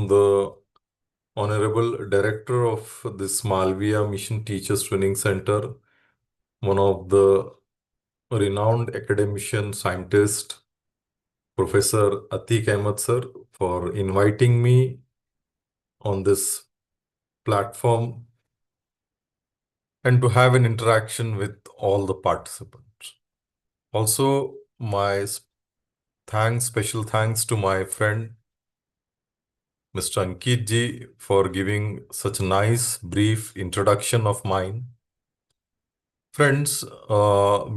the Honorable Director of this Malviya Mission Teachers Training Center, one of the renowned academician scientist, Professor Atiq Ahmed sir, for inviting me on this platform and to have an interaction with all the participants. Also, my special thanks to my friend Mr. Ankit ji for giving such a nice brief introduction of mine. Friends,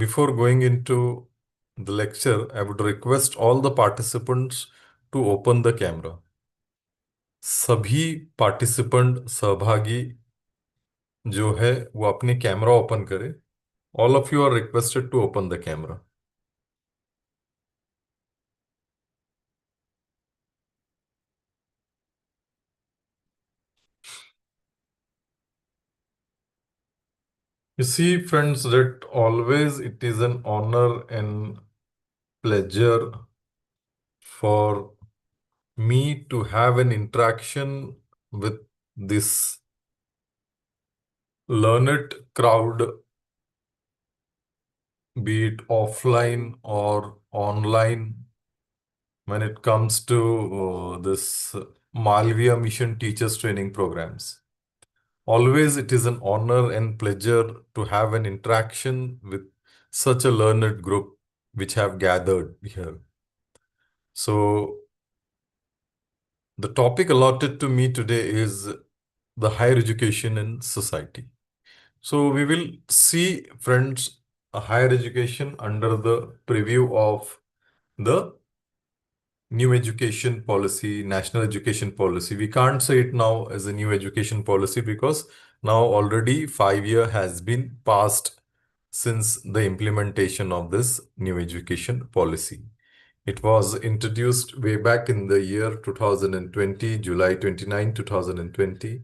before going into the lecture, I would request all the participants to open the camera. सभी participant सहभागी जो है वो अपने camera open करें. All of you are requested to open the camera. You see, friends, that always it is an honor and pleasure for me to have an interaction with this learned crowd, be it offline or online, when it comes to this Malviya Mission Teachers Training Programs. Always it is an honor and pleasure to have an interaction with such a learned group which have gathered here. So the topic allotted to me today is the higher education in society. So we will see, friends, a higher education under the preview of the new education policy, national education policy. We can't say it now as a new education policy because now already 5 years has been passed since the implementation of this new education policy. It was introduced way back in the year 2020, July 29, 2020.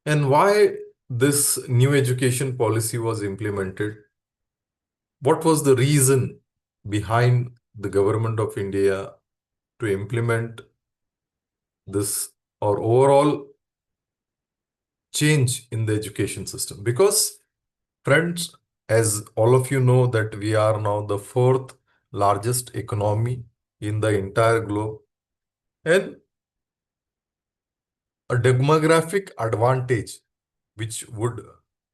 And why this new education policy was implemented? What was the reason behind the government of India to implement this or overall change in the education system? Because, friends, as all of you know, that we are now the fourth largest economy in the entire globe, and a demographic advantage, which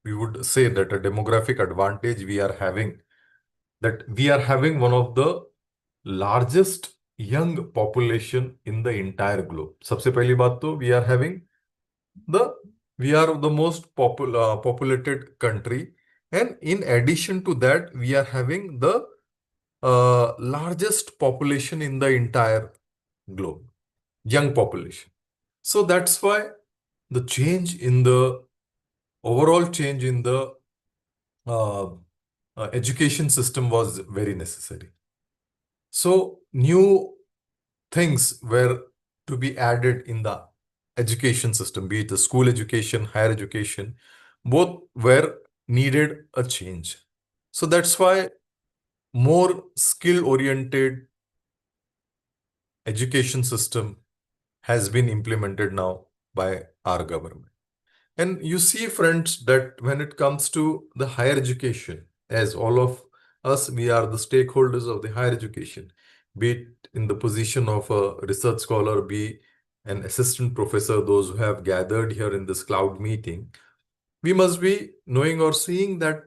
we would say that a demographic advantage we are having, that we are having one of the largest young population in the entire globe. सबसे पहली बात तो we are the most populated country, and in addition to that we are having the largest population in the entire globe, young population. So that's why the overall change in the education system was very necessary. So new things were to be added in the education system, be it the school education, higher education, both were needed a change. So that's why more skill-oriented education system has been implemented now by our government. And you see, friends, that when it comes to the higher education, as all of us, we are the stakeholders of the higher education, be it in the position of a research scholar, be an assistant professor, those who have gathered here in this cloud meeting, we must be knowing or seeing that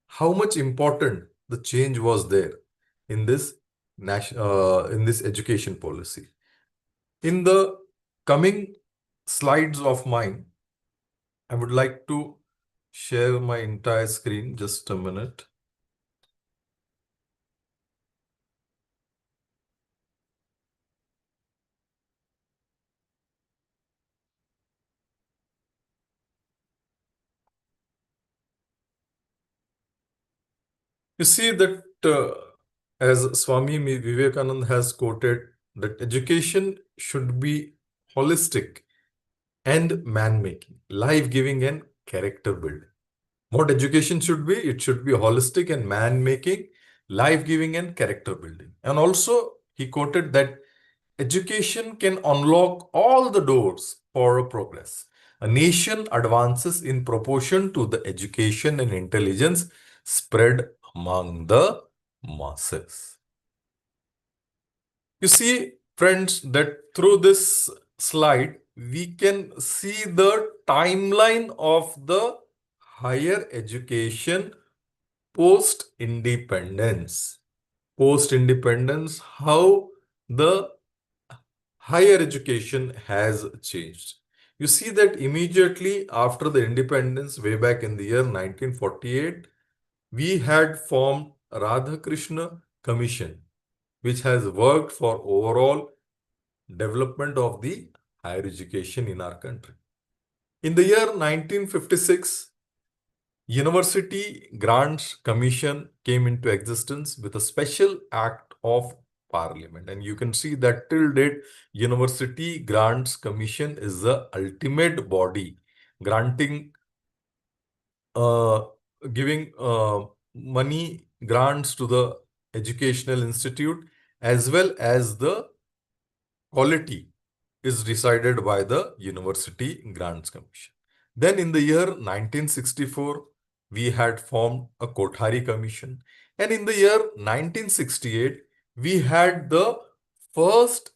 how much important the change was there in this education policy. In the coming slides of mine, I would like to share my entire screen. Just a minute. You see that as Swami Vivekananda has quoted, that education should be holistic and man-making, life-giving and character building. What education should be? It should be holistic and man-making, life-giving and character building. And also he quoted that education can unlock all the doors for progress. A nation advances in proportion to the education and intelligence spread among the masses. You see, friends, that through this slide, we can see the timeline of the higher education post-independence. Post-independence, how the higher education has changed. You see that immediately after the independence, way back in the year 1948, we had formed Radhakrishna Commission, which has worked for overall development of the higher education in our country. In the year 1956, University Grants Commission came into existence with a special act of Parliament. And you can see that till date, University Grants Commission is the ultimate body granting, uh, giving money grants to the educational institute, as well as the quality is decided by the University Grants Commission. Then in the year 1964, we had formed a Kothari Commission. And in the year 1968, we had the first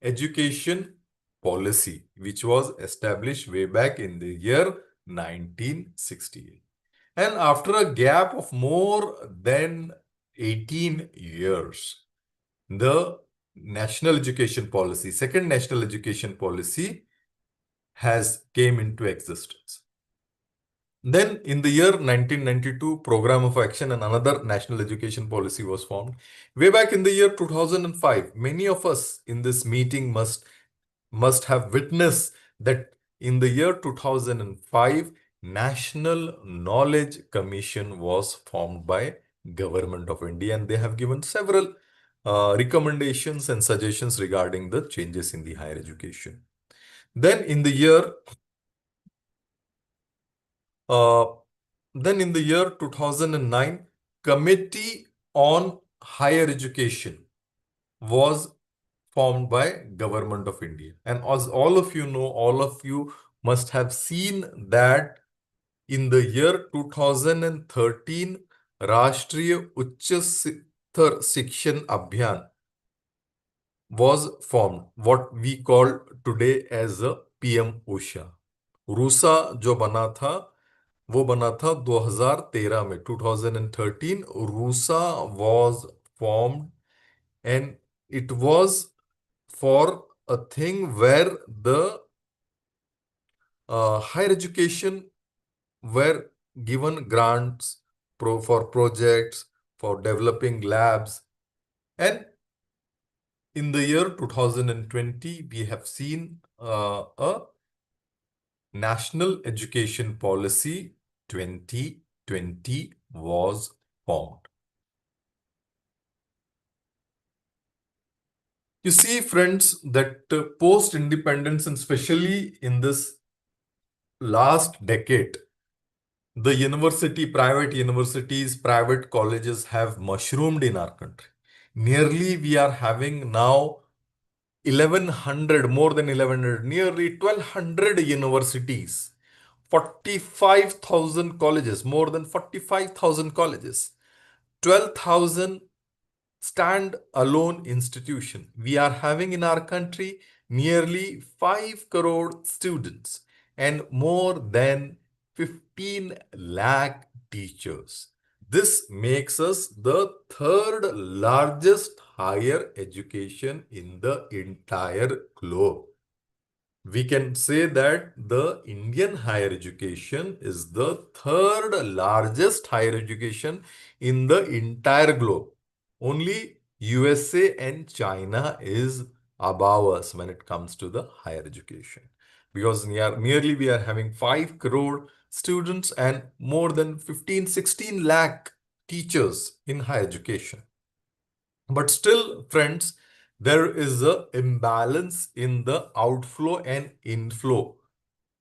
education policy, which was established way back in the year 1968. And after a gap of more than 18 years, the national education policy, second national education policy has came into existence. Then in the year 1992, Program of Action and another national education policy was formed. Way back in the year 2005, many of us in this meeting must have witnessed that in the year 2005, National Knowledge Commission was formed by Government of India, and they have given several recommendations and suggestions regarding the changes in the higher education. Then in the year uh, then in the year 2009, Committee on Higher Education was formed by Government of India. And as all of you know, all of you must have seen that in the year 2013, Rashtriya Uच्च Shikshan Abhiyan was formed, what we call today as a PM OSHA. RUSA जो बना था वो बना था 2013 में, 2013 RUSA was formed, and it was for a thing where the higher education were given grants for projects, for developing labs. And in the year 2020, we have seen a National Education Policy 2020 was formed. You see, friends, that post-independence, and especially in this last decade, the private universities, private colleges have mushroomed in our country. Nearly, we are having now 1100, more than 1100, nearly 1200 universities, 45,000 colleges, more than 45,000 colleges, 12,000 stand-alone institution. We are having in our country nearly 5 crore students and more than 15 lakh teachers. This makes us the third largest higher education in the entire globe. We can say that the Indian higher education is the third largest higher education in the entire globe. Only USA and China is above us when it comes to the higher education. Because nearly we are having 5 crore students and more than 15-16 lakh teachers in higher education. But still, friends, there is an imbalance in the outflow and inflow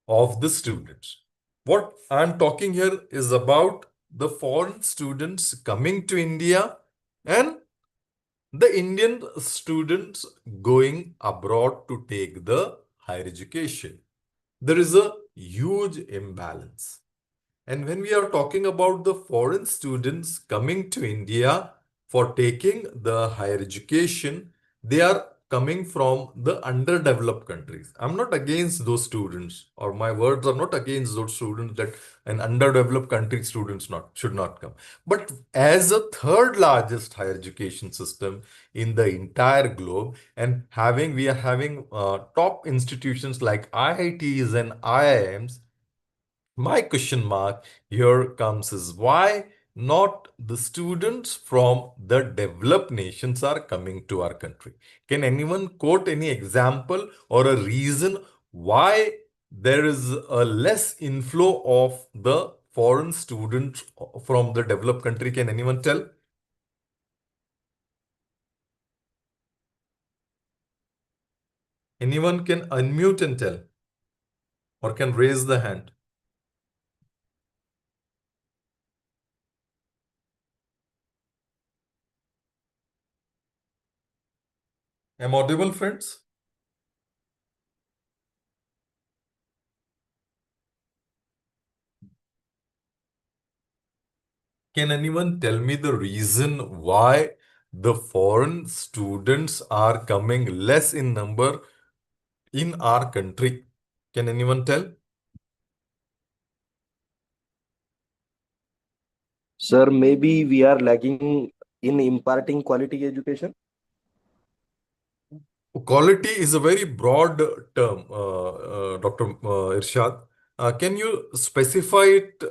of the students. What I'm talking here is about the foreign students coming to India and the Indian students going abroad to take the higher education. There is a huge imbalance. And when we are talking about the foreign students coming to India for taking the higher education, they are coming from the underdeveloped countries. I'm not against those students, or my words are not against those students that an underdeveloped country students not should not come. But as a third largest higher education system in the entire globe, and we are having top institutions like IITs and IIMs, my question mark here comes is why not the students from the developed nations are coming to our country? Can anyone quote any example or a reason why there is a less inflow of the foreign students from the developed country? Can anyone tell? Anyone can unmute and tell or can raise the hand. Am I audible, friends? Can anyone tell me the reason why the foreign students are coming less in number in our country? Can anyone tell? Sir, maybe we are lagging in imparting quality education. Quality is a very broad term, Dr. Irshad. Can you specify it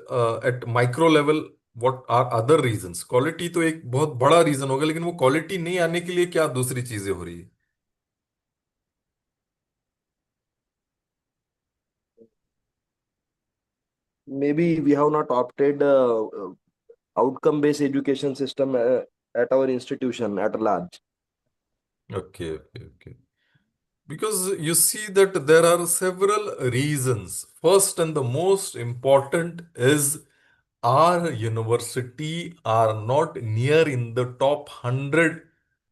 at micro level? What are other reasons? Quality तो एक बहुत बड़ा reason होगा, लेकिन वो quality नहीं आने के लिए क्या दूसरी चीजें हो रही है? Maybe we have not opted outcome-based education system at our institution at large. Okay, okay, okay. Because you see that there are several reasons. First and the most important is our university are not near in the top 100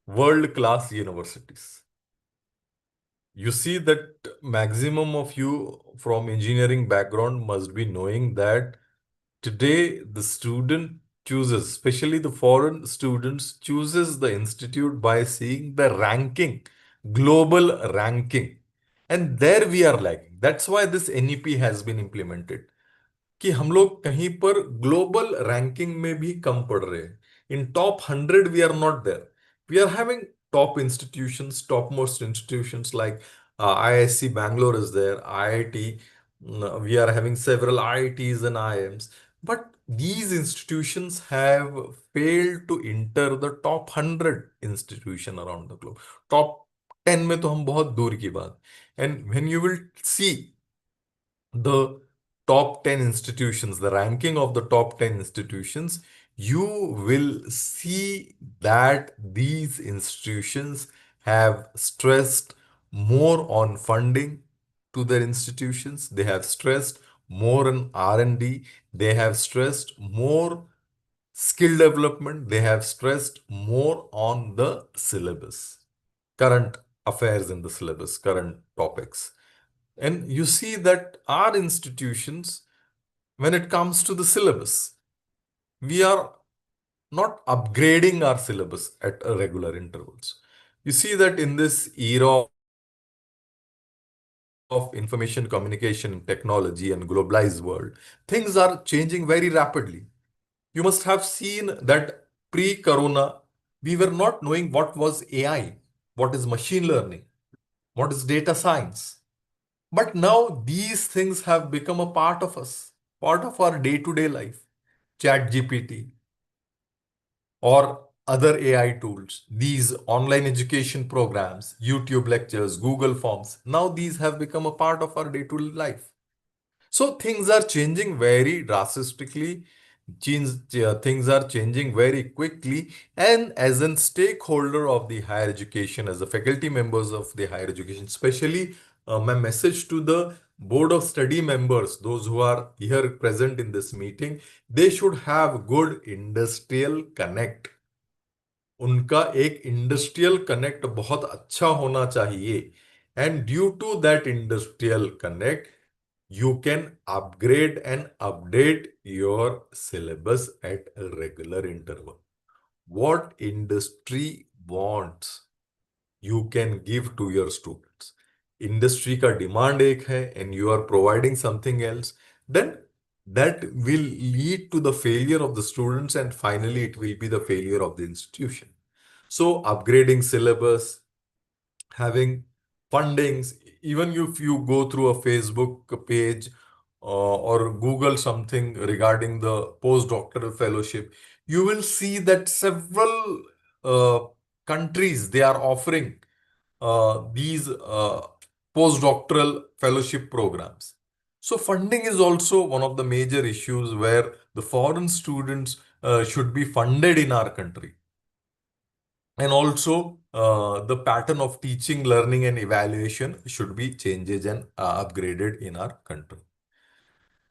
world-class universities. You see that maximum of you from engineering background must be knowing that today the student chooses, especially the foreign students, chooses the institute by seeing the ranking, global ranking. And there we are lagging. That's why this NEP has been implemented. कि हम लोग कहीं पर global ranking में भी कम पड़ रहे हैं. In top 100 we are not there. We are having top institutions, topmost institutions like ISC Bangalore is there, IIT. We are having several IITs and IIMs, but these institutions have failed to enter the top 100 institution around the globe. Top 10 में तो हम बहुत दूर की बात. And when you will see the top 10 institutions, the ranking of the top 10 institutions, you will see that these institutions have stressed more on funding to their institutions. They have stressed more on R&D. They have stressed more skill development. They have stressed more on the syllabus, current affairs in the syllabus, current topics. And you see that our institutions, when it comes to the syllabus, we are not upgrading our syllabus at regular intervals. You see that in this era of information communication technology and globalized world, things are changing very rapidly. You must have seen that pre-corona, we were not knowing what was AI, what is machine learning, what is data science. But now these things have become a part of us, part of our day-to-day life. Chat GPT or other AI tools, these online education programs, YouTube lectures, Google Forms, now these have become a part of our day-to-day life. So things are changing very drastically. Things are changing very quickly. And as a stakeholder of the higher education, as a faculty members of the higher education, especially my message to the board of study members, those who are here present in this meeting, they should have good industrial connect. उनका एक industrial connect बहुत अच्छा होना चाहिए, and due to that industrial connect you can upgrade and update your syllabus at a regular interval. What industry wants, you can give to your students. Industry का demand एक है and you are providing something else, then that will lead to the failure of the students, and finally it will be the failure of the institution. So upgrading syllabus, having fundings, even if you go through a Facebook page or Google something regarding the postdoctoral fellowship, you will see that several uh, countries they are offering these postdoctoral fellowship programs. So funding is also one of the major issues where the foreign students should be funded in our country, and also the pattern of teaching, learning, and evaluation should be changed and upgraded in our country.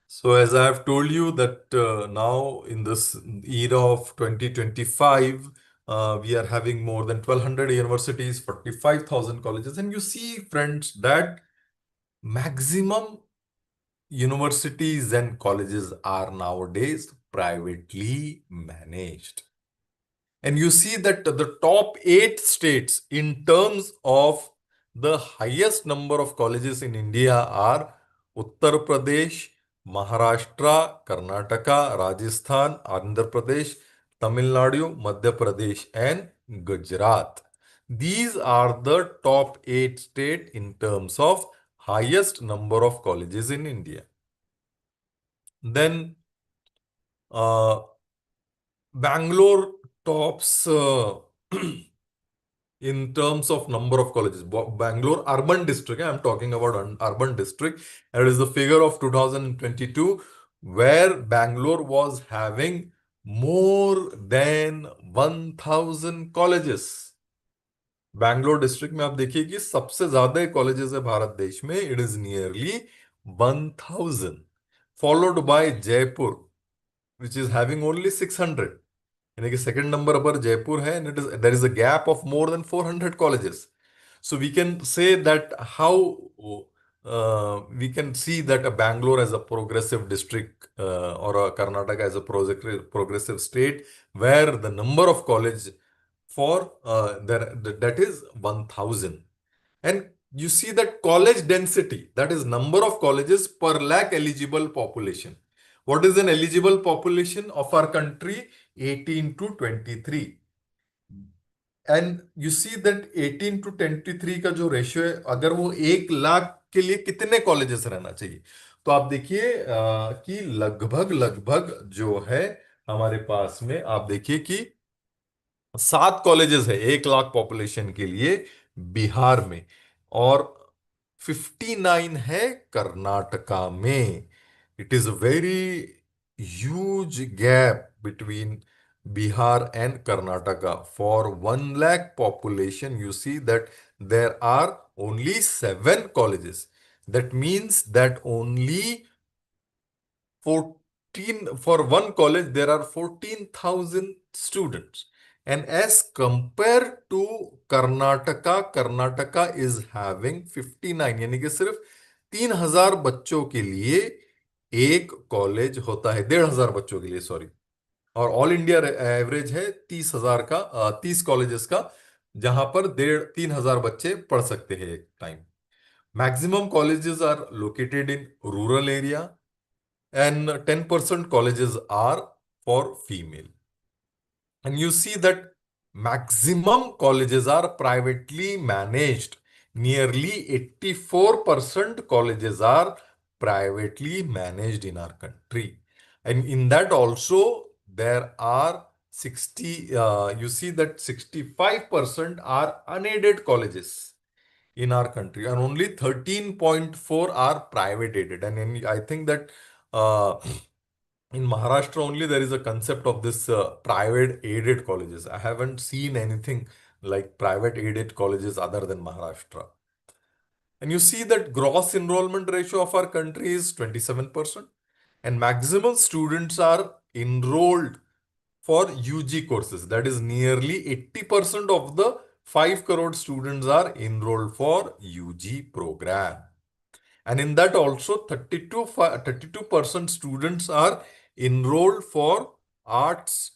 So, as I have told you that now in this era of 2025, we are having more than 1,200 universities, 45,000 colleges, and you see, friends, that maximum universities and colleges are nowadays privately managed. And you see that the top 8 states in terms of the highest number of colleges in India are Uttar Pradesh, Maharashtra, Karnataka, Rajasthan, Andhra Pradesh, Tamil Nadu, Madhya Pradesh, and Gujarat. These are the top 8 states in terms of highest number of colleges in India. Then uh, Bangalore tops in terms of number of colleges. Bangalore urban district, I'm talking about urban district. That is the figure of 2022, where Bangalore was having more than 1,000 colleges. Bangalore district में आप देखिए कि सबसे ज्यादा colleges है भारत देश में. It is nearly 1,000, followed by Jaipur which is having only 600. यानी कि सेकंड नंबर पर जयपुर है, and it is there is a gap of more than 400 colleges. So we can say that how we can see that a Bangalore as a progressive district or a Karnataka as a progressive state, where the number of college for that is 1,000. And you see that college density, that is number of colleges per lakh eligible population. What is an eligible population of our country? 18 to 23. And you see that 18 to 23 का जो ratio है, अगर वो 1 लाख के लिए कितने colleges रहना चाहिए, तो आप देखिए कि लगभग लगभग जो है हमारे पास में, आप देखिए कि 7 कॉलेजेस है 1 लाख पॉपुलेशन के लिए बिहार में, और 59 है कर्नाटका में. It is a very huge gap between Bihar and Karnataka. For 1 lakh population, you see that there are only 7 colleges. That means that only 14, for one college, there are 14,000 students. And as compared to Karnataka, Karnataka is having 59, यानी कि सिर्फ 3,000 बच्चों के लिए एक college होता है, 1,500 बच्चों के लिए, सॉरी. और ऑल इंडिया एवरेज है 30,000 का, 30 कॉलेजेस का, जहां पर 3,500 बच्चे पढ़ सकते हैं एक time. Maximum colleges are located in rural area, and 10% colleges are for female. And you see that maximum colleges are privately managed. Nearly 84% colleges are privately managed in our country. And in that also, there are 60, you see that 65% are unaided colleges in our country, and only 13.4 are private aided. And I think that uh, in Maharashtra only there is a concept of this private aided colleges. I haven't seen anything like private aided colleges other than Maharashtra. And you see that gross enrollment ratio of our country is 27%, and maximum students are enrolled for UG courses. That is nearly 80% of the 5 crore students are enrolled for UG program. And in that also 32% students are enrolled for arts,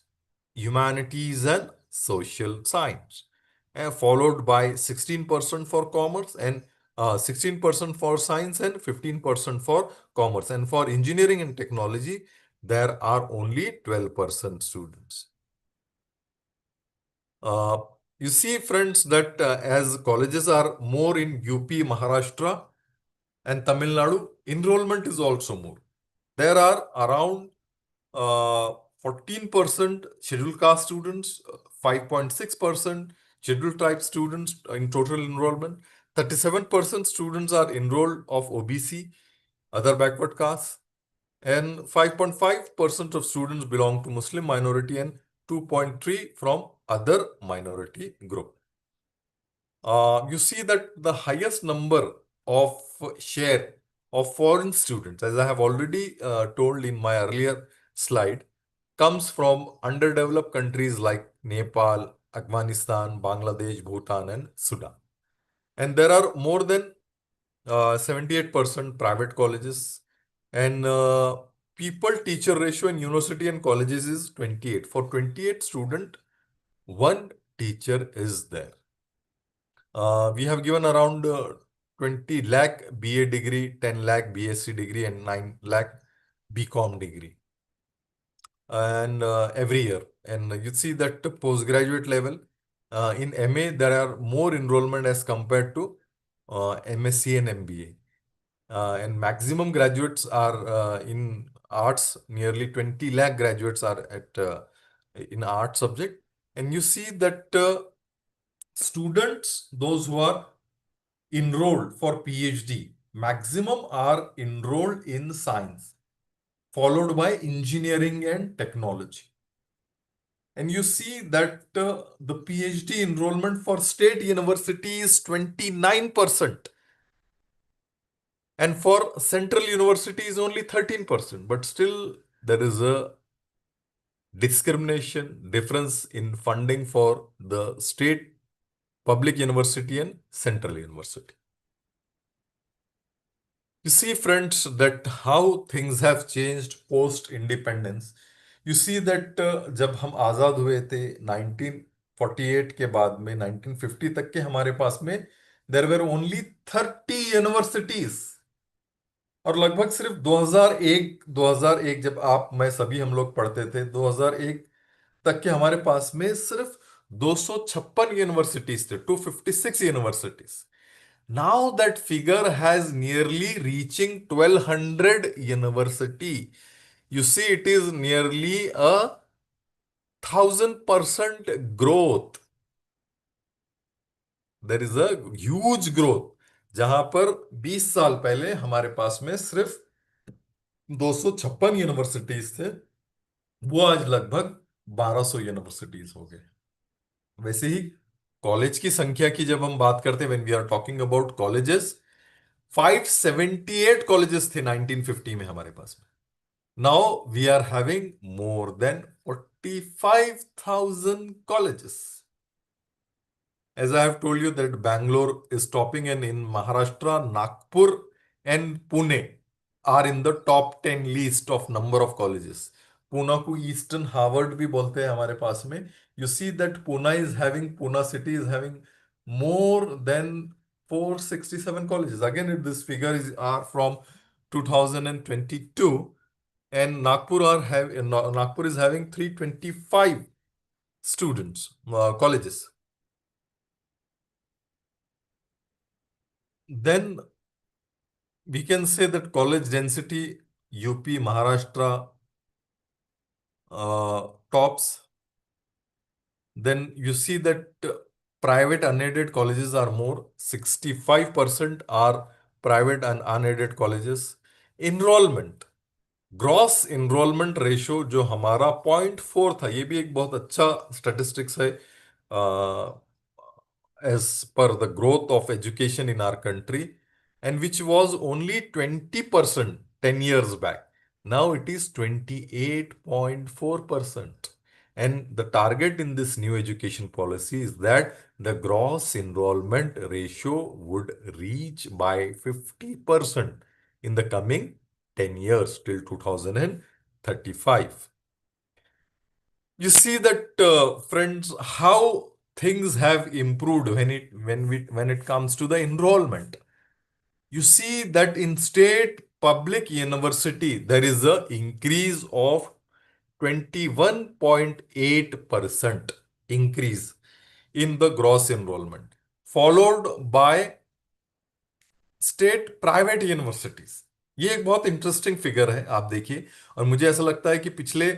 humanities and social science, and followed by 16% for commerce and 16% for science and 15% for commerce. And for engineering and technology, there are only 12% students. Uh, you see, friends, that as colleges are more in UP, Maharashtra, and Tamil Nadu, enrollment is also more. There are around 14% scheduled caste students, 5.6% scheduled tribe students in total enrollment. 37% students are enrolled of OBC, other backward castes, and 5.5% of students belong to Muslim minority and 2.3 from other minority group. You see that the highest number of share of foreign students, as I have already told in my earlier slide, comes from underdeveloped countries like Nepal, Afghanistan, Bangladesh, Bhutan, and Sudan. And there are more than 78% private colleges, and people teacher ratio in university and colleges is 28. For 28 student, one teacher is there. We have given around 20 lakh BA degree, 10 lakh BSc degree, and 9 lakh BCom degree. And every year. And you see that postgraduate level, in MA, there are more enrollment as compared to MSc and MBA. And maximum graduates are in arts, nearly 20 lakh graduates are at in art subject. And you see that students, those who are enrolled for PhD, maximum are enrolled in science, followed by engineering and technology. And you see that the PhD enrollment for state university is 29%, and for central university is only 13%. But still, there is a discrimination difference in funding for the state public university and central university. You see, friends, that how things have changed post independence. You see that जब हम आजाद हुए थे 1948 के बाद में 1950 तक के हमारे पास में देयर वर ओनली 30 यूनिवर्सिटीज, और लगभग सिर्फ 2001 जब आप मैं सभी हम लोग पढ़ते थे 2001 तक के हमारे पास में सिर्फ 256 यूनिवर्सिटीज थे, 256 universities. Now that figure has nearly reaching 1200 university. You see, it is nearly a 1000% growth. There is a huge growth. जहां पर 20 साल पहले हमारे पास में सिर्फ 256 यूनिवर्सिटीज थे, वो आज लगभग 1200 यूनिवर्सिटीज हो गए. वैसे ही कॉलेज की संख्या की जब हम बात करते हैं, when we are talking about colleges, 578 colleges थे 1950 में हमारे पास में. Now we are having more than 45,000 colleges. As I have told you that Bangalore is topping, and in Maharashtra, Nagpur and Pune are in the top 10 list of number of colleges. Pune को Eastern Harvard भी बोलते हैं हमारे पास में. You see that Pune city is having more than 467 colleges. Again, this figure are from 2022, and Nagpur is having 325 students, colleges. Then we can say that college density, UP, Maharashtra tops. Then you see that private unaided colleges are more. 65% are private and unaided colleges. Enrollment, gross enrolment ratio जो हमारा 0.4 था, ये भी एक बहुत अच्छा statistics है as per the growth of education in our country, and which was only 20% 10 years back. Now it is 28.4%. And the target in this new education policy is that the gross enrollment ratio would reach by 50% in the coming 10 years till 2035. You see that, friends, how things have improved when it comes to the enrollment. You see that in state public university, there is a increase of 21.8% increase in the gross enrollment, followed by state private universities. ये एक बहुत interesting figure है, आप देखिए। और मुझे ऐसा लगता है कि पिछले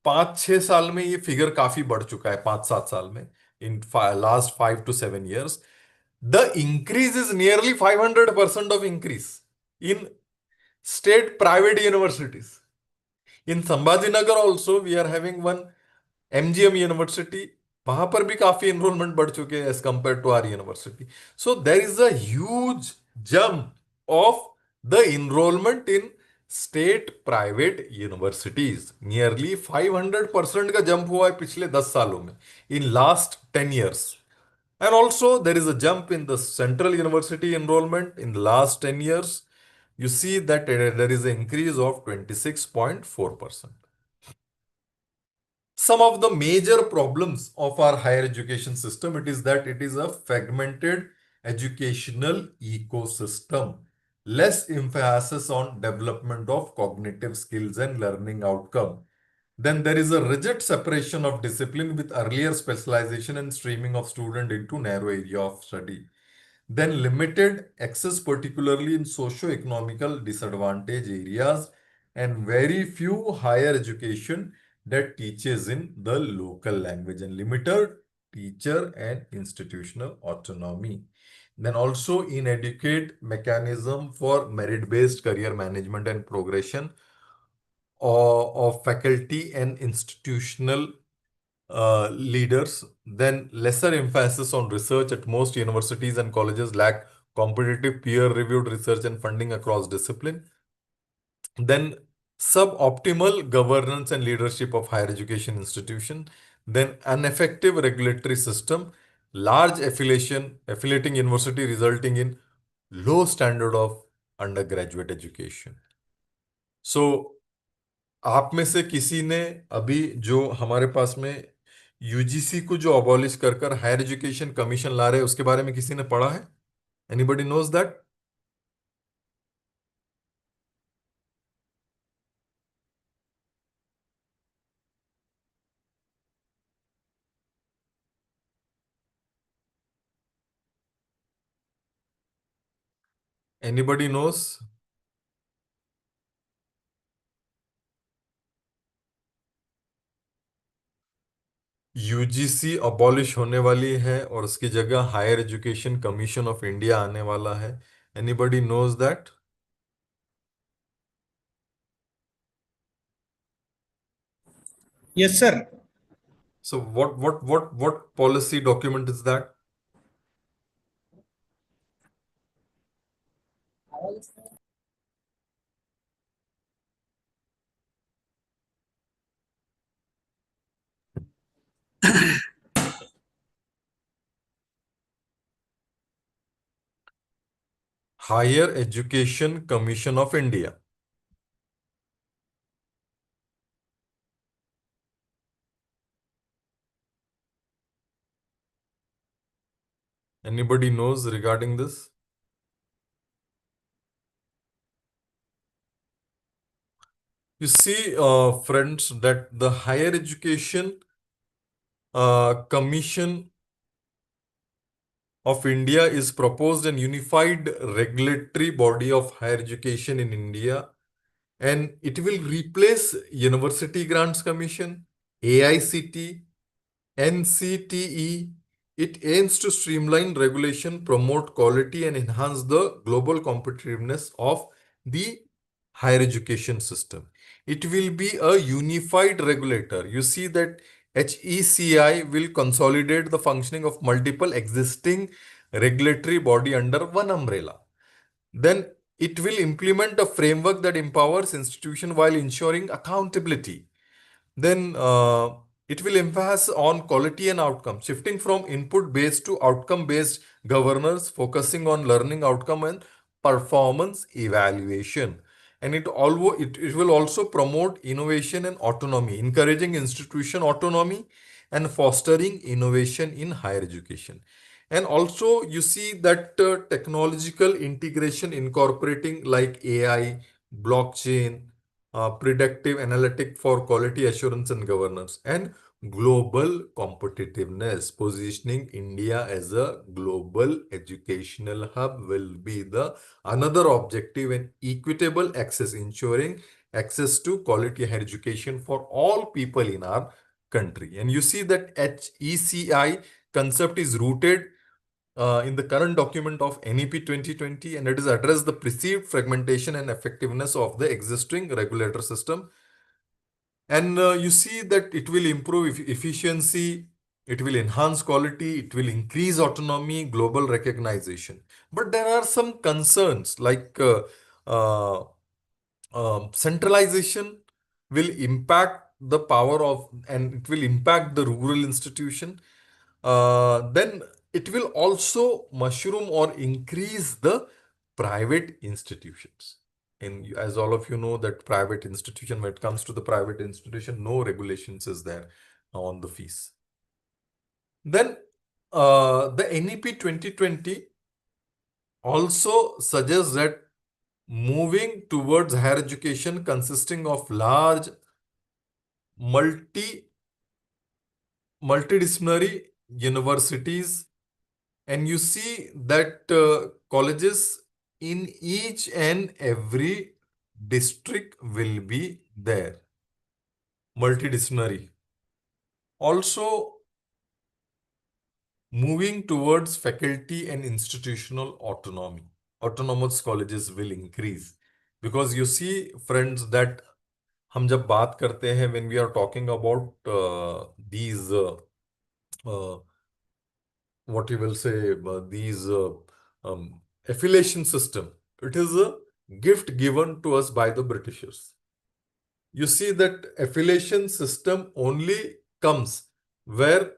5-6 साल में ये फिगर काफी बढ़ चुका है, 5-7 साल में, in last 5 to 7 years the increase is nearly 500% of increase in state private universities. In Sambhajinagar also we are having one MGM university, वहां पर भी काफी एनरोलमेंट बढ़ चुके हैं as compared to our university. So there is a huge jump of the enrolment in state private universities. Nearly 500% का jump हुआ है पिछले 10 सालों में, in last 10 years। And also there is a jump in the central university enrollment in the last 10 years. You see that there is an increase of 26.4%. Some of the major problems of our higher education system, it is that it is a fragmented educational ecosystem, less emphasis on development of cognitive skills and learning outcome. Then there is a rigid separation of discipline with earlier specialization and streaming of student into narrow area of study. Then limited access, particularly in socio-economical disadvantaged areas, and very few higher education that teaches in the local language, and limited teacher and institutional autonomy. Then also inadequate mechanism for merit-based career management and progression of faculty and institutional leaders. Then lesser emphasis on research at most universities and colleges lack competitive peer-reviewed research and funding across discipline. Then suboptimal governance and leadership of higher education institution. Then ineffective regulatory system, large affiliating university resulting in low standard of undergraduate education. So आप में से किसी ने अभी जो हमारे पास में UGC को जो अबॉलिश कर कर हायर एजुकेशन कमीशन ला रहे हैं, उसके बारे में किसी ने पढ़ा है? Anybody knows that? Anybody knows? UGC abolish होने वाली है और उसकी जगह higher education commission of India आने वाला है। Anybody knows that? Yes, sir. So what policy document is that? Higher education commission of India. Anybody knows regarding this? You see, friends, that the higher education commission of India is proposed an unified regulatory body of higher education in India, and it will replace University Grants Commission, AICT, NCTE. It aims to streamline regulation, promote quality, and enhance the global competitiveness of the higher education system. It will be a unified regulator. You see that HECI will consolidate the functioning of multiple existing regulatory body under one umbrella. Then it will implement a framework that empowers institution while ensuring accountability. Then It will emphasize on quality and outcome, shifting from input based to outcome based governance, focusing on learning outcome and performance evaluation. And it will also promote innovation and autonomy, encouraging institution autonomy and fostering innovation in higher education. And also, you see that technological integration incorporating like AI, blockchain, predictive analytic for quality assurance and governance, and global competitiveness, positioning India as a global educational hub will be the another objective, and equitable access, ensuring access to quality higher education for all people in our country. And you see that HECI concept is rooted in the current document of NEP 2020, and it is address the perceived fragmentation and effectiveness of the existing regulator system. And you see that it will improve efficiency, it will enhance quality, it will increase autonomy, global recognition. But there are some concerns like uh, centralization will impact the power of, and it will impact the rural institution. Then it will also mushroom or increase the private institutions. And as all of you know, that private institution, when it comes to the private institution, no regulations is there on the fees. Then the NEP 2020 also suggests that moving towards higher education consisting of large multi multidisciplinary universities, and you see that colleges in each and every district will be there, multidisciplinary. Also, moving towards faculty and institutional autonomy, autonomous colleges will increase, because you see friends that हम जब बात करते हैं, when we are talking about these what you will say, these affiliation system, it is a gift given to us by the Britishers. You see that affiliation system only comes where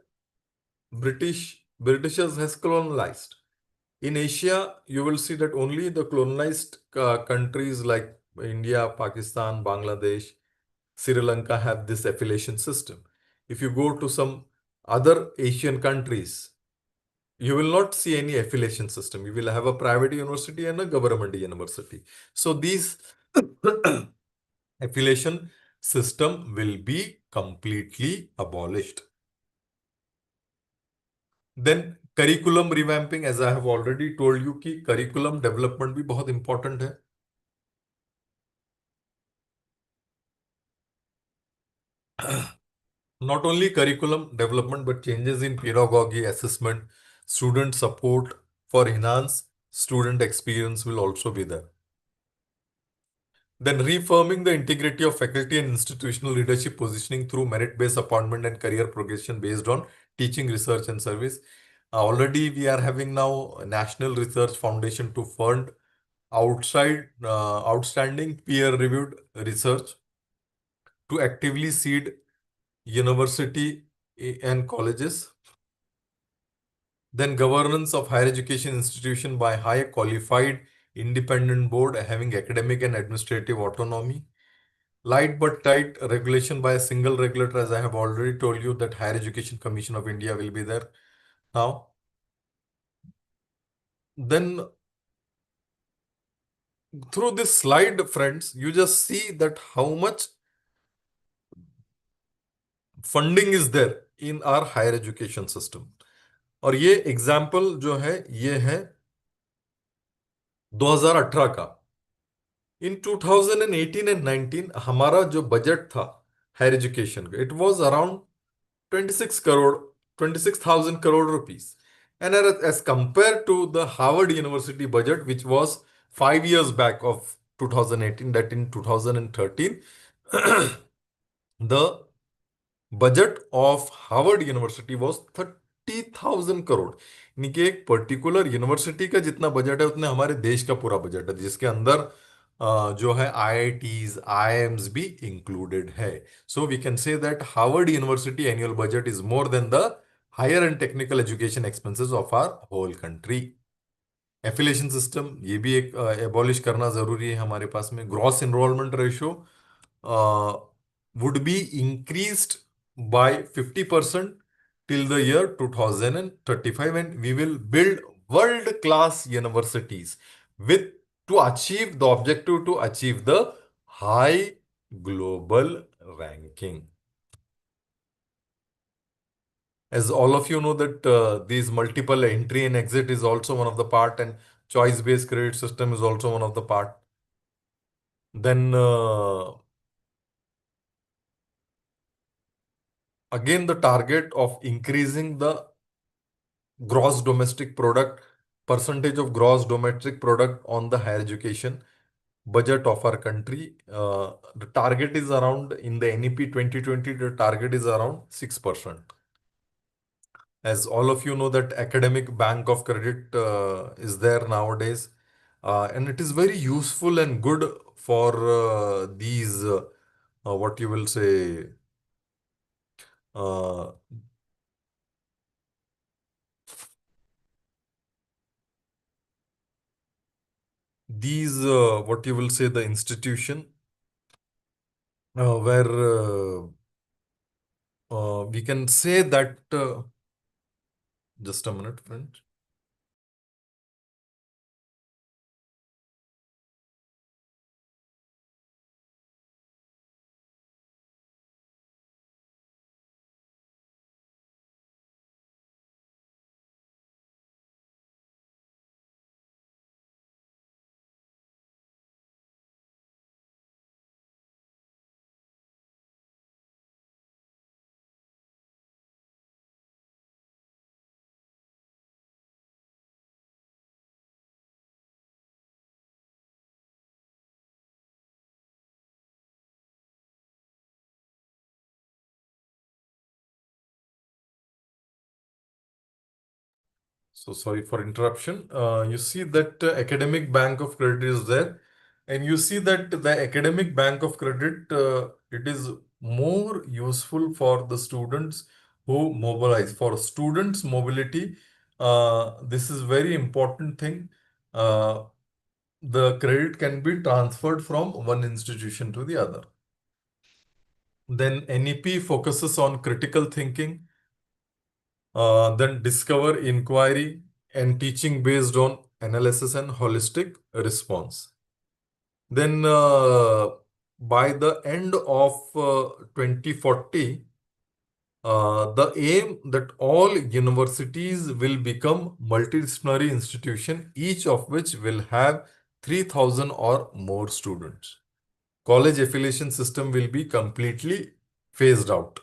Britishers has colonized. In Asia, you will see that only the colonized countries like India, Pakistan, Bangladesh, Sri Lanka have this affiliation system. If you go to some other Asian countries, you will not see any affiliation system. You will have a private university and a government university. So these affiliation system will be completely abolished. Then curriculum revamping, as I have already told you, कि curriculum development भी बहुत important है. Not only curriculum development, but changes in pedagogy, assessment, student support for enhanced student experience will also be there. Then reforming the integrity of faculty and institutional leadership positioning through merit-based appointment and career progression based on teaching, research, and service. Already we are having now a National Research Foundation to fund outstanding peer-reviewed research, to actively seed university and colleges. Then governance of higher education institution by high qualified independent board having academic and administrative autonomy. Light but tight regulation by a single regulator, as I have already told you that Higher Education Commission of India will be there now. Then through this slide, friends, you just see that how much funding is there in our higher education system. और ये example जो है ये है 2018 का. इन 2018 and 19 हमारा जो budget था हायर एजुकेशन का, it was around 26 crore, 26,000 crore rupees. And as compared to the Harvard University budget, which was 5 years back of 2018, that in 2013, the budget of Harvard University was 30,000 crore. यानी कि एक particular university का जितना budget है उतने हमारे देश का पूरा बजट है, जिसके अंदर जो है IITs, IIMs भी included है. So we can say that Harvard University annual budget is more than the higher and technical education expenses of our whole country. Affiliation system ये भी एक एबॉलिश करना जरूरी है हमारे पास में. Gross enrolment ratio would be increased by 50% till the year 2035, and we will build world class universities with to achieve the objective to achieve the high global ranking. As all of you know that these multiple entry and exit is also one of the part, and choice based credit system is also one of the part. Then again the target of increasing the gross domestic product, percentage of gross domestic product on the higher education budget of our country. The target is around, in the NEP 2020, the target is around 6%. As all of you know that academic bank of credit is there nowadays, and it is very useful and good for these what you will say, uh, these what you will say, the institution where we can say that just a minute, friend. So sorry for interruption. You see that academic bank of credit is there, and you see that the academic bank of credit, it is more useful for the students who mobilize. For students mobility, this is very important thing. Uh, the credit can be transferred from one institution to the other. Then NEP focuses on critical thinking, then discover inquiry and teaching based on analysis and holistic response. Then by the end of 2040, the aim that all universities will become multidisciplinary institution, each of which will have 3,000 or more students. College affiliation system will be completely phased out.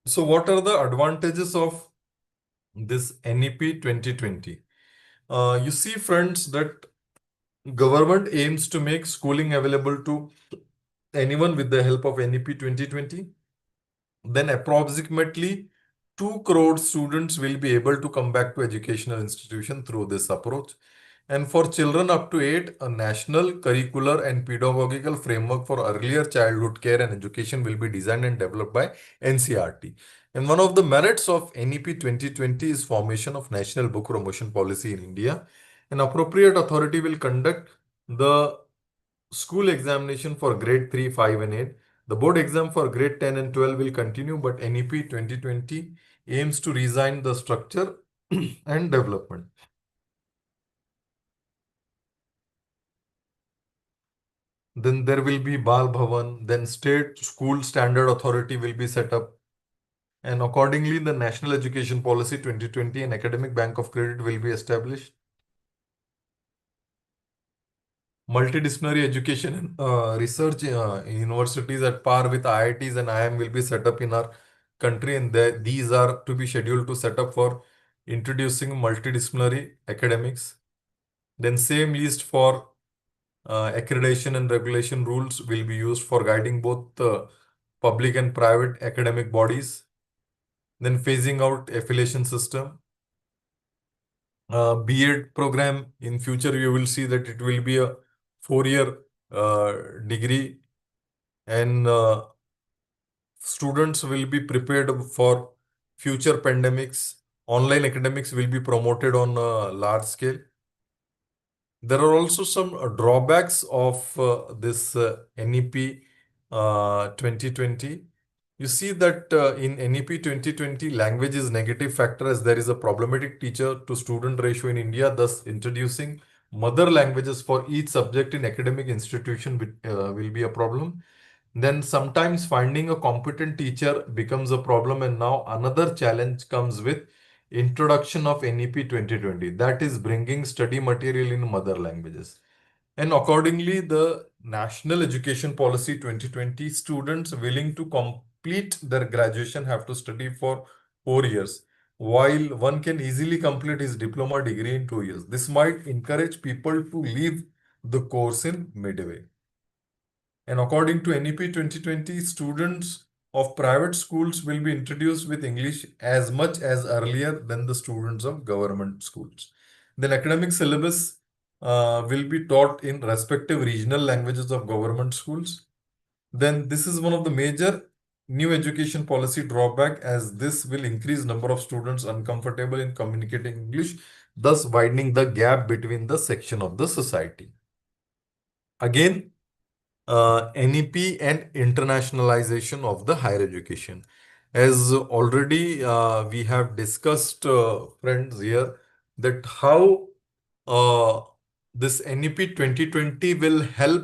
So what are the advantages of this NEP 2020? You see, friends, that government aims to make schooling available to anyone with the help of NEP 2020. Then approximately 2 crore students will be able to come back to educational institution through this approach. And for children up to 8, a national curricular and pedagogical framework for earlier childhood care and education will be designed and developed by NCRT. And one of the merits of NEP 2020 is formation of National Book Promotion Policy in India. An appropriate authority will conduct the school examination for grade 3, 5 and 8. The board exam for grade 10 and 12 will continue, but NEP 2020 aims to resign the structure and development. Then there will be Bal Bhavan, then state school standard authority will be set up. And accordingly, the National Education Policy 2020 and Academic Bank of Credit will be established. Multidisciplinary education and research universities at par with IITs and IIM will be set up in our country, and these are to be scheduled to set up for introducing multidisciplinary academics. Then same list for accreditation and regulation rules will be used for guiding both public and private academic bodies, then phasing out affiliation system. B.Ed program in future, you will see that it will be a 4-year degree, and students will be prepared for future pandemics. Online academics will be promoted on a large scale. There are also some drawbacks of this NEP 2020. You see that in NEP 2020, language is negative factor as there is a problematic teacher to student ratio in India, thus introducing mother languages for each subject in academic institution will be a problem. Then sometimes finding a competent teacher becomes a problem, and now another challenge comes with introduction of NEP 2020, that is bringing study material in mother languages. And accordingly, the National Education Policy 2020, students willing to complete their graduation have to study for 4 years, while one can easily complete his diploma degree in 2 years. This might encourage people to leave the course in midway. And according to NEP 2020, students of private schools will be introduced with English as much as earlier than the students of government schools. Then academic syllabus will be taught in respective regional languages of government schools. Then this is one of the major new education policy drawback, as this will increase number of students uncomfortable in communicating English, thus widening the gap between the section of the society. Again, NEP and internationalization of the higher education. As already we have discussed, friends, here, that how uh, this NEP 2020 will help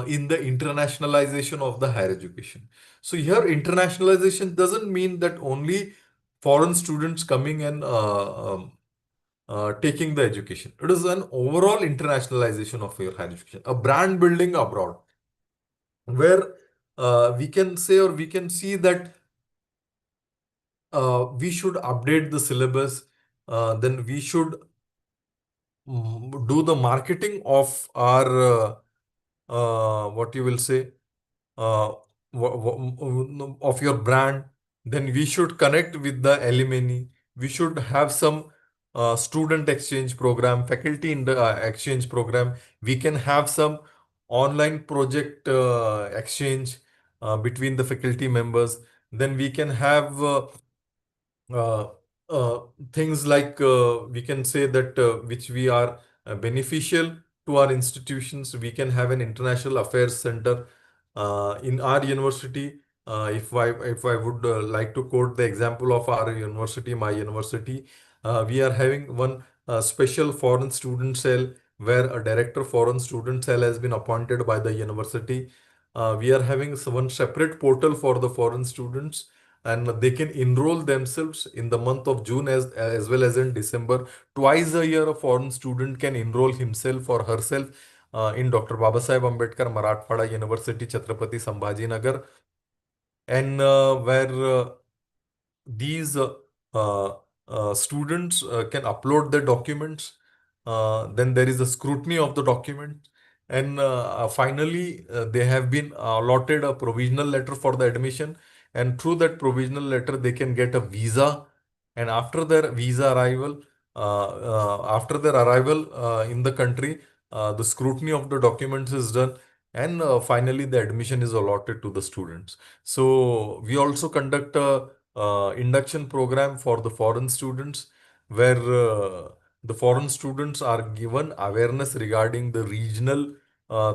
in the internationalization of the higher education. So here, internationalization doesn't mean that only foreign students coming and taking the education. It is an overall internationalization of your higher education, a brand building abroad, where we can say or we can see that we should update the syllabus, then we should do the marketing of our what you will say uh, of your brand. Then we should connect with the alumni. We should have some student exchange program, faculty in the exchange program. We can have some online project exchange between the faculty members. Then we can have uh, uh, things like we can say that which we are beneficial to our institutions. We can have an international affairs center in our university. If I would like to quote the example of our university, my university, we are having one special foreign student cell, where a director foreign student cell has been appointed by the university. We are having one separate portal for the foreign students, and they can enroll themselves in the month of June as well as in December. Twice a year, a foreign student can enroll himself or herself in Dr. Babasaheb Ambedkar Marathwada University, Chhatrapati Sambhajinagar, and where these uh, students can upload their documents. Then there is a scrutiny of the document. And finally, they have been allotted a provisional letter for the admission. And through that provisional letter, they can get a visa. And after their visa arrival, after their arrival in the country, the scrutiny of the documents is done. And finally, the admission is allotted to the students. So we also conduct a induction program for the foreign students, where the foreign students are given awareness regarding the regional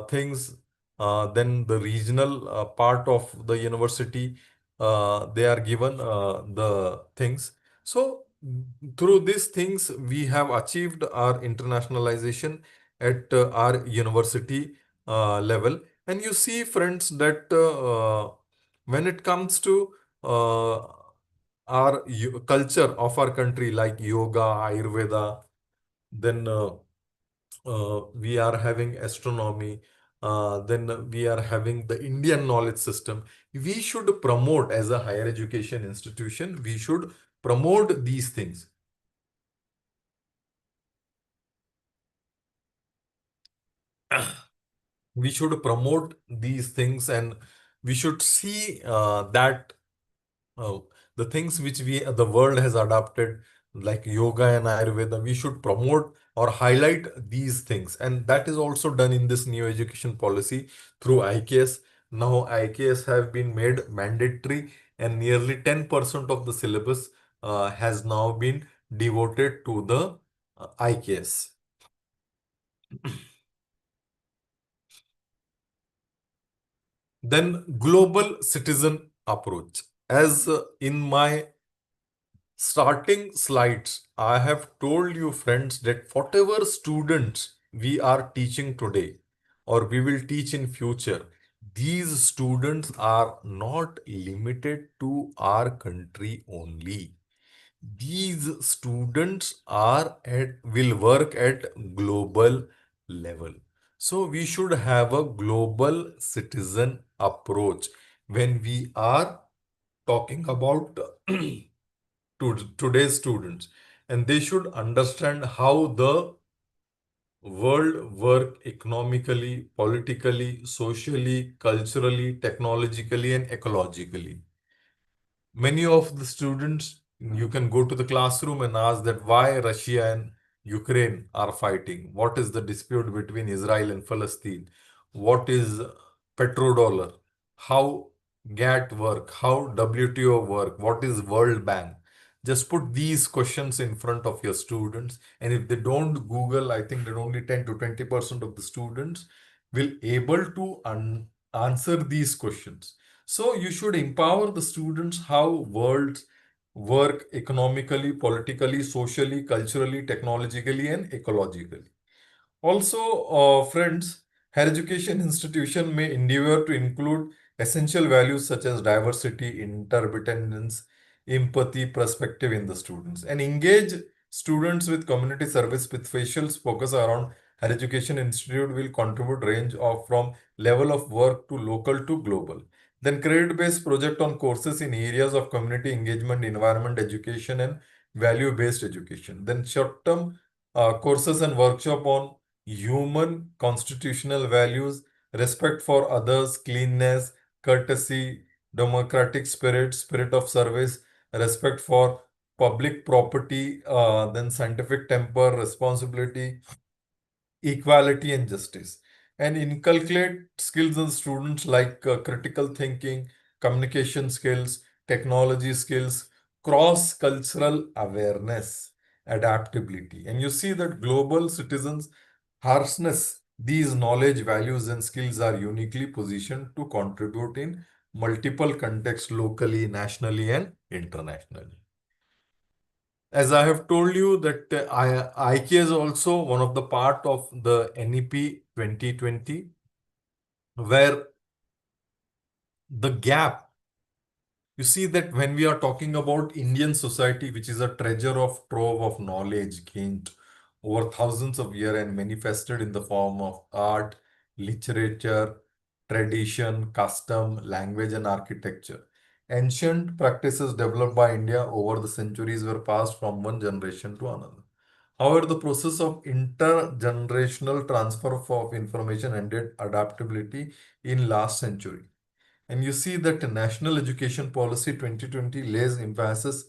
things. Then the regional part of the university, they are given the things. So through these things, we have achieved our internationalization at our university level. And you see, friends, that when it comes to uh, our culture of our country, like yoga, Ayurveda, then we are having astronomy, then we are having the Indian knowledge system. We should promote, as a higher education institution, we should promote these things. We should promote these things, and we should see that uh, the things which the world has adopted, like yoga and Ayurveda, we should promote or highlight these things. And that is also done in this new education policy through IKS. Now IKS have been made mandatory, and nearly 10% of the syllabus has now been devoted to the IKS. Then global citizen approach. As in my starting slides, I have told you, friends, that whatever students we are teaching today or we will teach in future, these students are not limited to our country only. These students are at will work at global level. So we should have a global citizen approach when we are talking about to today's students, and they should understand how the world work economically, politically, socially, culturally, technologically, and ecologically. Many of the students, you can go to the classroom and ask that why Russia and Ukraine are fighting. What is the dispute between Israel and Palestine? What is petrodollar? How GATT work? How WTO work? What is World Bank? Just put these questions in front of your students, and if they don't Google, I think that only 10 to 20% of the students will able to answer these questions. So you should empower the students how worlds work economically, politically, socially, culturally, technologically, and ecologically. Also, friends, higher education institution may endeavor to include essential values such as diversity, interdependence, empathy, perspective in the students, and engage students with community service with facial focus around higher education institute will contribute range of from level of work to local to global. Then credit-based project on courses in areas of community engagement, environment education, and value-based education. Then short-term courses and workshop on human constitutional values, respect for others, cleanness, courtesy, democratic spirit, spirit of service, respect for public property, then scientific temper, responsibility, equality, and justice, and inculcate skills in students like critical thinking, communication skills, technology skills, cross cultural awareness, adaptability. And you see that global citizens harshness these knowledge, values, and skills are uniquely positioned to contribute in multiple contexts locally, nationally, and internationally. As I have told you that IK is also one of the part of the NEP 2020, where the gap, you see that when we are talking about Indian society, which is a treasure of trove of knowledge gained over thousands of years and manifested in the form of art, literature, tradition, custom, language, and architecture. Ancient practices developed by India over the centuries were passed from one generation to another. However, the process of intergenerational transfer of information ended adaptability in last century. And you see that National Education Policy 2020 lays emphasis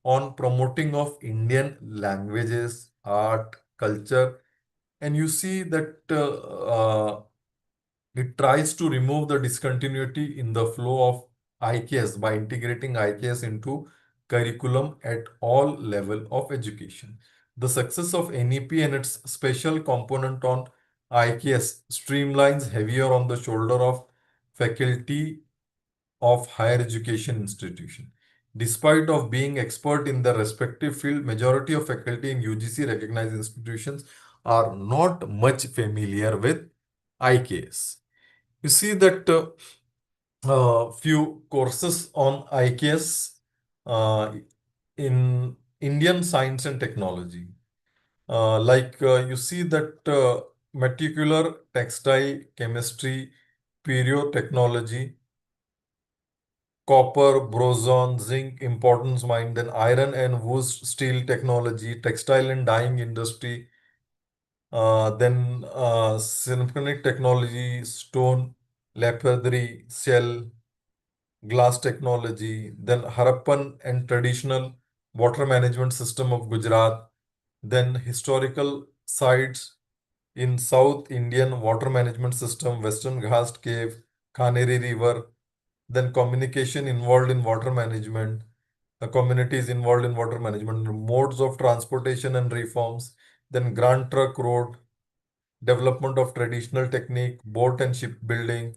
on promoting of Indian languages, art, culture, and you see that it tries to remove the discontinuity in the flow of IKS by integrating IKS into curriculum at all level of education. The success of NEP and its special component on IKS streamlines heavier on the shoulder of faculty of higher education institution. Despite of being expert in their respective field, majority of faculty in UGC recognized institutions are not much familiar with IKS. You see that few courses on IKS in Indian science and technology. You see that molecular, textile, chemistry, technology, copper, boson, zinc, importance mine, then iron and wood, steel technology, textile and dyeing industry, then symphonic technology, stone, lapidary, shell. glass technology, then Harappan and traditional water management system of Gujarat, then historical sites in South Indian water management system, Western Ghats Cave, Khaneri River, then communication involved in water management, the communities involved in water management, modes of transportation and reforms, then Grand Trunk Road, development of traditional technique, boat and shipbuilding,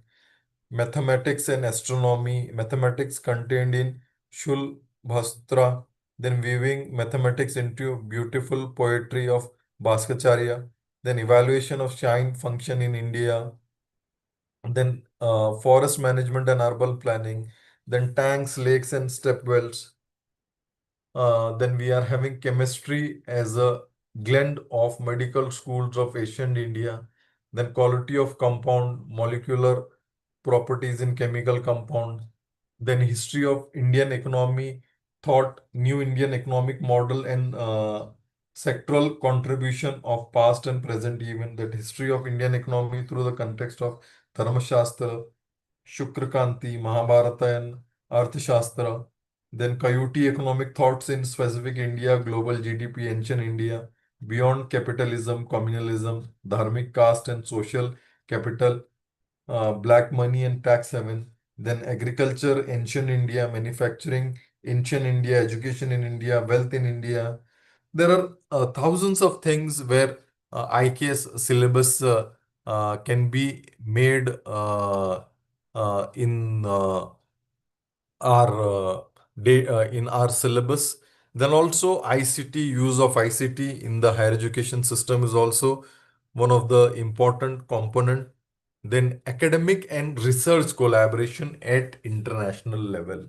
mathematics and astronomy, mathematics contained in Shul Bhastra, then weaving mathematics into beautiful poetry of Bhaskacharya, then evaluation of shine function in India, then forest management and urban planning, then tanks, lakes, and step wells. Then we are having chemistry as a blend of medical schools of ancient India, then quality of compound, molecular properties in chemical compound, then history of Indian economy, thought, new Indian economic model, and sectoral contribution of past and present event, that history of Indian economy through the context of Dharma Shastra, Shukra Kanti, Mahabharata, and Arthashastra. Then Kayuti economic thoughts in specific India, global GDP, ancient India, beyond capitalism, communalism, dharmic caste and social capital, black money and tax haven. Then agriculture, ancient India, manufacturing, ancient India, education in India, wealth in India. There are thousands of things where IKS syllabus can be made in our in our syllabus. Then also ICT, use of ICT in the higher education system is also one of the important component. Then academic and research collaboration at international level.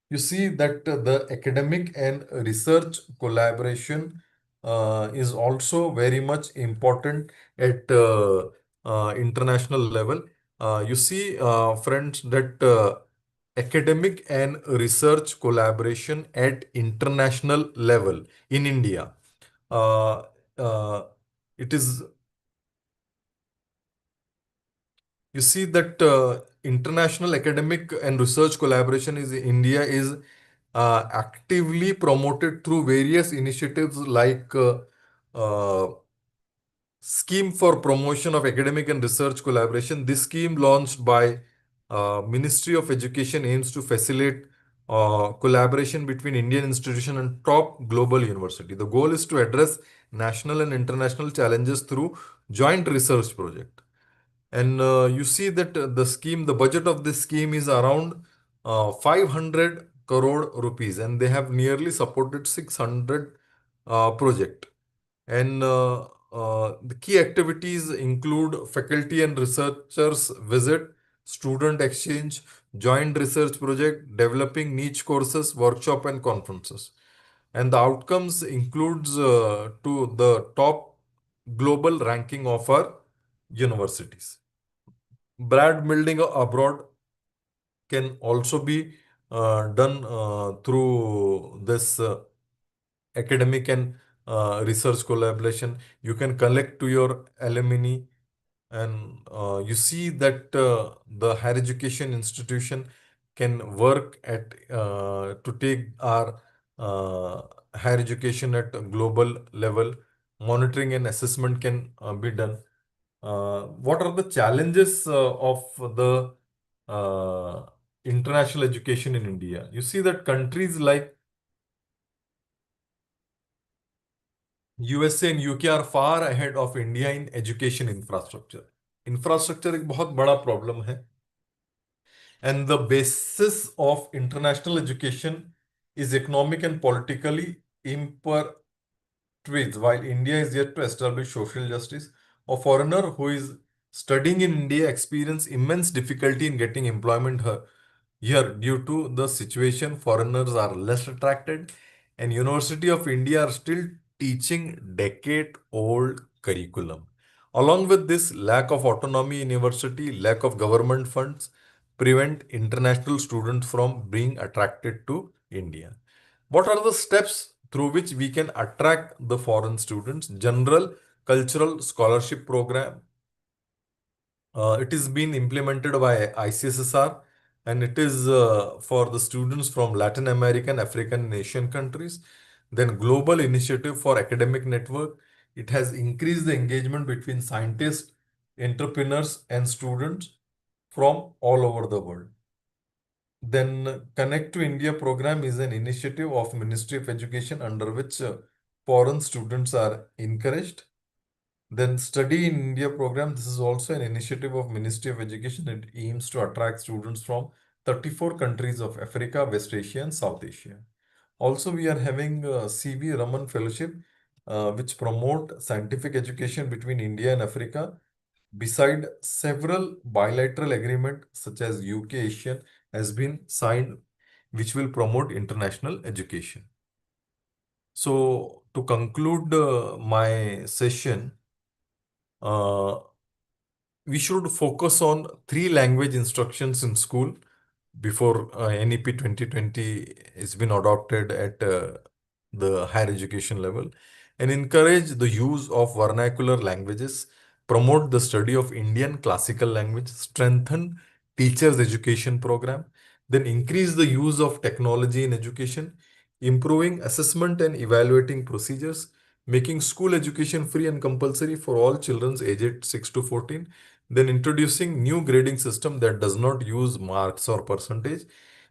You see that the academic and research collaboration is also very much important at international level. You see, friends, that academic and research collaboration at international level in India. Uh, uh, it is, you see that international academic and research collaboration is India is actively promoted through various initiatives like uh, Scheme for Promotion of Academic and Research Collaboration. This scheme launched by Ministry of Education aims to facilitate collaboration between Indian institutions and top global university. The goal is to address national and international challenges through joint research project. And you see that the budget of this scheme is around 500 crore rupees, and they have nearly supported 600 project. And the key activities include faculty and researchers visit, student exchange, joint research project, developing niche courses, workshop, and conferences. And the outcomes includes to the top global ranking of our universities. Brand building abroad can also be done through this academic and research collaboration. You can collect to your alumni, and you see that the higher education institution can work at to take our uh, higher education at a global level. Monitoring and assessment can be done. What are the challenges of the uh, international education in India? You see that countries like USA and UK are far ahead of India in education infrastructure. Infrastructure एक बहुत बड़ा problem है. And the basis of international education is economic and politically imperatives. While India is yet to establish social justice, a foreigner who is studying in India experience immense difficulty in getting employment here due to the situation. Foreigners are less attracted, and University of India are still teaching decade-old curriculum. Along with this, lack of autonomy in university, lack of government funds prevent international students from being attracted to India. What are the steps through which we can attract the foreign students? General Cultural Scholarship Program. It is being implemented by ICSSR, and it is for the students from Latin American, African, and Asian countries. Then Global Initiative for Academic Network. It has increased the engagement between scientists, entrepreneurs, and students from all over the world. Then Connect to India program is an initiative of Ministry of Education under which foreign students are encouraged. Then Study in India program, this is also an initiative of Ministry of Education. It aims to attract students from 34 countries of Africa, West Asia, and South Asia. Also, we are having C.V. Raman Fellowship, which promote scientific education between India and Africa. Beside several bilateral agreement such as UK Asian has been signed, which will promote international education. So, to conclude my session, uh, we should focus on three language instructions in school before NEP 2020 has been adopted at the higher education level, and encourage the use of vernacular languages, promote the study of Indian classical language, strengthen teachers' education program, then increase the use of technology in education, improving assessment and evaluating procedures, making school education free and compulsory for all children aged 6 to 14, then introducing new grading system that does not use marks or percentage,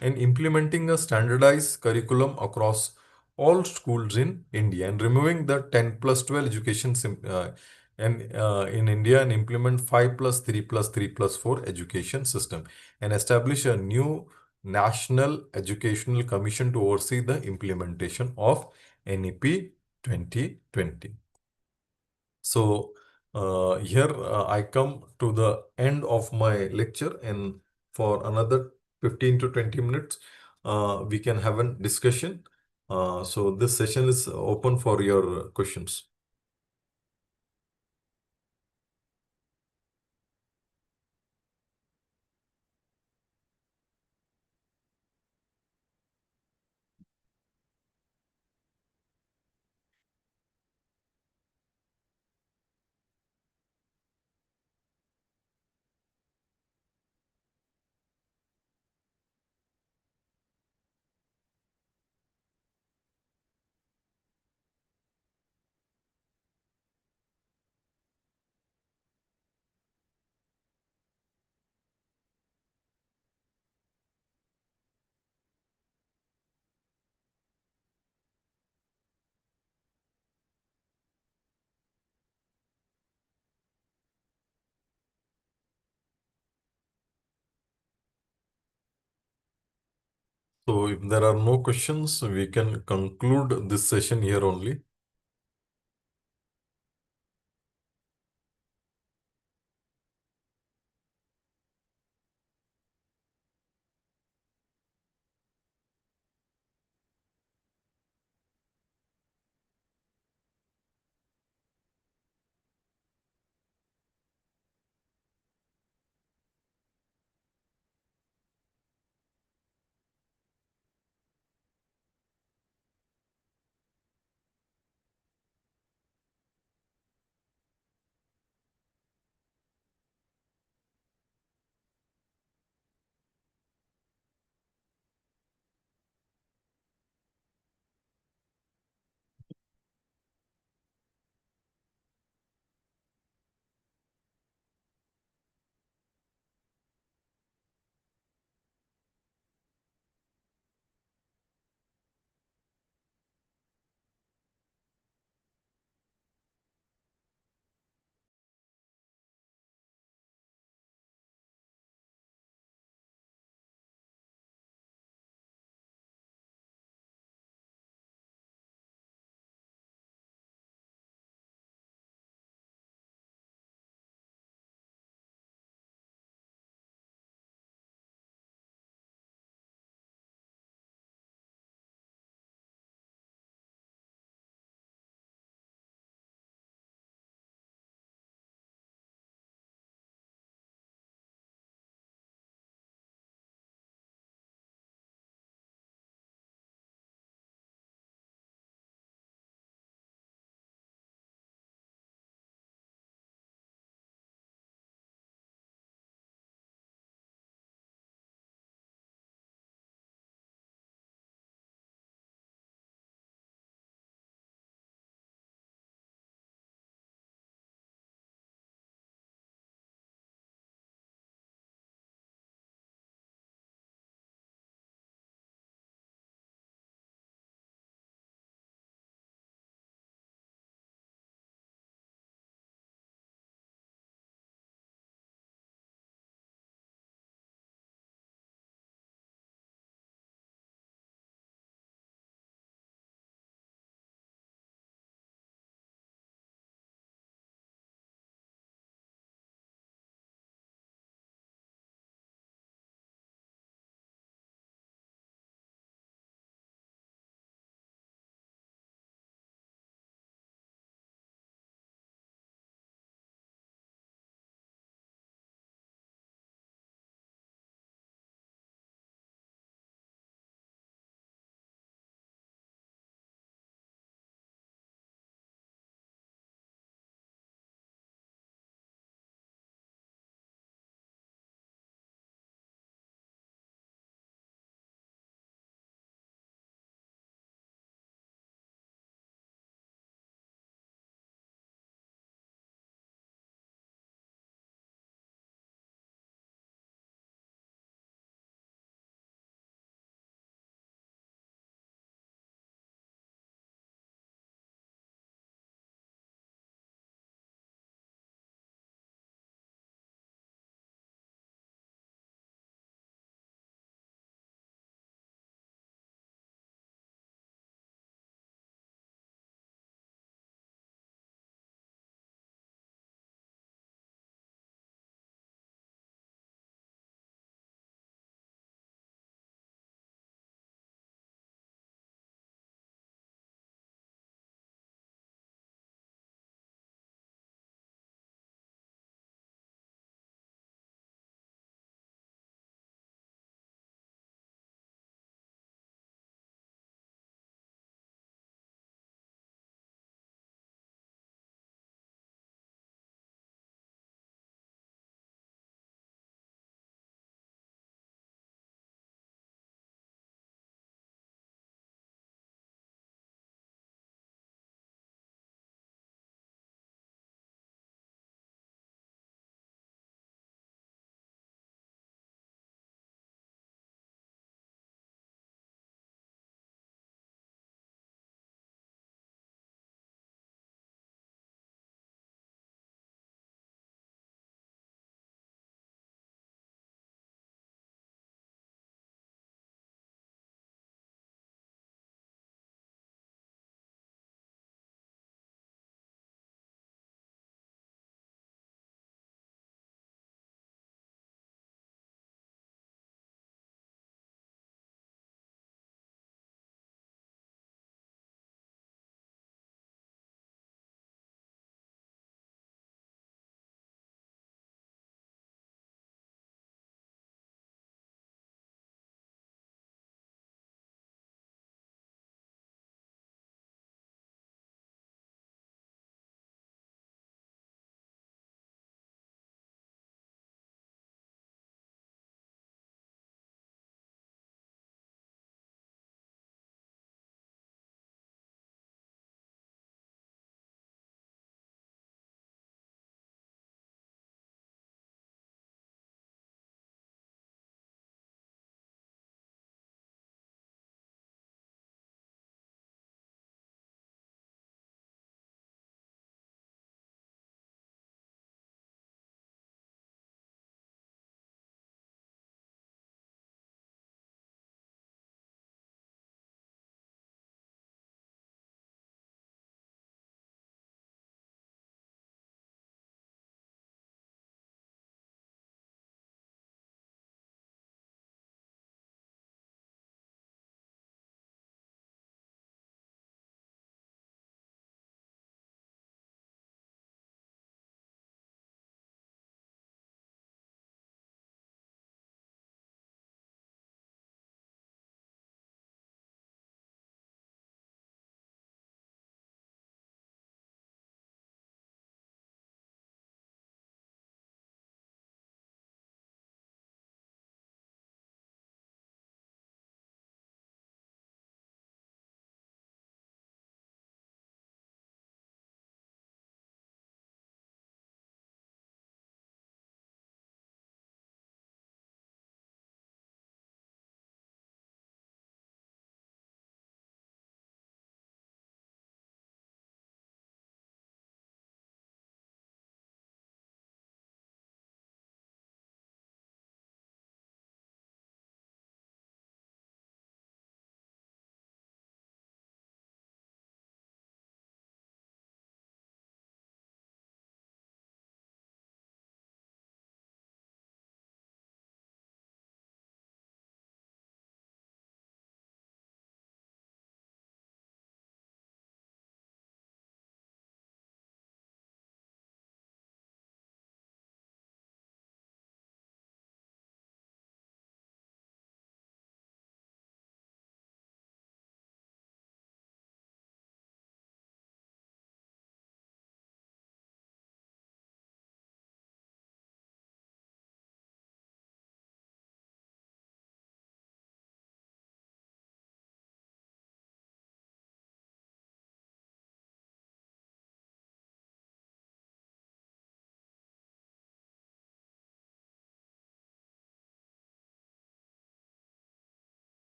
and implementing a standardized curriculum across all schools in India, and removing the 10 plus 12 education and in India, and implement 5 plus 3 plus 3 plus 4 education system, and establish a new National Educational Commission to oversee the implementation of NEP 2020. So here I come to the end of my lecture, and for another 15 to 20 minutes, we can have a discussion. So this session is open for your questions. So if there are no questions, we can conclude this session here only.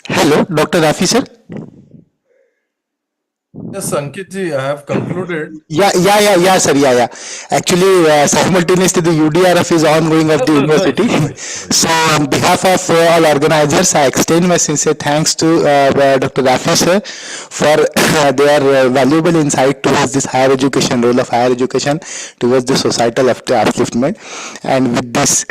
Hello, Dr. Rafi sir. Yes, Ankit ji, I have concluded. Yeah, sir. Yeah. Actually, simultaneously, the UDRF is ongoing of the Right, university. right, right. So, on behalf of all organizers, I extend my sincere thanks to Dr. Rafi sir for their valuable insight towards this higher education, role of higher education towards the societal upliftment. And with this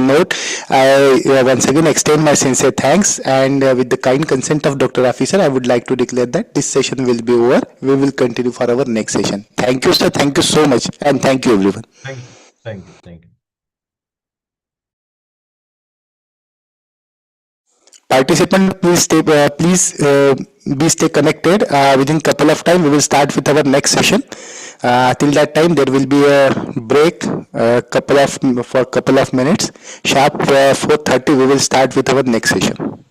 note, I once again extend my sincere thanks. And with the kind consent of Dr. Rafi sir, I would like to declare that this session will be over. We will continue for our next session. Thank you, sir. Thank you so much. And thank you, everyone. Thank you. Thank you. Thank you. Participant, please be stay connected. Within couple of time, we will start with our next session. Till that time, there will be a break, for couple of minutes. Sharp 4:30, we will start with our next session.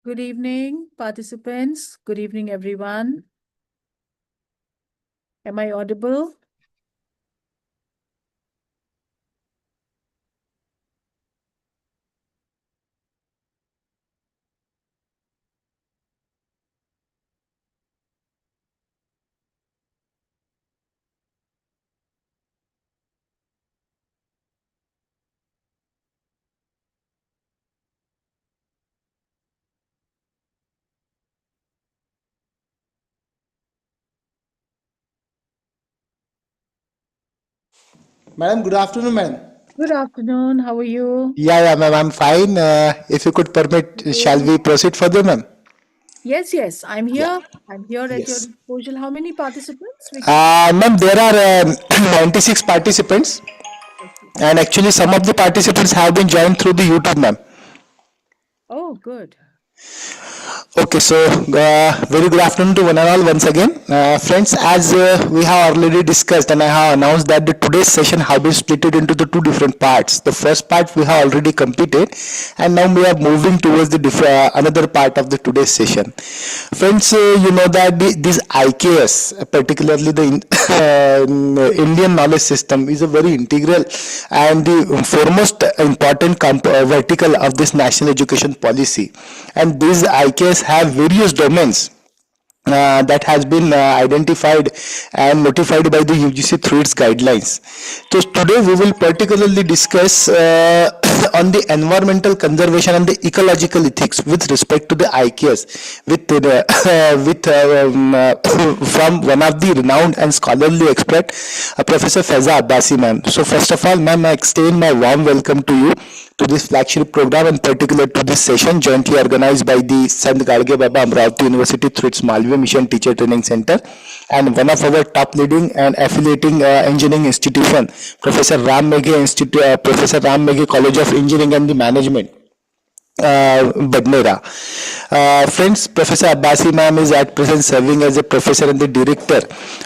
Good evening, participants. Good evening, everyone. Am I audible? Madam, good afternoon, madam. Good afternoon. How are you? Yeah, ma'am, I'm fine. If you could permit, shall Good. we proceed further, ma'am? Yes, I'm Yeah, here. I'm here at your yes. disposal. How many participants we can? Ma'am, there are 96 participants, Okay. and actually, some of the participants have been joined through the YouTube, ma'am. Oh, good. Okay, so very good afternoon to one and all once again. Friends, as we have already discussed and I have announced that the today's session have been split into the two different parts. The first part we have already completed and now we are moving towards the another part of the today's session. Friends, you know that this IKS, particularly the Indian knowledge system is a very integral and the foremost important vertical of this national education policy, and these IKS have various domains that has been identified and notified by the UGC through its guidelines. So today we will particularly discuss on the environmental conservation and the ecological ethics with respect to the IKS from one of the renowned and scholarly expert, Professor Faiza Abbasi, ma'am. So first of all, ma'am, I extend my warm welcome to you to this flagship program and particular to this session jointly organized by the Sant Gadge Baba Amravati University through its Malviya Mission Teacher Training Center and one of our top leading and affiliating engineering institution, Professor Ram Meghe College of Engineering and the Management, Badnera. Friends, Professor Abbasi ma'am is at present serving as a professor and the director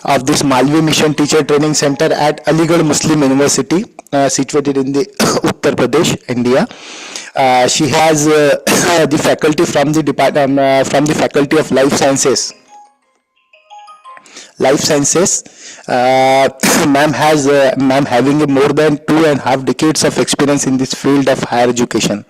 of this Malvi Mission Teacher Training Center at Aligarh Muslim University, situated in the Uttar Pradesh, India. She has the faculty from the from the Faculty of Life Sciences. Ma'am having a more than 2.5 decades of experience in this field of higher education.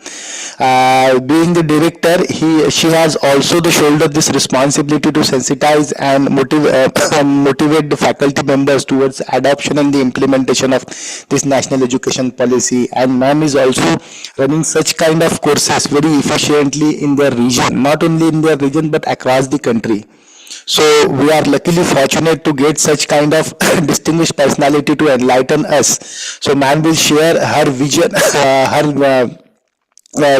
Being the director, she has also the shoulder this responsibility to sensitize and motivate the faculty members towards adoption and the implementation of this national education policy. And ma'am is also running such kind of courses very efficiently in their region, not only in their region but across the country. So we are luckily fortunate to get such kind of distinguished personality to enlighten us. So ma'am will share her vision, her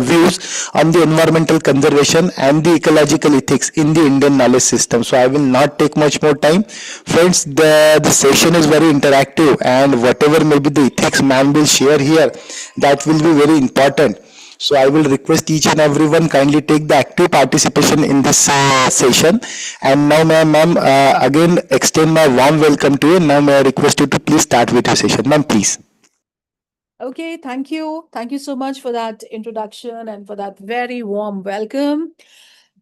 views on the environmental conservation and the ecological ethics in the Indian knowledge system. So I will not take much more time. Friends, the session is very interactive and whatever may be the ethics ma'am will share here, that will be very important. So I will request each and everyone kindly take the active participation in this session. And now, ma'am, again extend my warm welcome to you. Now, may I request you to please start with your session, ma'am, please. Okay, thank you. Thank you so much for that introduction and for that very warm welcome.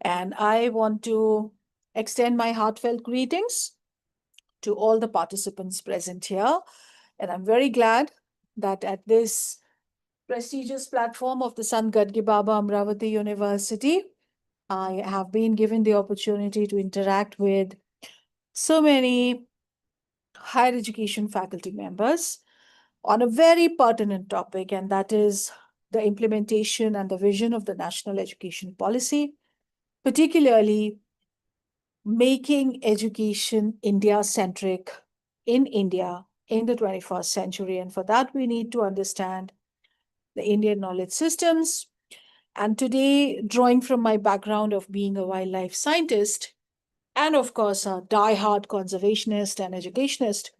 And I want to extend my heartfelt greetings to all the participants present here. And I'm very glad that at this prestigious platform of the Sant Gadge Baba Amravati University, I have been given the opportunity to interact with so many higher education faculty members on a very pertinent topic, and that is the implementation and the vision of the national education policy, particularly making education India-centric in India in the 21st century. And for that, we need to understand the Indian knowledge systems. And today, drawing from my background of being a wildlife scientist, and of course, a die-hard conservationist and educationist,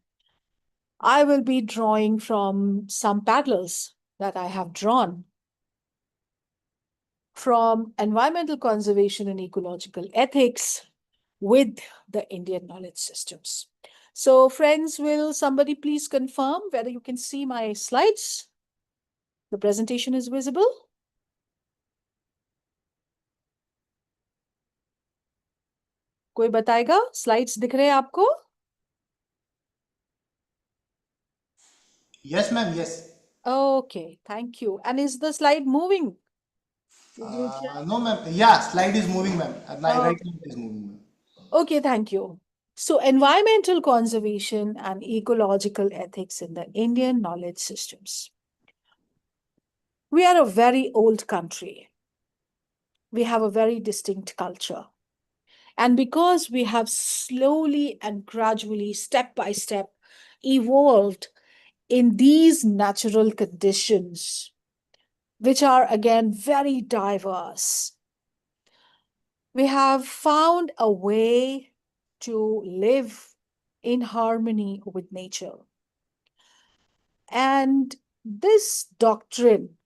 I will be drawing from some parallels that I have drawn from environmental conservation and ecological ethics with the Indian knowledge systems. So friends, will somebody please confirm whether you can see my slides? The presentation is visible? कोई बताएगा? Slides दिख रहे हैं आपको? Yes, ma'am. Yes. Okay, thank you. And is the slide moving? Did you check? No, ma'am. Yeah, slide is moving, ma'am. Oh, Right now it is moving, ma'am. okay, thank you. So, environmental conservation and ecological ethics in the Indian knowledge systems. We are a very old country. We have a very distinct culture. And because we have slowly and gradually, step by step, evolved in these natural conditions, which are again very diverse, we have found a way to live in harmony with nature. And this doctrine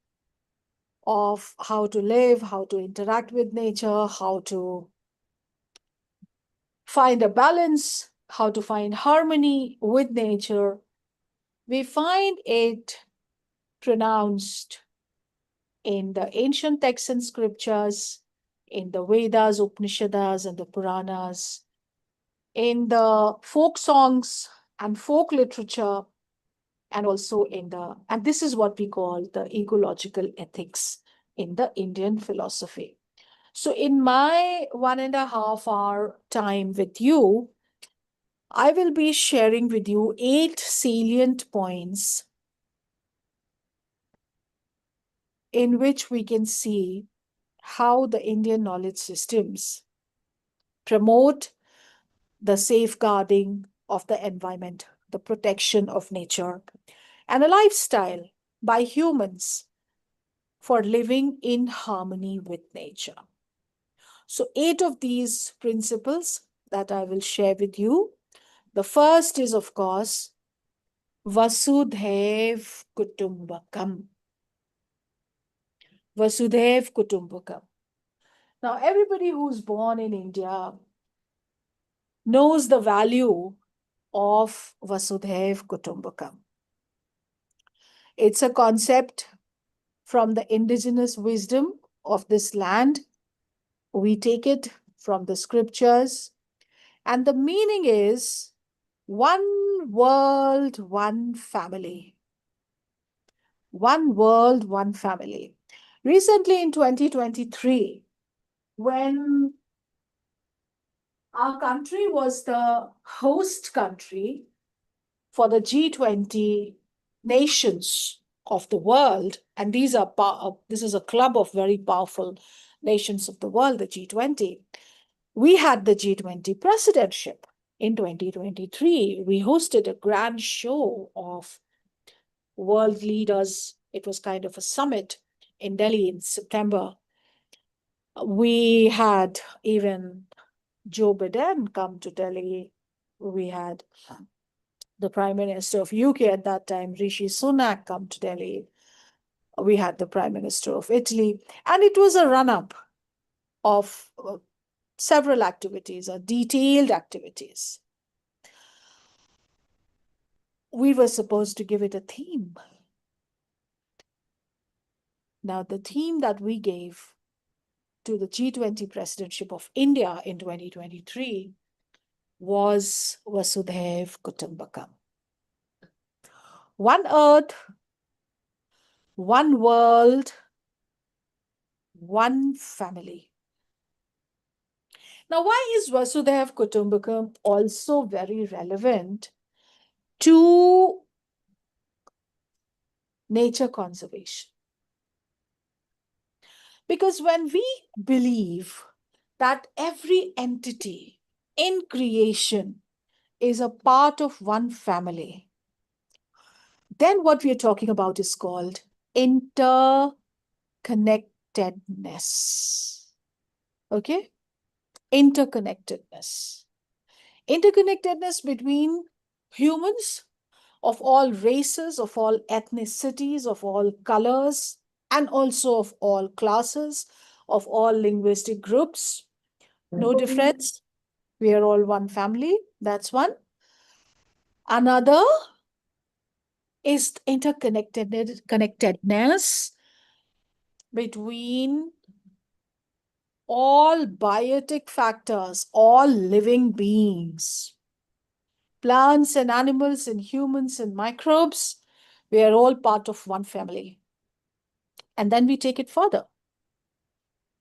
of how to live, how to interact with nature, how to find a balance, how to find harmony with nature, we find it pronounced in the ancient texts and scriptures, in the Vedas, Upanishads, and the Puranas, in the folk songs and folk literature, and also and this is what we call the ecological ethics in the Indian philosophy. So in my 1.5 hour time with you, I will be sharing with you 8 salient points in which we can see how the Indian knowledge systems promote the safeguarding of the environment, the protection of nature, and a lifestyle by humans for living in harmony with nature. So, 8 of these principles that I will share with you. The first is, of course, Vasudhaiv Kutumbakam. Vasudhaiv Kutumbakam. Now, everybody who's born in India knows the value of Vasudhaiv Kutumbakam. It's a concept from the indigenous wisdom of this land. We take it from the scriptures, and the meaning is one world, one family. One world, one family. Recently in 2023, when our country was the host country for the G20 nations of the world, and this is a club of very powerful nations of the world, the G20. We had the G20 presidentship in 2023. We hosted a grand show of world leaders. It was kind of a summit in Delhi in September. We had even Joe Biden come to Delhi. We had the Prime Minister of UK at that time, Rishi Sunak, come to Delhi. We had the Prime Minister of Italy. And it was a run-up of several activities, or detailed activities. We were supposed to give it a theme. Now, the theme that we gave to the G20 presidentship of India in 2023 was Vasudhaiv Kutumbakam. One earth, one world, one family. Now, why is Vasudhaiv Kutumbakam also very relevant to nature conservation? Because when we believe that every entity in creation is a part of one family, then what we are talking about is called interconnectedness. Okay? Interconnectedness. Interconnectedness between humans of all races, of all ethnicities, of all colors, and also of all classes, of all linguistic groups. No difference. We are all one family. That's one. Another is interconnectedness between all biotic factors, all living beings, plants and animals and humans and microbes, we are all part of one family. And then we take it further.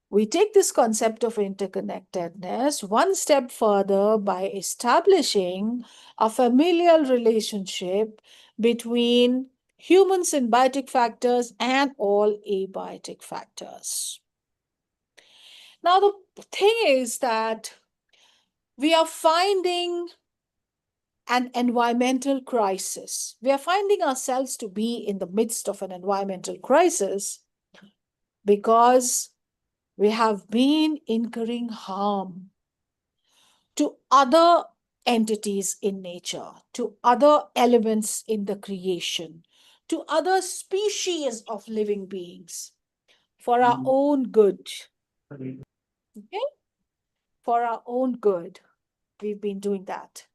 We take this concept of interconnectedness one step further by establishing a familial relationship between humans and biotic factors and all abiotic factors. Now, the thing is that we are finding an environmental crisis. We are finding ourselves to be in the midst of an environmental crisis because we have been incurring harm to other entities in nature, to other elements in the creation, to other species of living beings for our own good. Okay? For our own good, we've been doing that.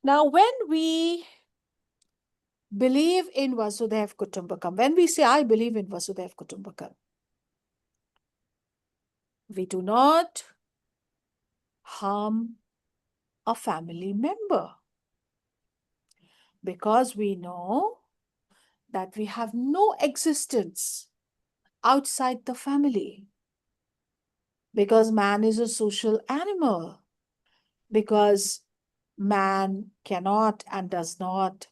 Now, when we believe in Vasudhaiva Kutumbakam, when we say, I believe in Vasudhaiva Kutumbakam, we do not harm a family member because we know that we have no existence outside the family, because man is a social animal, because man cannot and does not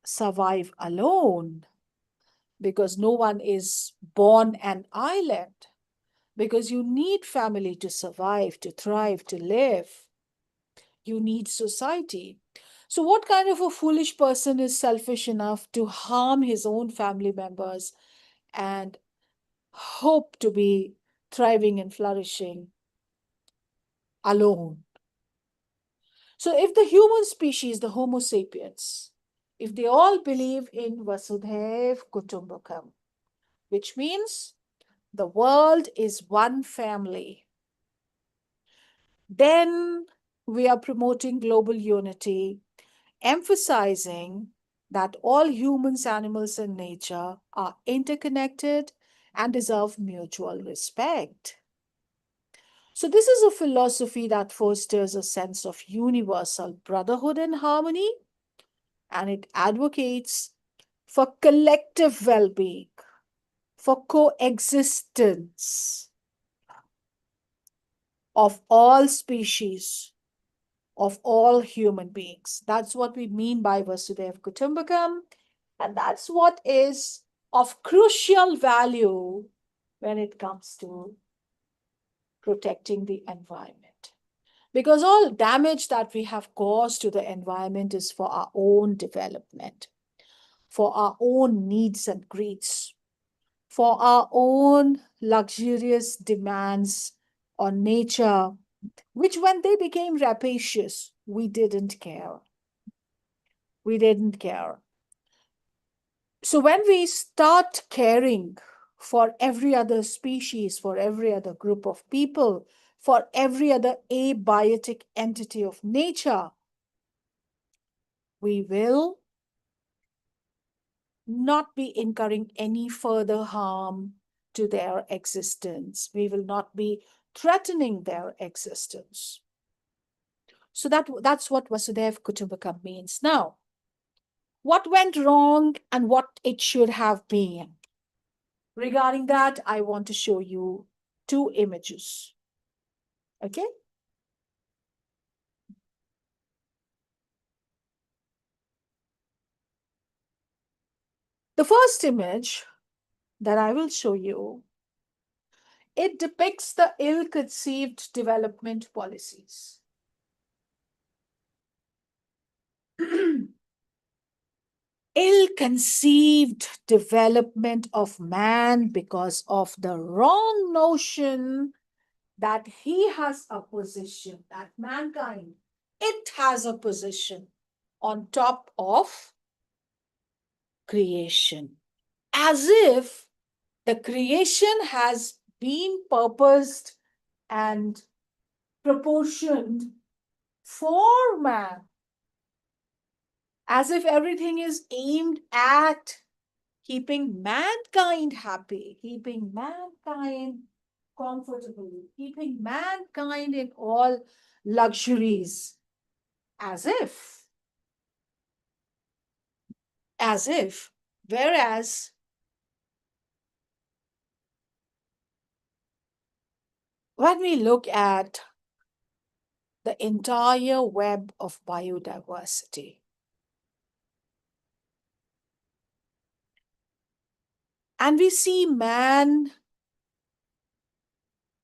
survive alone, because no one is born an island, because you need family to survive, to thrive, to live. You need society. So what kind of a foolish person is selfish enough to harm his own family members and hope to be thriving and flourishing alone? So if the human species, the Homo sapiens, if they all believe in Vasudhaiva Kutumbakam, which means the world is one family, then we are promoting global unity, emphasizing that all humans, animals, and nature are interconnected and deserve mutual respect. So this is a philosophy that fosters a sense of universal brotherhood and harmony, and it advocates for collective well-being, for coexistence of all species, of all human beings. That's what we mean by Vasudhaiva Kutumbakam, and that's what is of crucial value when it comes to protecting the environment. Because all damage that we have caused to the environment is for our own development, for our own needs and greeds, for our own luxurious demands on nature, which when they became rapacious, we didn't care. We didn't care. So when we start caring for every other species, for every other group of people, for every other abiotic entity of nature, we will not be incurring any further harm to their existence. We will not be threatening their existence. So that's what Vasudhaiva Kutumbakam means. Now, what went wrong and what it should have been? Regarding that, I want to show you two images. Okay? The first image that I will show you, it depicts the ill-conceived development policies. Ill-conceived development of man because of the wrong notion that he has a position, that mankind, it has a position on top of creation, as if the creation has been purposed and proportioned for man, as if everything is aimed at keeping mankind happy, keeping mankind comfortable, keeping mankind in all luxuries, as if, whereas when we look at the entire web of biodiversity, and we see man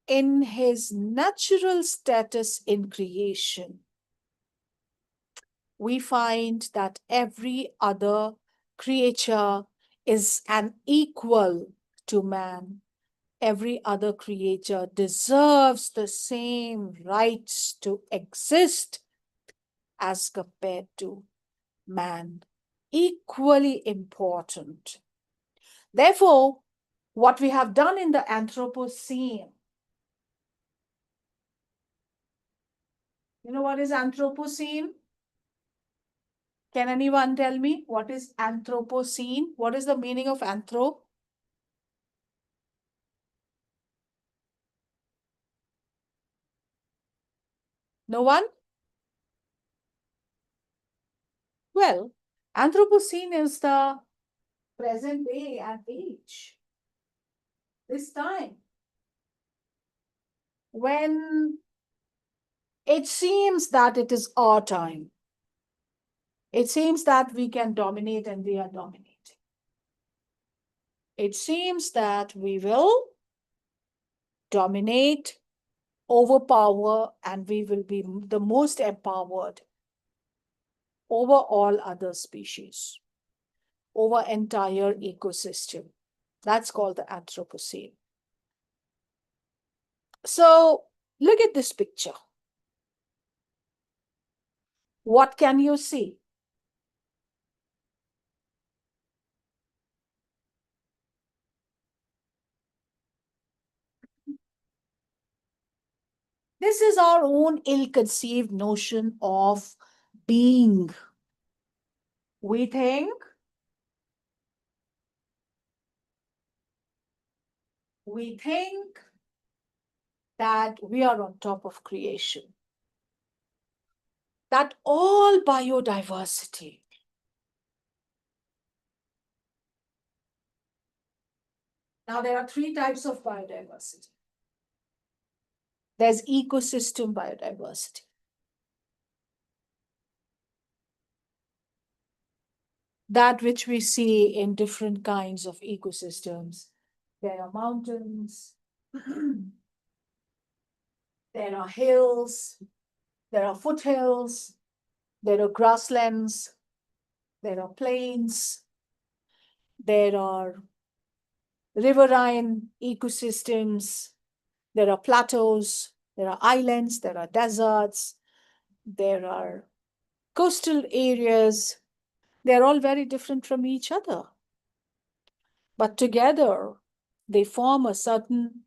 in his natural status in creation, we find that every other creature is an equal to man. Every other creature deserves the same rights to exist as compared to man. Equally important. Therefore, what we have done in the Anthropocene, you know what is Anthropocene? Can anyone tell me what is Anthropocene? What is the meaning of anthro? No one? Well, Anthropocene is the present day and age. This time, when it seems that it is our time. It seems that we can dominate and we are dominating. It seems that we will dominate, overpower, and we will be the most empowered over all other species, over entire ecosystem. That's called the Anthropocene. So look at this picture. What can you see? This is our own ill-conceived notion of being. We think that we are on top of creation, that all biodiversity, now there are three types of biodiversity. There's ecosystem biodiversity. That which we see in different kinds of ecosystems. There are mountains, there are hills, there are foothills, there are grasslands, there are plains, there are riverine ecosystems, there are plateaus, there are islands, there are deserts, there are coastal areas. They're all very different from each other. But together, they form a certain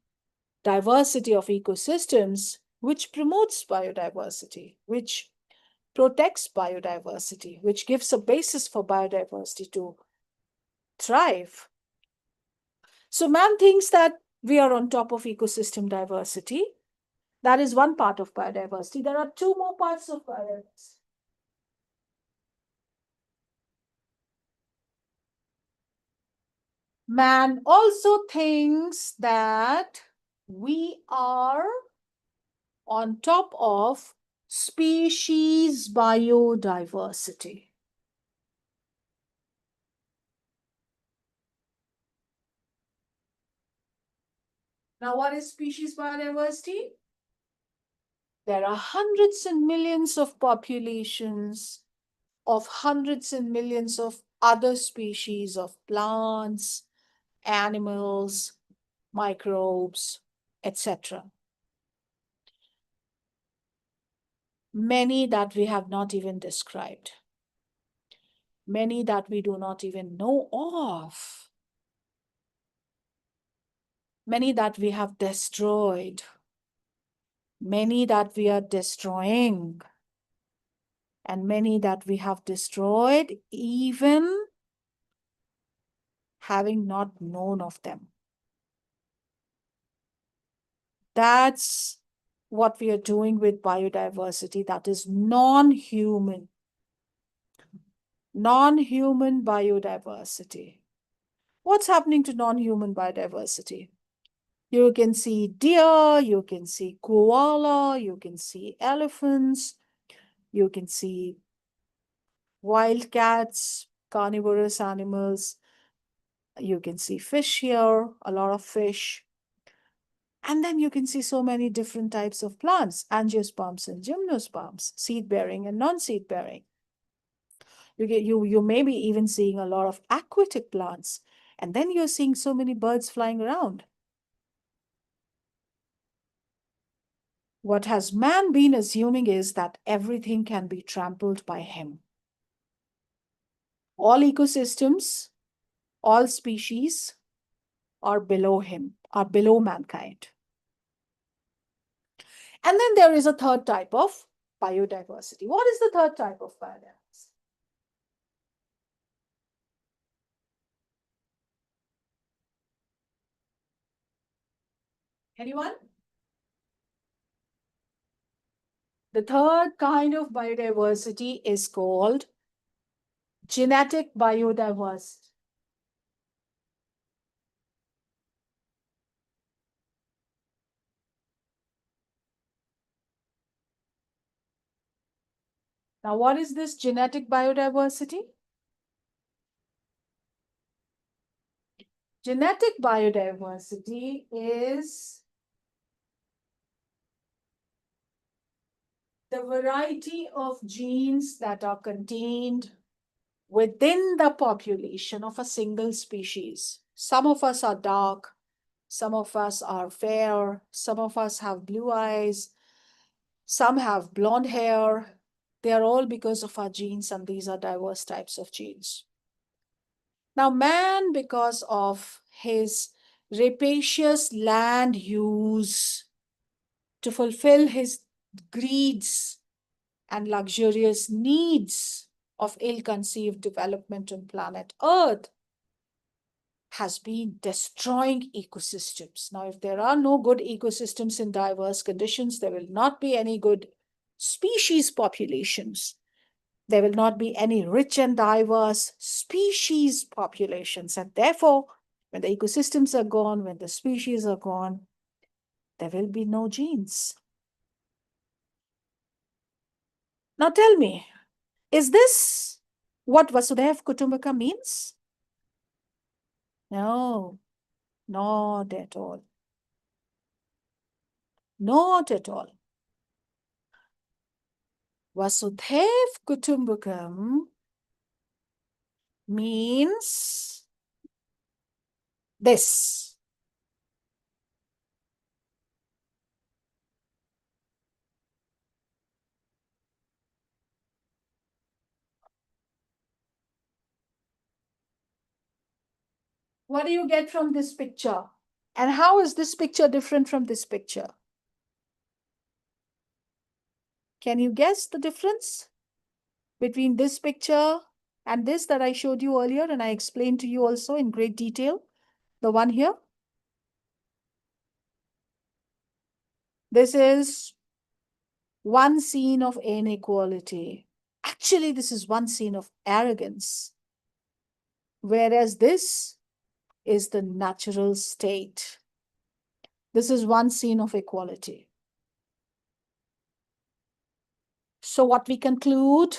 diversity of ecosystems which promotes biodiversity, which protects biodiversity, which gives a basis for biodiversity to thrive. So man thinks that we are on top of ecosystem diversity. That is one part of biodiversity. There are two more parts of biodiversity. Man also thinks that we are on top of species biodiversity. Now, what is species biodiversity? There are hundreds and millions of populations of hundreds and millions of other species of plants, animals, microbes, etc. Many that we have not even described. Many that we do not even know of. Many that we have destroyed. Many that we are destroying. And many that we have destroyed even having not known of them. That's what we are doing with biodiversity, that is non-human. Non-human biodiversity. What's happening to non-human biodiversity? You can see deer, you can see koala, you can see elephants, you can see wild cats, carnivorous animals. You can see fish here, a lot of fish. And then you can see so many different types of plants, angiosperms and gymnosperms, seed-bearing and non-seed-bearing. You may be even seeing a lot of aquatic plants. And then you're seeing so many birds flying around. What has man been assuming is that everything can be trampled by him. All ecosystems, all species are below him, are below mankind. And then there is a third type of biodiversity. What is the third type of biodiversity? Anyone? The third kind of biodiversity is called genetic biodiversity. Now, what is this genetic biodiversity? Genetic biodiversity is the variety of genes that are contained within the population of a single species. Some of us are dark, some of us are fair, some of us have blue eyes, some have blonde hair. They are all because of our genes, and these are diverse types of genes. Now, man, because of his rapacious land use to fulfill his greeds and luxurious needs of ill-conceived development on planet Earth, has been destroying ecosystems. Now, if there are no good ecosystems in diverse conditions, there will not be any good species populations. There will not be any rich and diverse species populations. And therefore, when the ecosystems are gone, when the species are gone, there will be no genes. Now tell me, is this what Vasudhaiva Kutumbakam means? No, not at all. Not at all. Vasudhaiva Kutumbakam means this. What do you get from this picture? And how is this picture different from this picture? Can you guess the difference between this picture and this that I showed you earlier and I explained to you also in great detail? The one here. This is one scene of inequality. Actually, this is one scene of arrogance. Whereas this is the natural state. This is one scene of equality. So what we conclude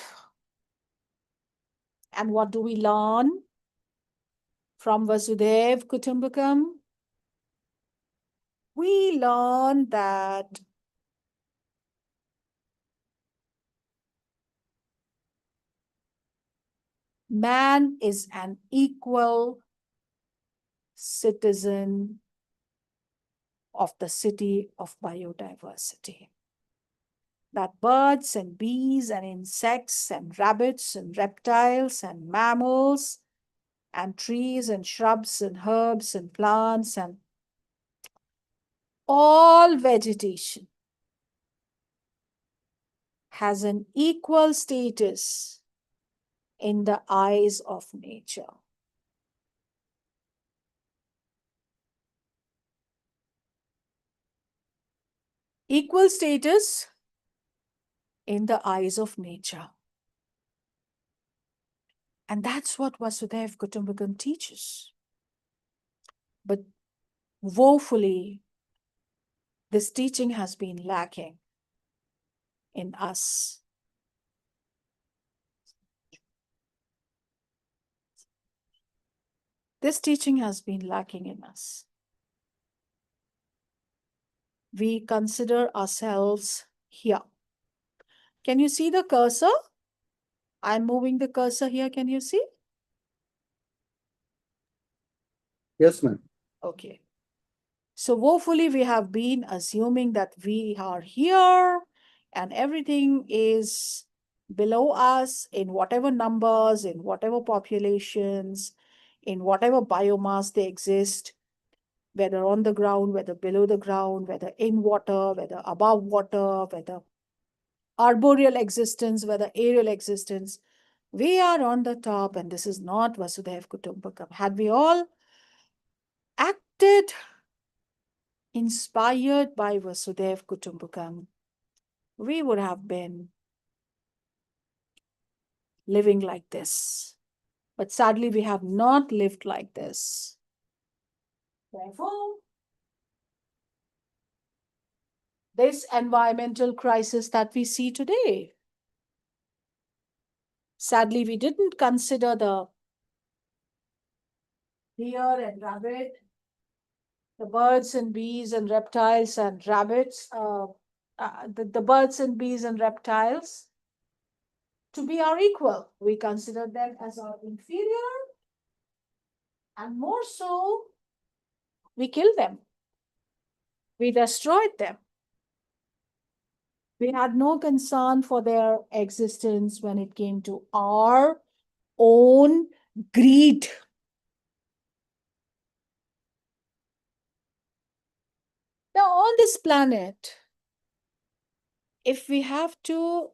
and what do we learn from Vasudhaiva Kutumbakam? We learn that man is an equal citizen of the city of biodiversity. That birds and bees and insects and rabbits and reptiles and mammals and trees and shrubs and herbs and plants and all vegetation has an equal status in the eyes of nature. equal status in the eyes of nature. And that's what Vasudhaiva Kutumbakam teaches. But woefully, this teaching has been lacking in us. This teaching has been lacking in us. We consider ourselves here. Can you see the cursor? I'm moving the cursor here. Can you see? Yes, ma'am. Okay. So woefully, we have been assuming that we are here and everything is below us in whatever numbers, in whatever populations, in whatever biomass they exist, whether on the ground, whether below the ground, whether in water, whether above water, whether arboreal existence, whether aerial existence. We are on the top, and this is not Vasudhaiva Kutumbakam. Had we all acted inspired by Vasudhaiva Kutumbakam, we would have been living like this. But sadly, we have not lived like this. Therefore, this environmental crisis that we see today, sadly, we didn't consider the deer and rabbit, the birds and bees and reptiles and rabbits, the birds and bees and reptiles to be our equal. We consider them as our inferior, and more so, we kill them. We destroyed them. We had no concern for their existence when it came to our own greed. Now, on this planet, if we have to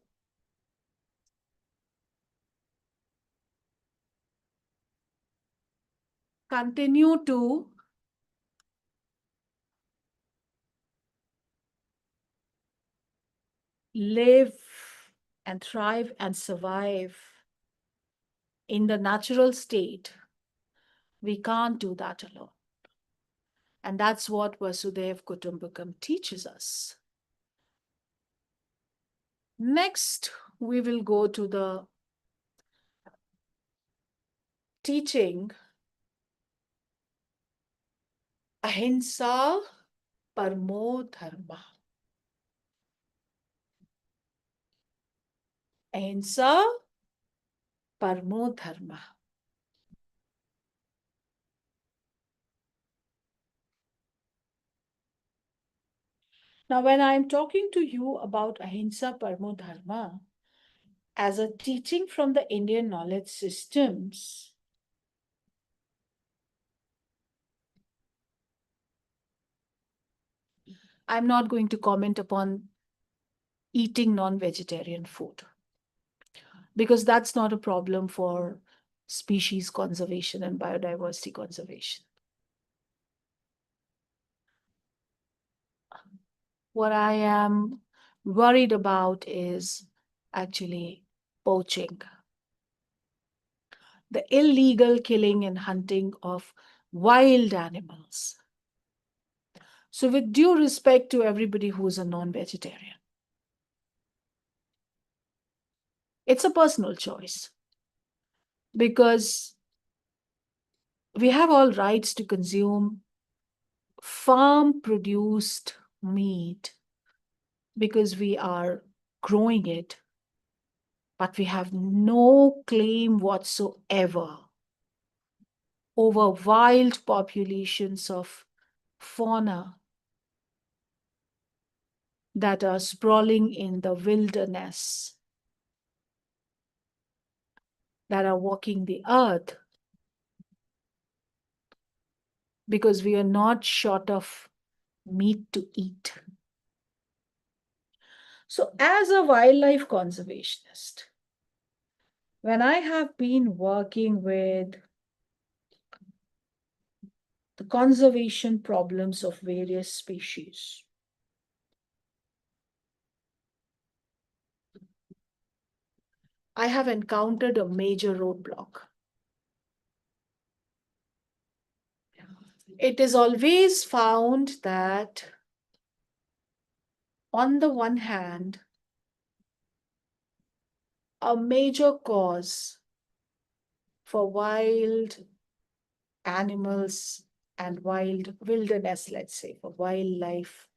continue to live and thrive and survive in the natural state, we can't do that alone. And that's what Vasudhaiva Kutumbakam teaches us. Next, we will go to the teaching Ahimsa Parmo Dharma. Ahimsa Parmo Dharma. Now, when I'm talking to you about Ahimsa Parmo Dharma as a teaching from the Indian knowledge systems, I'm not going to comment upon eating non-vegetarian food, because that's not a problem for species conservation and biodiversity conservation. What I am worried about is actually poaching, the illegal killing and hunting of wild animals. So with due respect to everybody who is a non-vegetarian, it's a personal choice, because we have all rights to consume farm-produced meat because we are growing it, but we have no claim whatsoever over wild populations of fauna that are sprawling in the wilderness, that are walking the earth, because we are not short of meat to eat. So as a wildlife conservationist, when I have been working with the conservation problems of various species, I have encountered a major roadblock. It is always found that on the one hand, a major cause for wild animals and wilderness, let's say, for wildlife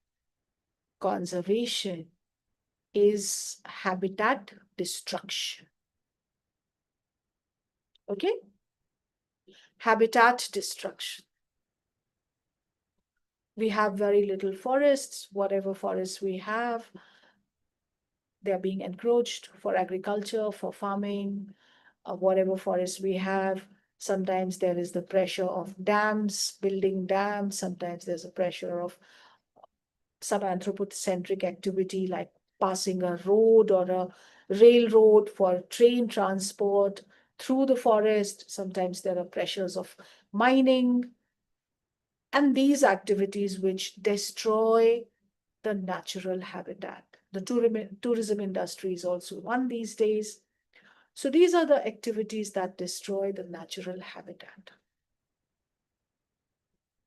conservation is habitat destruction. Okay? Habitat destruction. We have very little forests. Whatever forests we have, they are being encroached for agriculture, for farming, whatever forests we have. Sometimes there is the pressure of dams, building dams. Sometimes there's a pressure of some anthropocentric activity like passing a road or a railroad for train transport through the forest. Sometimes there are pressures of mining. And these activities which destroy the natural habitat. The tourism industry is also one these days. So these are the activities that destroy the natural habitat,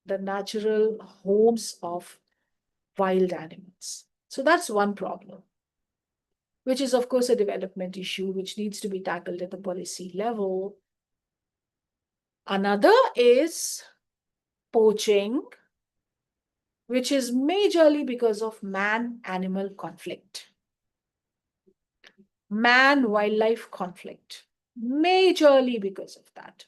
the natural homes of wild animals. So that's one problem, which is, of course, a development issue which needs to be tackled at the policy level. Another is poaching, which is majorly because of man-animal conflict. Man-wildlife conflict, majorly because of that.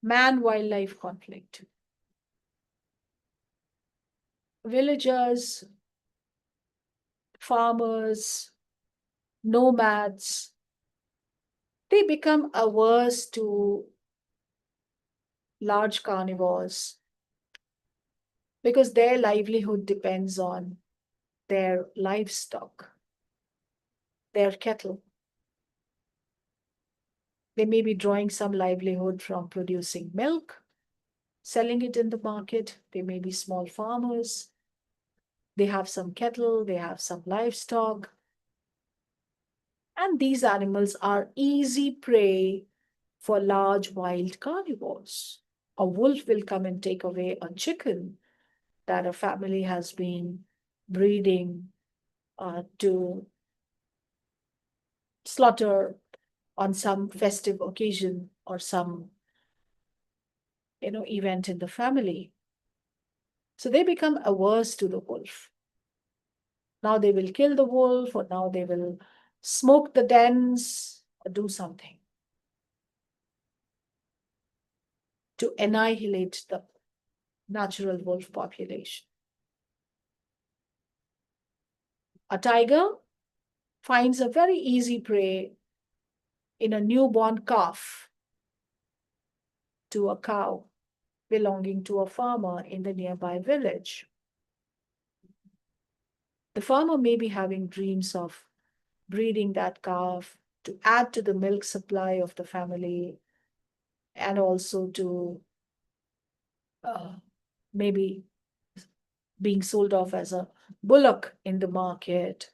Man-wildlife conflict. Villagers, farmers, nomads, they become averse to large carnivores because their livelihood depends on their livestock, their cattle. They may be drawing some livelihood from producing milk, selling it in the market. They may be small farmers. They have some cattle, they have some livestock. And these animals are easy prey for large wild carnivores. A wolf will come and take away a chicken that a family has been breeding to slaughter on some festive occasion or some event in the family. So they become averse to the wolf. Now they will kill the wolf, or now they will smoke the dens, or do something to annihilate the natural wolf population. A tiger finds a very easy prey in a newborn calf to a cow belonging to a farmer in the nearby village. The farmer may be having dreams of breeding that calf to add to the milk supply of the family and also to maybe being sold off as a bullock in the market.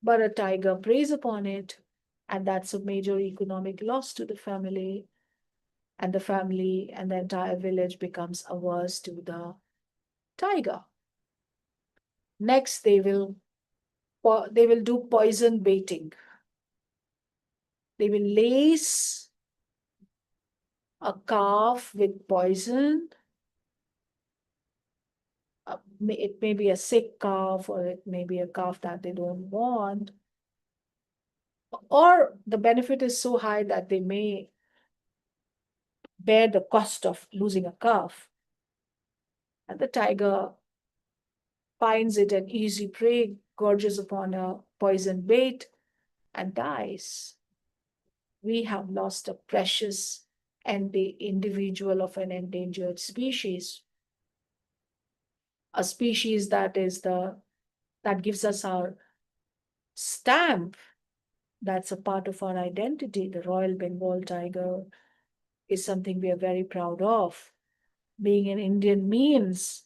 But a tiger preys upon it, and that's a major economic loss to the family. And the family and the entire village becomes averse to the tiger. Next, they will do poison baiting. They will lace a calf with poison. It may be a sick calf, or it may be a calf that they don't want. Or the benefit is so high that they may bear the cost of losing a calf. And the tiger finds it an easy prey, gorges upon a poison bait, and dies. We have lost a precious and the individual of an endangered species. A species that gives us our stamp. That's a part of our identity. The Royal Bengal tiger is something we are very proud of. Being an Indian means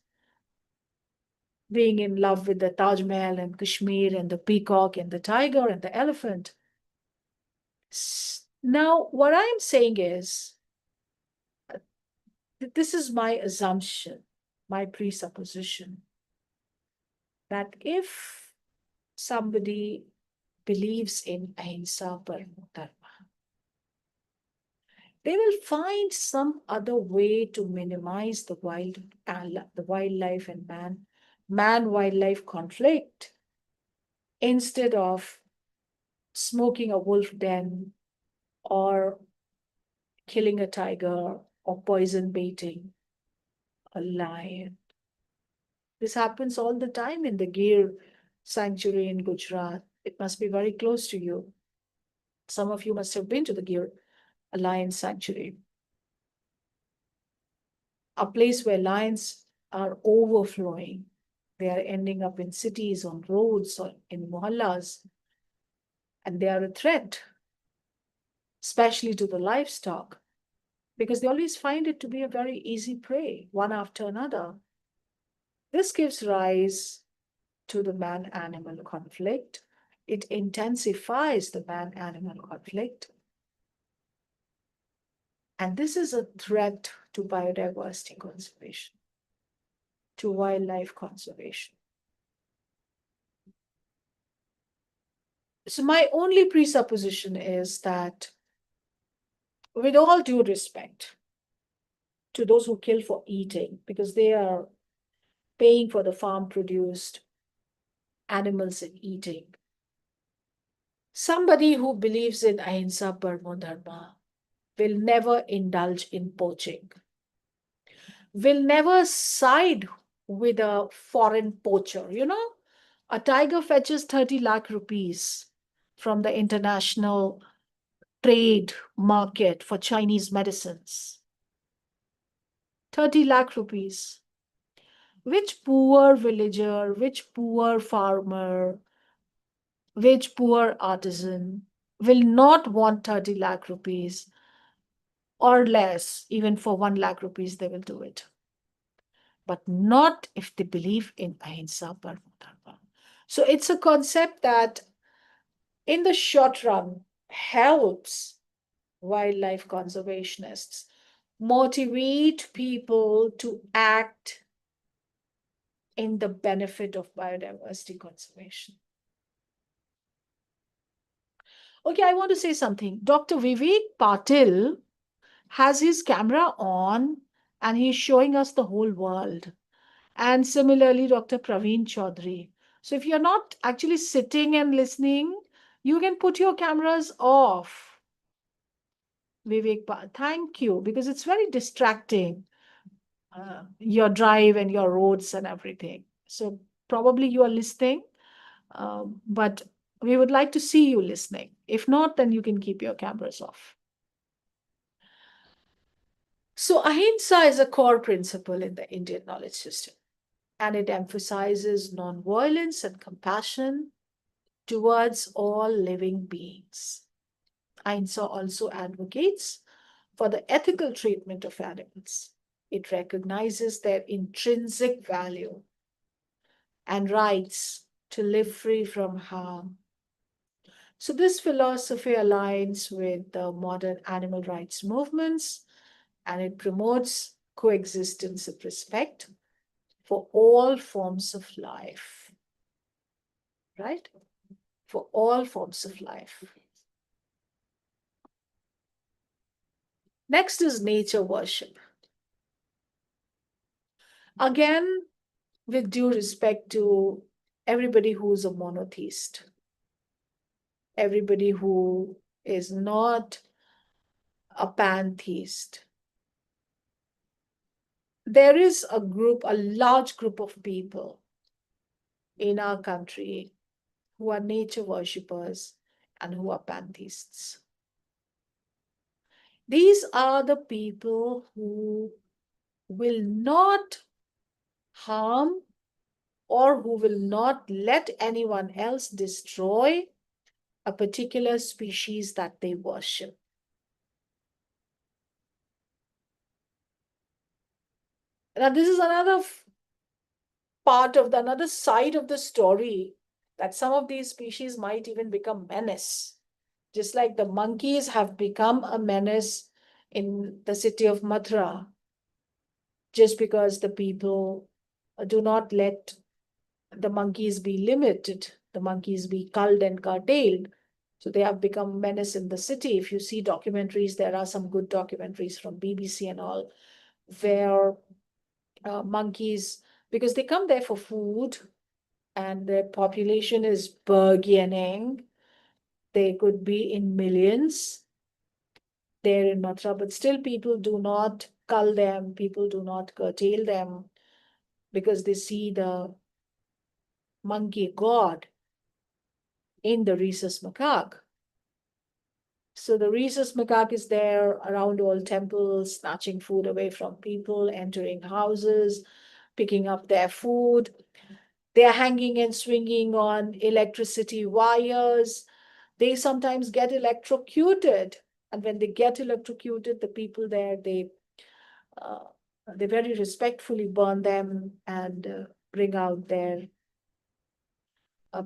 being in love with the Taj Mahal and Kashmir and the peacock and the tiger and the elephant. Now, what I'm saying is, this is my assumption, my presupposition, that if somebody believes in ahimsa paramo dharma, they will find some other way to minimize the wildlife and man-wildlife conflict, instead of smoking a wolf den or killing a tiger or poison baiting a lion. This happens all the time in the Gir sanctuary in Gujarat. It must be very close to you. Some of you must have been to the Gir lion sanctuary, a place where lions are overflowing. They are ending up in cities, on roads, or in mohallas, and they are a threat, especially to the livestock, because they always find it to be a very easy prey, one after another. This gives rise to the man-animal conflict. It intensifies the man-animal conflict. And this is a threat to biodiversity conservation, to wildlife conservation. So my only presupposition is that, with all due respect to those who kill for eating, because they are paying for the farm-produced animals and eating, somebody who believes in ahimsa paramo dharma will never indulge in poaching, will never side with a foreign poacher. You know, a tiger fetches 30 lakh rupees from the international trade market for Chinese medicines. 30 lakh rupees. Which poor villager, which poor farmer, which poor artisan will not want 30 lakh rupees or less? Even for 1 lakh rupees, they will do it. But not if they believe in ahimsa paramo dharma. So it's a concept that, in the short run, helps wildlife conservationists motivate people to act in the benefit of biodiversity conservation. Okay, I want to say something. Dr. Vivek Patil has his camera on and he's showing us the whole world. And similarly, Dr. Praveen Chaudhary. So if you're not actually sitting and listening, you can put your cameras off. Vivek, thank you, because it's very distracting, your drive and your roads and everything. So probably you are listening, but we would like to see you listening. If not, then you can keep your cameras off. So ahimsa is a core principle in the Indian knowledge system, and it emphasizes non-violence and compassion towards all living beings. Ahimsa also advocates for the ethical treatment of animals. It recognizes their intrinsic value and rights to live free from harm. So this philosophy aligns with the modern animal rights movements, and it promotes coexistence of respect for all forms of life, right? For all forms of life. Next is nature worship. Again, with due respect to everybody who's a monotheist, everybody who is not a pantheist, there is a large group of people in our country who are nature worshippers and who are pantheists. These are the people who will not harm or who will not let anyone else destroy a particular species that they worship. Now, this is another part of another side of the story, that some of these species might even become menace. Just like the monkeys have become a menace in the city of Mathura, just because the people do not let the monkeys be limited, the monkeys be culled and curtailed. So they have become menace in the city. If you see documentaries, there are some good documentaries from BBC and all, where monkeys, because they come there for food and their population is burgeoning, they could be in millions there in Mathura, but still people do not cull them, people do not curtail them, because they see the monkey god in the rhesus macaque. So the rhesus macaque is there around all temples, snatching food away from people, entering houses, picking up their food. They are hanging and swinging on electricity wires. They sometimes get electrocuted. And when they get electrocuted, the people there, they very respectfully burn them and bring out their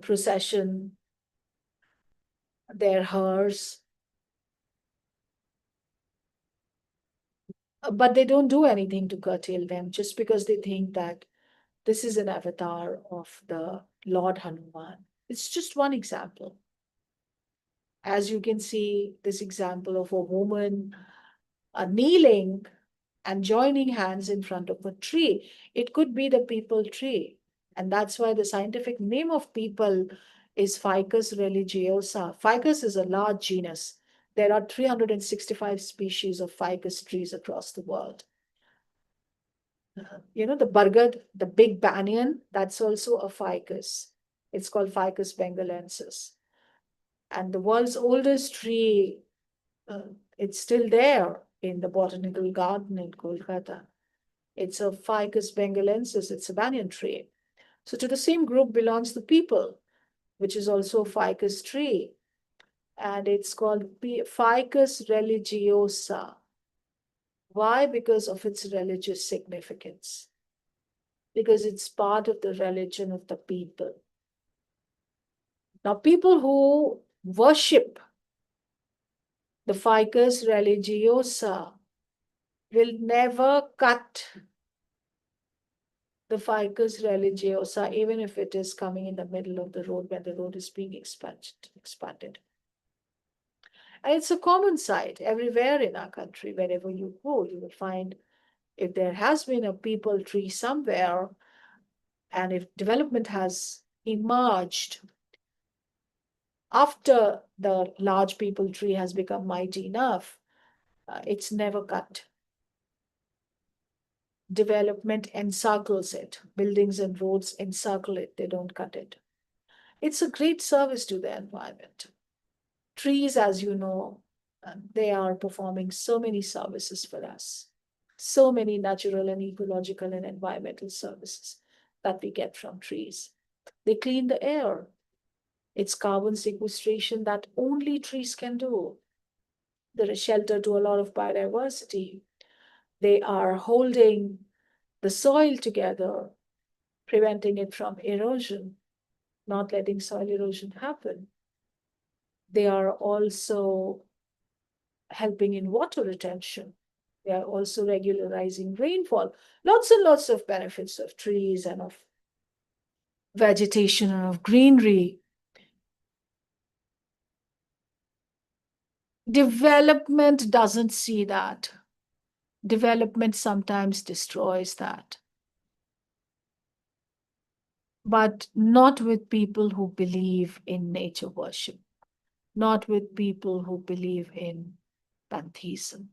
procession, their hearse. But they don't do anything to curtail them, just because they think that this is an avatar of the Lord Hanuman. It's just one example. As you can see, this example of a woman kneeling and joining hands in front of a tree. It could be the peepal tree. And that's why the scientific name of peepal is Ficus religiosa. Ficus is a large genus. There are 365 species of ficus trees across the world. You know, the bargad, the big banyan, that's also a ficus. It's called Ficus bengalensis. And the world's oldest tree, it's still there in the Botanical Garden in Kolkata. It's a Ficus bengalensis, it's a banyan tree. So to the same group belongs the peepal, which is also a ficus tree. And it's called Ficus religiosa. Why? Because of its religious significance. Because it's part of the religion of the people. Now, people who worship the Ficus religiosa will never cut the Ficus religiosa, even if it is coming in the middle of the road when the road is being expanded. And it's a common sight everywhere in our country. Wherever you go, you will find, if there has been a peepal tree somewhere, and if development has emerged after the large peepal tree has become mighty enough, it's never cut. Development encircles it. Buildings and roads encircle it. They don't cut it. It's a great service to the environment. Trees, as you know, they are performing so many services for us. So many natural and ecological and environmental services that we get from trees. They clean the air. It's carbon sequestration that only trees can do. They're a shelter to a lot of biodiversity. They are holding the soil together, preventing it from erosion, not letting soil erosion happen. They are also helping in water retention. They are also regularizing rainfall. Lots and lots of benefits of trees and of vegetation and of greenery. Development doesn't see that. Development sometimes destroys that. But not with people who believe in nature worship, not with people who believe in pantheism,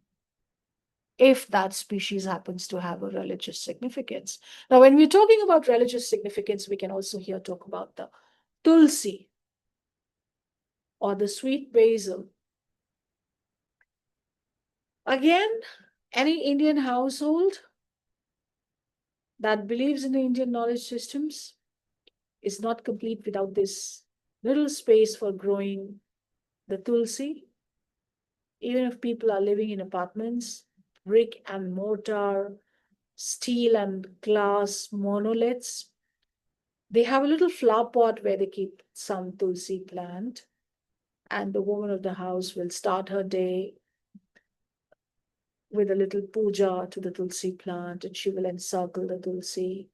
if that species happens to have a religious significance. Now, when we're talking about religious significance, we can also here talk about the tulsi or the sweet basil. Again, any Indian household that believes in the Indian knowledge systems is not complete without this little space for growing the tulsi. Even if people are living in apartments, brick and mortar, steel and glass monoliths, They have a little flower pot where they keep some tulsi plant, and the woman of the house will start her day with a little puja to the tulsi plant, and she will encircle the tulsi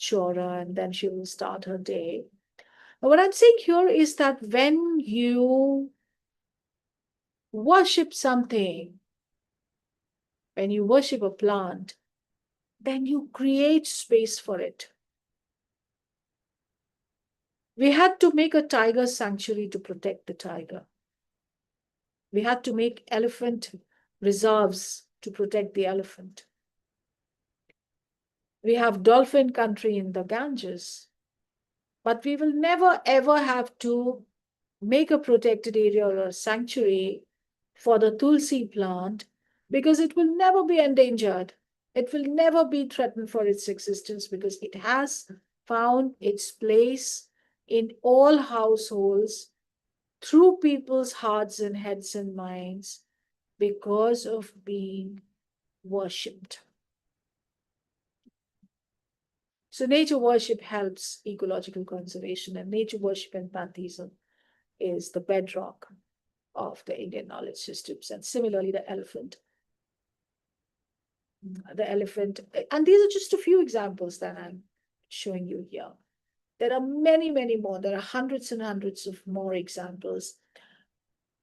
chora, and then she will start her day. Now, what I'm saying here is that when you worship something, when you worship a plant, then you create space for it. We had to make a tiger sanctuary to protect the tiger. We had to make elephant reserves to protect the elephant. We have dolphin country in the Ganges, but we will never ever have to make a protected area or a sanctuary for the tulsi plant, because it will never be endangered. It will never be threatened for its existence, because it has found its place in all households, through people's hearts and heads and minds, because of being worshipped. So nature worship helps ecological conservation, and nature worship and pantheism is the bedrock of the Indian knowledge systems. And similarly, the elephant, and these are just a few examples that I'm showing you here. There are many, many more. There are hundreds and hundreds of more examples.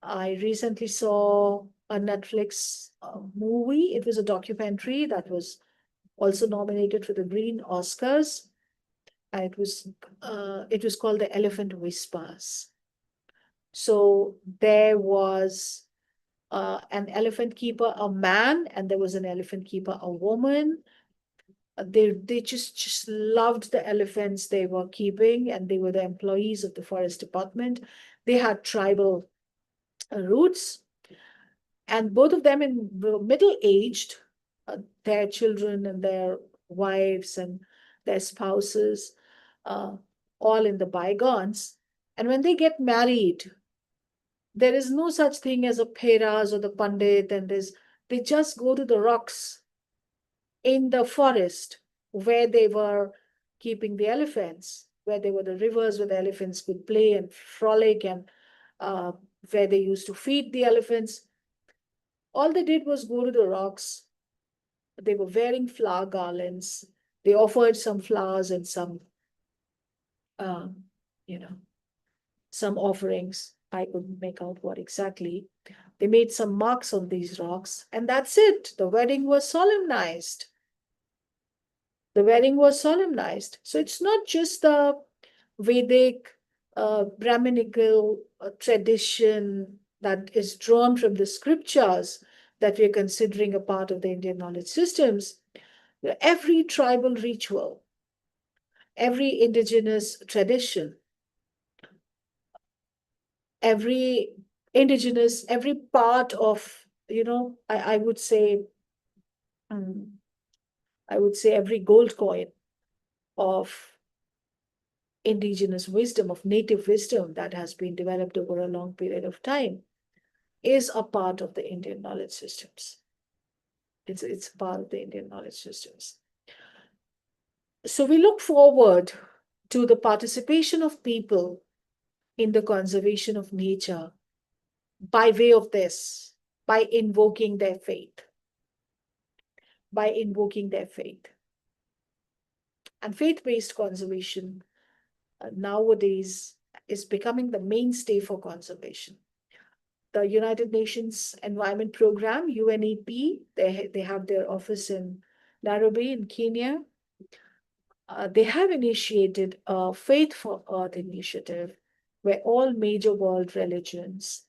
I recently saw a Netflix movie. It was a documentary that was also nominated for the Green Oscars. It was called The Elephant Whispers. So there was an elephant keeper, a man, and there was an elephant keeper, a woman. They just loved the elephants they were keeping, and they were the employees of the forest department. They had tribal roots, and both of them were middle-aged. Their children and their wives and their spouses, all in the bygones. And when they get married, there is no such thing as a peras or the pandit, and they just go to the rocks in the forest where they were keeping the elephants, where they were the rivers where the elephants could play and frolic, and where they used to feed the elephants. All they did was go to the rocks. They were wearing flower garlands. They offered some flowers and some, some offerings. I couldn't make out what exactly. They made some marks on these rocks, and that's it. The wedding was solemnized. The wedding was solemnized. So it's not just the Vedic, Brahminical tradition that is drawn from the scriptures that we're considering a part of the Indian knowledge systems. Every tribal ritual, every indigenous tradition, every part of, I would say every gold coin of indigenous wisdom, of native wisdom that has been developed over a long period of time, is a part of the Indian knowledge systems. It's part of the Indian knowledge systems. So we look forward to the participation of people in the conservation of nature by way of this, by invoking their faith. And faith-based conservation nowadays is becoming the mainstay for conservation. The United Nations Environment Program, UNEP, they have their office in Nairobi in Kenya. They have initiated a Faith for Earth initiative, where all major world religions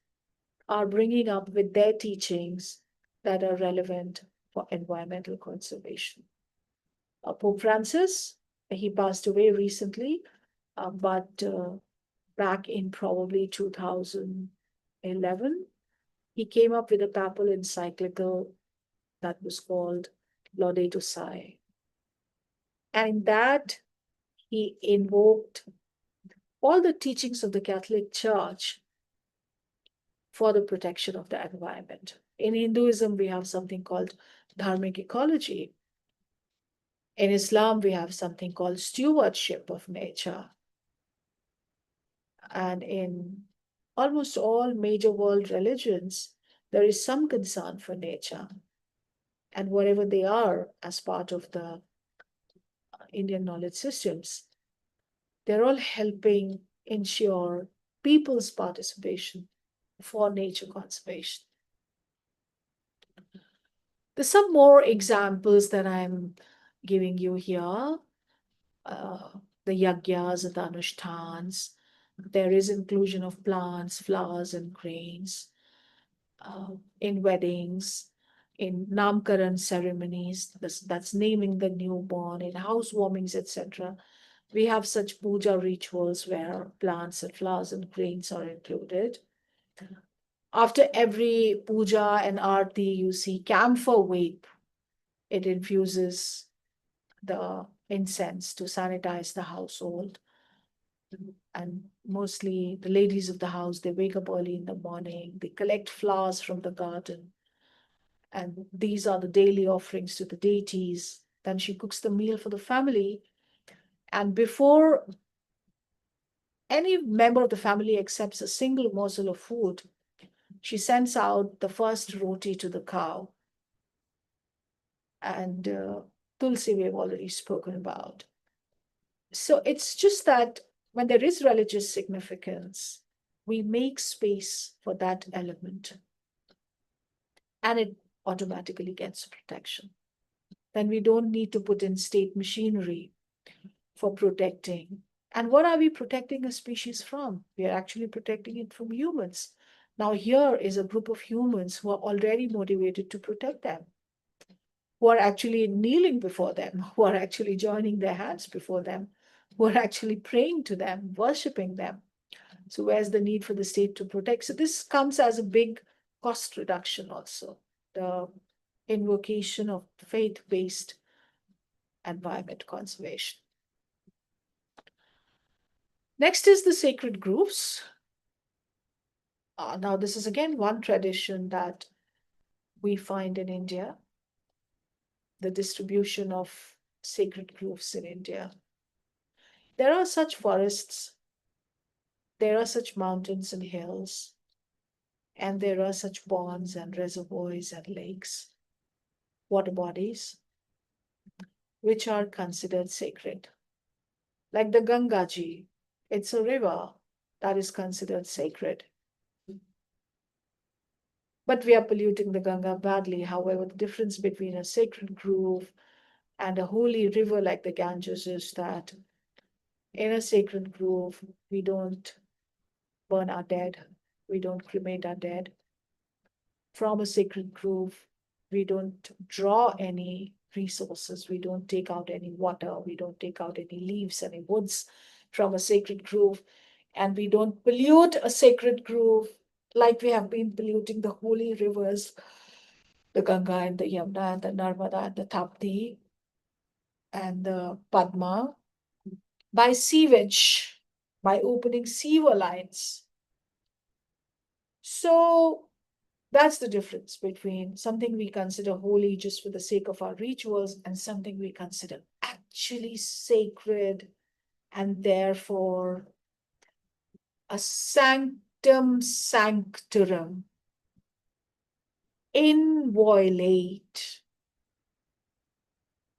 are bringing up with their teachings that are relevant for environmental conservation. Pope Francis, he passed away recently, but back in probably 2011, he came up with a papal encyclical that was called Laudato Si. And in that, he invoked all the teachings of the Catholic Church for the protection of the environment. In Hinduism, we have something called dharmic ecology. In Islam, we have something called stewardship of nature. And in almost all major world religions, there is some concern for nature. And whatever they are as part of the Indian knowledge systems, they're all helping ensure people's participation for nature conservation. There's some more examples that I'm giving you here. The yagyas and the anushtans. There is inclusion of plants, flowers, and grains in weddings, in namkaran ceremonies, that's naming the newborn, in housewarmings, etc. We have such puja rituals where plants and flowers and grains are included. After every puja and arti, you see camphor vape. It infuses the incense to sanitize the household. And mostly the ladies of the house, they wake up early in the morning, they collect flowers from the garden. And these are the daily offerings to the deities. Then she cooks the meal for the family. And before any member of the family accepts a single morsel of food, she sends out the first roti to the cow. And Tulsi, we've already spoken about. So it's just that when there is religious significance, we make space for that element. And it automatically gets protection. Then we don't need to put in state machinery for protecting. And what are we protecting a species from? We are actually protecting it from humans. Now here is a group of humans who are already motivated to protect them, who are actually kneeling before them, who are actually joining their hands before them, who are actually praying to them, worshiping them. So where's the need for the state to protect? So this comes as a big cost reduction also, the invocation of faith-based environment conservation. Next is the sacred groves. Now this is again one tradition that we find in India, the distribution of sacred groves in India. There are such forests, there are such mountains and hills, and there are such ponds and reservoirs and lakes, water bodies, which are considered sacred. Like the Gangaji, it's a river that is considered sacred. But we are polluting the Ganga badly. However, the difference between a sacred grove and a holy river like the Ganges is that in a sacred grove, we don't burn our dead, we don't cremate our dead. From a sacred grove, we don't draw any resources, we don't take out any water, we don't take out any leaves, any woods from a sacred grove, and we don't pollute a sacred grove like we have been polluting the holy rivers, the Ganga and the Yamuna and the Narmada and the Tapti and the Padma, by sewage, by opening sewer lines. So that's the difference between something we consider holy just for the sake of our rituals and something we consider actually sacred and therefore a sanctum sanctorum, inviolate,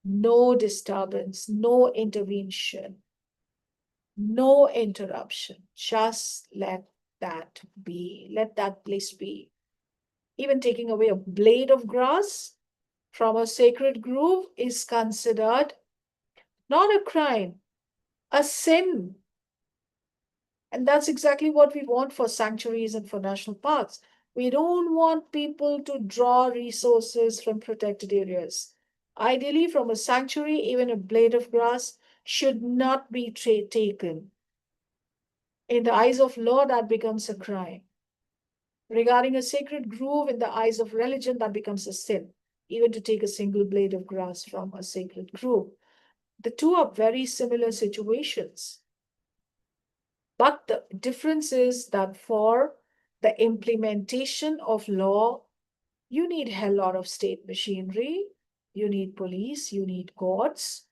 no disturbance, no intervention, no interruption. Just let that be. Let that place be. Even taking away a blade of grass from a sacred grove is considered not a crime, a sin. And that's exactly what we want for sanctuaries and for national parks. We don't want people to draw resources from protected areas. Ideally, from a sanctuary, even a blade of grass should not be taken. In the eyes of law, that becomes a crime. Regarding a sacred grove, in the eyes of religion, that becomes a sin, even to take a single blade of grass from a sacred grove. The two are very similar situations. But the difference is that for the implementation of law, you need a hell lot of state machinery, you need police, you need courts,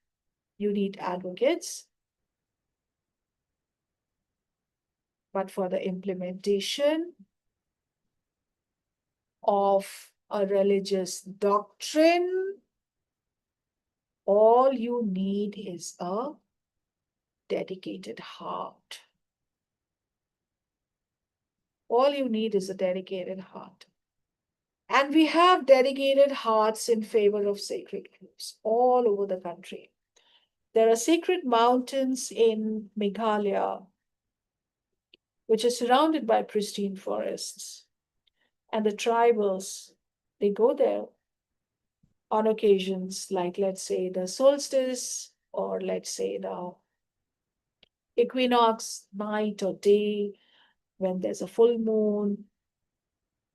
you need advocates. But for the implementation of a religious doctrine, all you need is a dedicated heart. All you need is a dedicated heart. And we have dedicated hearts in favor of sacred groups all over the country. There are sacred mountains in Meghalaya, which is surrounded by pristine forests. And the tribals, they go there on occasions like, let's say, the solstice, or let's say the equinox night or day, when there's a full moon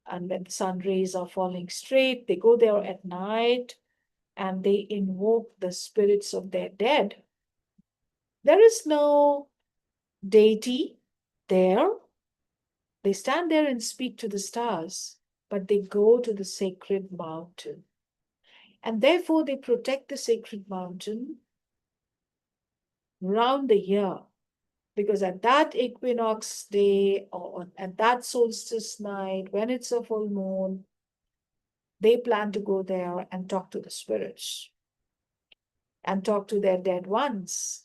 and when the sun rays are falling straight. They go there at night and they invoke the spirits of their dead. There is no deity there. They stand there and speak to the stars, but they go to the sacred mountain. And therefore, they protect the sacred mountain round the year. Because at that equinox day or at that solstice night, when it's a full moon, they plan to go there and talk to the spirits and talk to their dead ones,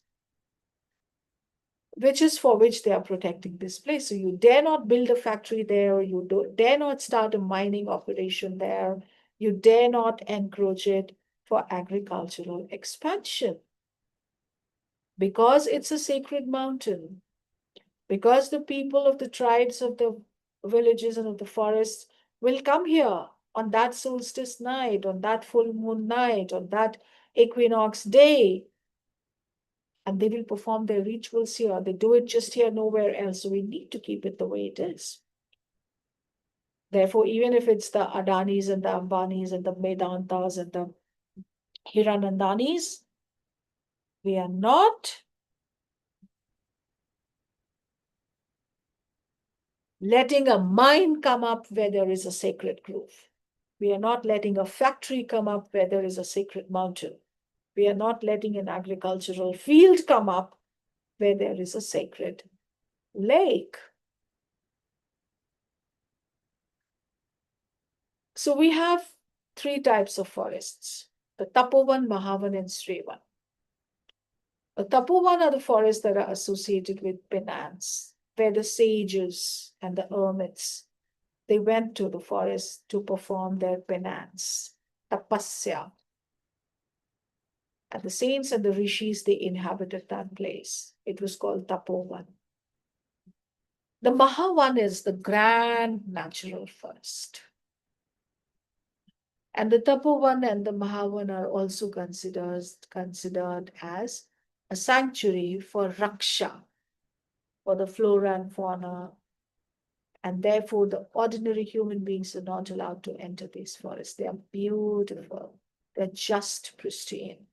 which is for which they are protecting this place. So you dare not build a factory there. You dare not start a mining operation there. You dare not encroach it for agricultural expansion. Because it's a sacred mountain, because the people of the tribes of the villages and of the forests will come here on that solstice night, on that full moon night, on that equinox day, and they will perform their rituals here. They do it just here, nowhere else. So we need to keep it the way it is. Therefore, even if it's the Adanis and the Ambanis and the Medantas and the Hiranandanis, we are not letting a mine come up where there is a sacred grove. We are not letting a factory come up where there is a sacred mountain. We are not letting an agricultural field come up where there is a sacred lake. So we have three types of forests: the Tapovan, Mahavan, and Srivan. The Tapovan are the forests that are associated with penance, where the sages and the hermits, they went to the forest to perform their penance, tapasya. And the saints and the rishis, they inhabited that place. It was called Tapovan. The Mahavan is the grand natural forest. And the Tapovan and the Mahavan are also considered as a sanctuary for Raksha, for the flora and fauna. And therefore, the ordinary human beings are not allowed to enter these forests. They are beautiful. They're just pristine.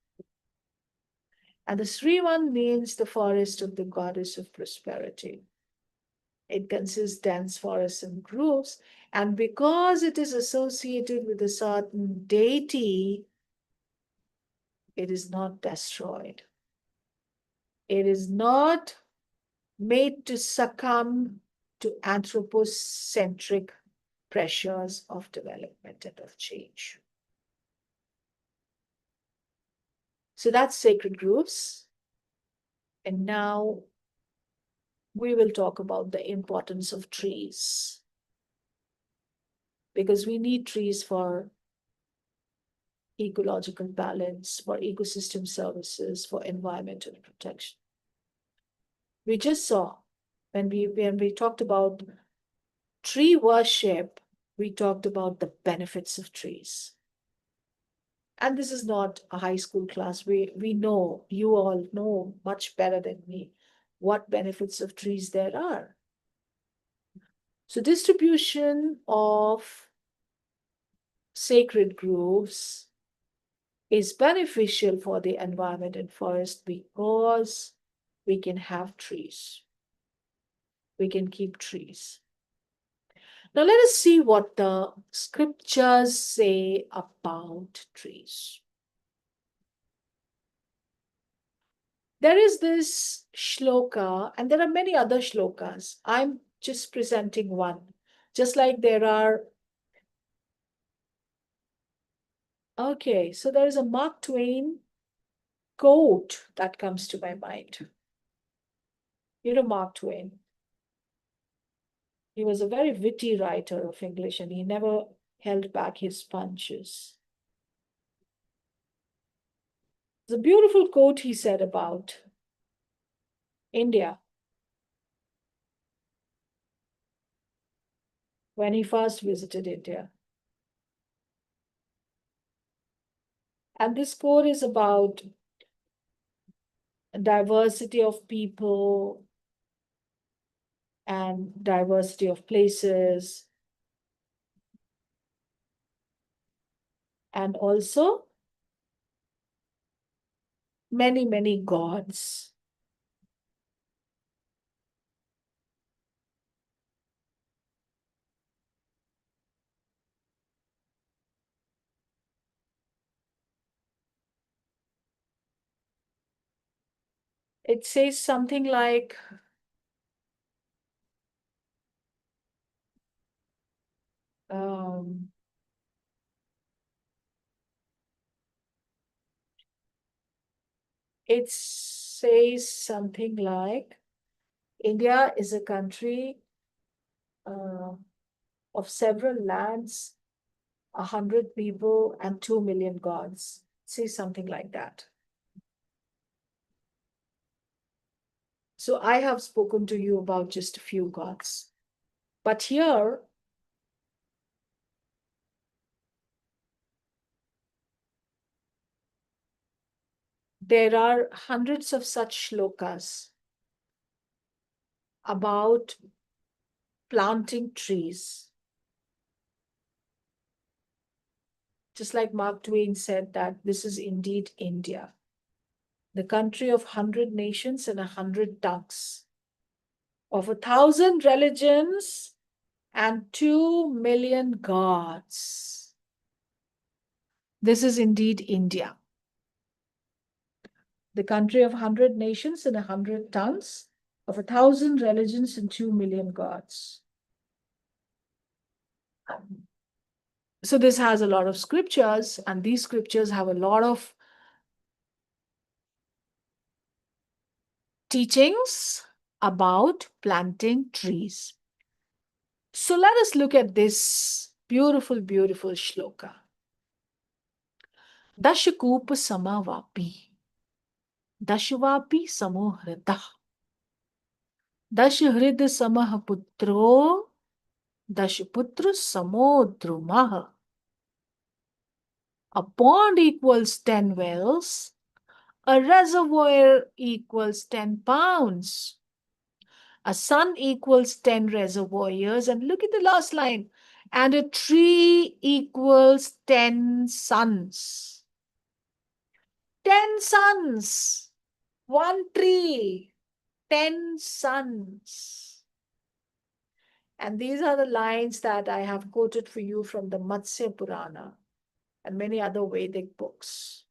And the Srivan means the forest of the goddess of prosperity. It consists dense forests and groves, and because it is associated with a certain deity, it is not destroyed. It is not made to succumb to anthropocentric pressures of development and of change. So that's sacred groves. And now we will talk about the importance of trees, because we need trees for ecological balance, for ecosystem services, for environmental protection. We just saw when we talked about tree worship, we talked about the benefits of trees. And this is not a high school class. We know, you all know much better than me what benefits of trees there are. So distribution of sacred groves is beneficial for the environment and forest because we can have trees. We can keep trees. Now let us see what the scriptures say about trees. There is this shloka, and there are many other shlokas. I'm just presenting one. Just like there are. Okay, so there is a Mark Twain quote that comes to my mind. You know Mark Twain. He was a very witty writer of English, and he never held back his punches. It's a beautiful quote he said about India when he first visited India. And this quote is about diversity of people and diversity of places, and also many, many gods. It says something like, it says something like, India is a country of several lands, 100 people, and 2 million gods. Say something like that. So I have spoken to you about just a few gods. But here, there are hundreds of such shlokas about planting trees. Just like Mark Twain said that this is indeed India, the country of 100 nations and 100 tongues, of 1,000 religions and 2 million gods. This is indeed India, the country of 100 nations and 100 tongues, of 1,000 religions and 2 million gods. So this has a lot of scriptures, and these scriptures have a lot of teachings about planting trees. So let us look at this beautiful, beautiful shloka. Dashakupa samavapi, dashvapi samohrita, dashhrid samahputro, dashputra samodrumaha. A pond equals 10 wells, a reservoir equals 10 pounds. A sun equals 10 reservoirs. And look at the last line. And a tree equals 10 suns. 10 suns. One tree. 10 suns. And these are the lines that I have quoted for you from the Matsya Purana and many other Vedic books.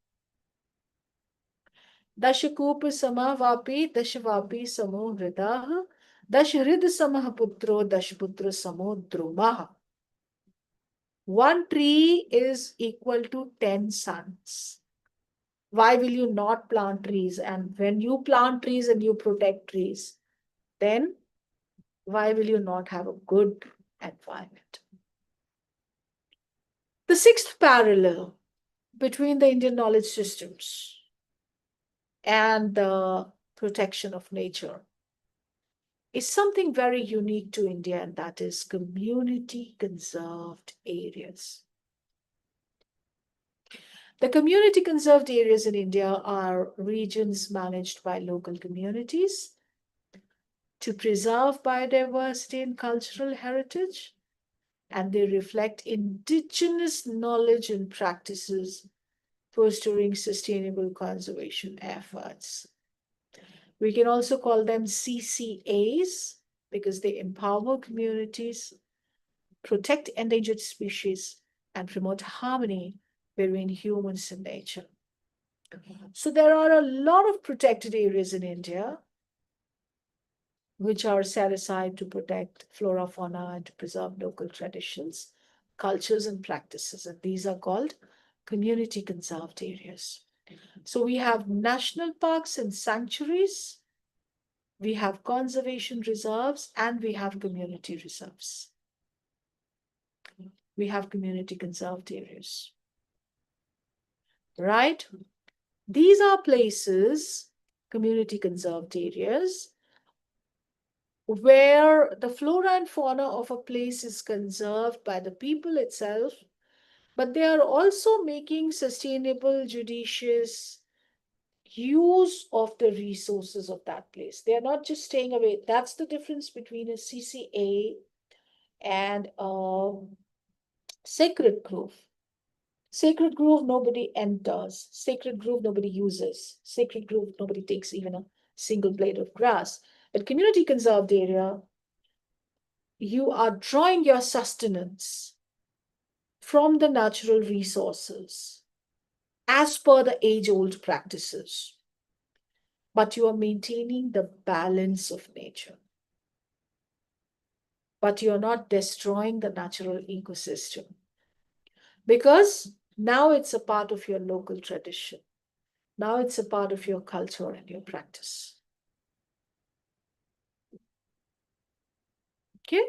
Dashakupa samavapi, dashvapi samo hridah, dashhrid samah putro, dashputra samo drumaha. One tree is equal to 10 suns. Why will you not plant trees? And when you plant trees and you protect trees, then why will you not have a good environment? The sixth parallel between the Indian knowledge systems and the protection of nature is something very unique to India, and that is community conserved areas. The community conserved areas in India are regions managed by local communities to preserve biodiversity and cultural heritage, and they reflect indigenous knowledge and practices fostering sustainable conservation efforts. We can also call them CCAs because they empower communities, protect endangered species, and promote harmony between humans and nature. So there are a lot of protected areas in India which are set aside to protect flora, fauna, and to preserve local traditions, cultures, and practices. And these are called community conserved areas. So we have national parks and sanctuaries, we have conservation reserves, and we have community reserves. We have community conserved areas. Right? These are places, community conserved areas, where the flora and fauna of a place is conserved by the people itself, but they are also making sustainable, judicious use of the resources of that place. They are not just staying away. That's the difference between a CCA and a sacred grove. Sacred grove, nobody enters. Sacred grove, nobody uses. Sacred grove, nobody takes even a single blade of grass. But community conserved area, you are drawing your sustenance from the natural resources as per the age-old practices, but you are maintaining the balance of nature. But you are not destroying the natural ecosystem, because now it's a part of your local tradition. Now it's a part of your culture and your practice. Okay?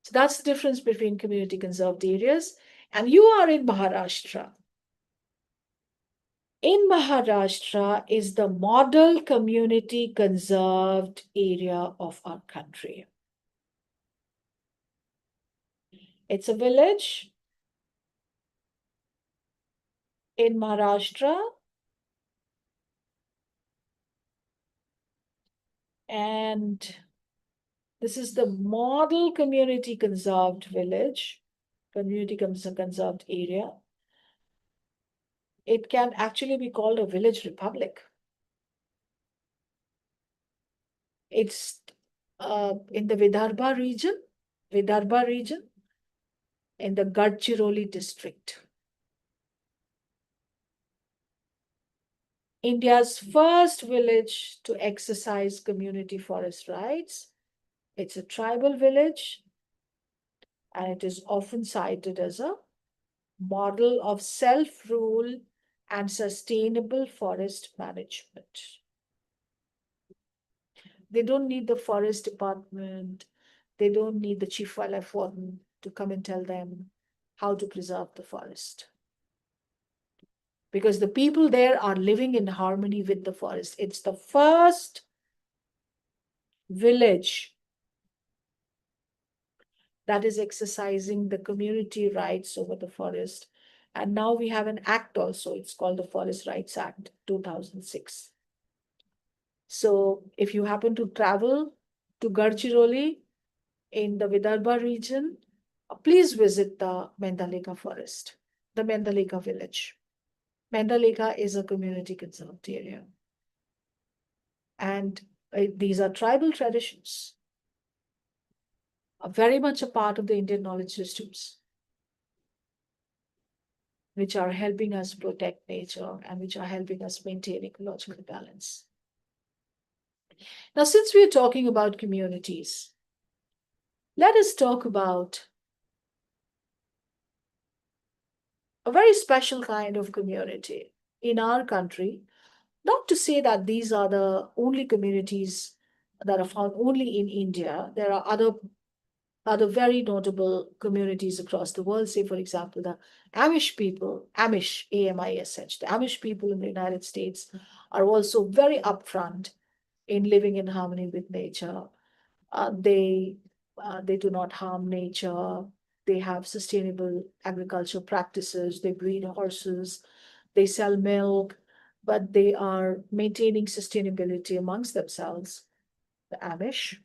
So that's the difference between community conserved areas. And you are in Maharashtra. In Maharashtra is the model community conserved area of our country. It's a village in Maharashtra, and this is the model community conserved village, community conserved area. It can actually be called a village republic. It's in the Vidarbha region, in the Gadchiroli district. India's first village to exercise community forest rights. It's a tribal village, and it is often cited as a model of self-rule and sustainable forest management. They don't need the forest department. They don't need the chief wildlife warden to come and tell them how to preserve the forest, because the people there are living in harmony with the forest. It's the first village that is exercising the community rights over the forest. And now we have an act also. It's called the Forest Rights Act 2006. So if you happen to travel to Gadchiroli in the Vidarbha region, please visit the Mendaleka forest, the Mendaleka village. Mendaleka is a community conserved area. And these are tribal traditions, are very much a part of the Indian knowledge systems, which are helping us protect nature and which are helping us maintain ecological balance. Now, since we are talking about communities, let us talk about a very special kind of community in our country. Not to say that these are the only communities that are found only in India. There are other very notable communities across the world. Say, for example, the Amish people, Amish, A-M-I-S-H, the Amish people in the United States are also very upfront in living in harmony with nature. They do not harm nature. They have sustainable agricultural practices. They breed horses. They sell milk, but they are maintaining sustainability amongst themselves, the Amish.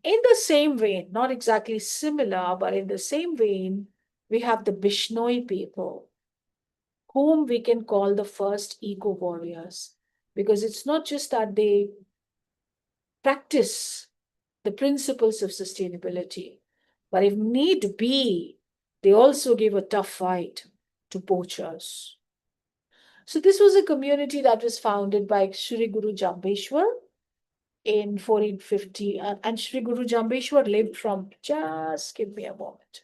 In the same vein, not exactly similar, but in the same vein, we have the Bishnoi people, whom we can call the first eco warriors, because it's not just that they practice the principles of sustainability, but if need be, they also give a tough fight to poachers. So this was a community that was founded by Shri Guru Jambeshwar in 1450, and Shri Guru Jambeshwar lived from, just give me a moment.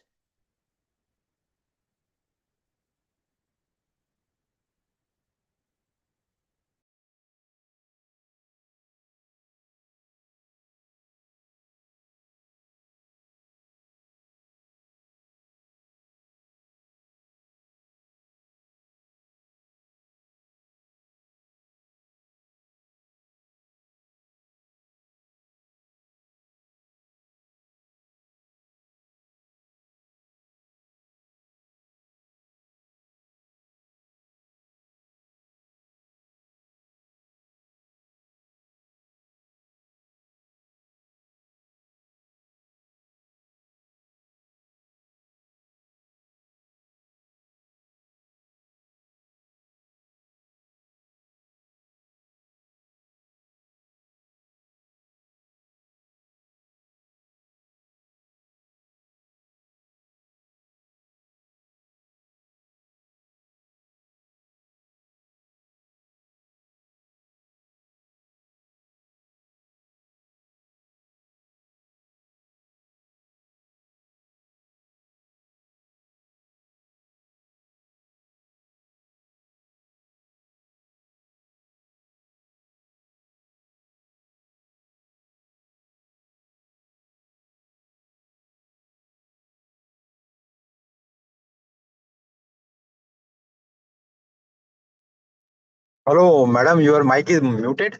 Hello, madam, your mic is muted.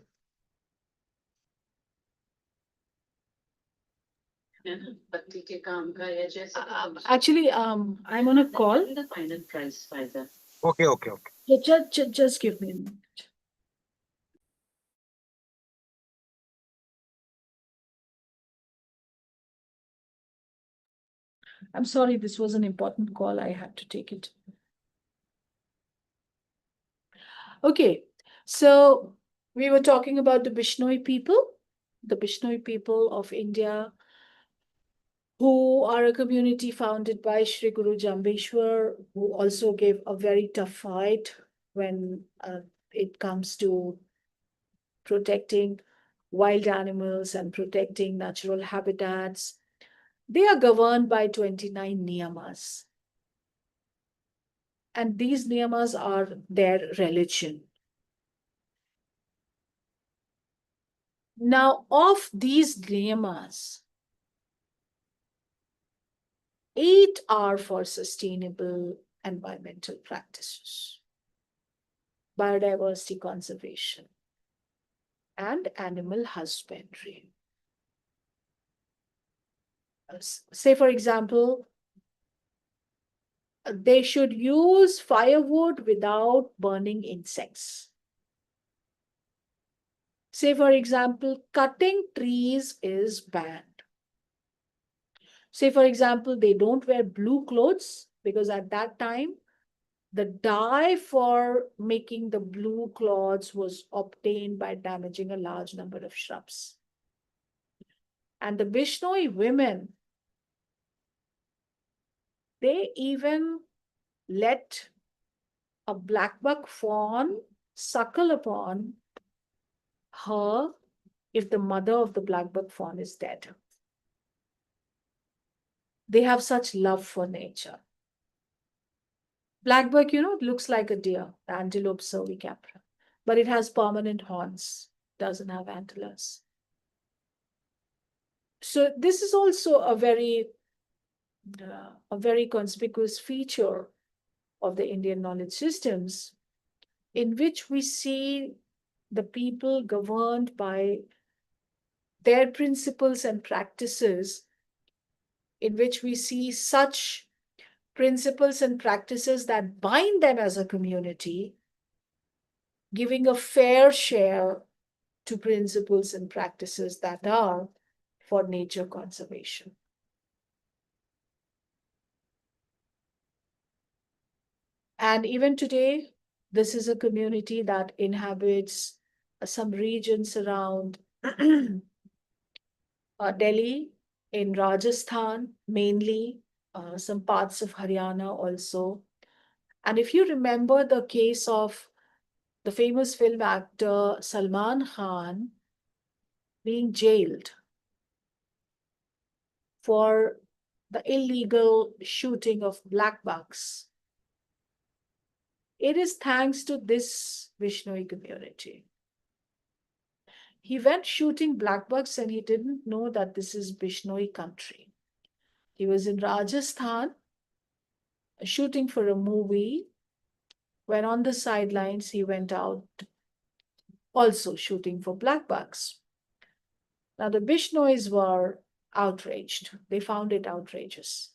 Actually, I'm on a call. Okay, okay, okay. Just give me a minute. I'm sorry, this was an important call. I had to take it. Okay, so we were talking about the Bishnoi people of India, who are a community founded by Shri Guru Jambeshwar, who also gave a very tough fight when it comes to protecting wild animals and protecting natural habitats. They are governed by 29 niyamas. And these niyamas are their religion. Now, of these niyamas, 8 are for sustainable environmental practices, biodiversity conservation, and animal husbandry. Say, for example, they should use firewood without burning insects. Say, for example, cutting trees is banned. Say, for example, they don't wear blue clothes because at that time, the dye for making the blue cloths was obtained by damaging a large number of shrubs. And the Bishnoi women, they even let a blackbuck fawn suckle upon her if the mother of the blackbuck fawn is dead. They have such love for nature. Blackbuck, looks like a deer, the Antelope cervicapra, but it has permanent horns, doesn't have antlers. So this is also a very conspicuous feature of the Indian knowledge systems, in which we see the people governed by their principles and practices, in which we see such principles and practices that bind them as a community, giving a fair share to principles and practices that are for nature conservation. And even today, this is a community that inhabits some regions around Delhi, in Rajasthan, mainly, some parts of Haryana also, And if you remember the case of the famous film actor Salman Khan being jailed for the illegal shooting of black bucks, it is thanks to this Vishnoi community. He went shooting black bucks and he didn't know that this is Vishnoi country. He was in Rajasthan shooting for a movie, when on the sidelines he went out also shooting for black bucks. Now the Bishnois were outraged. They found it outrageous.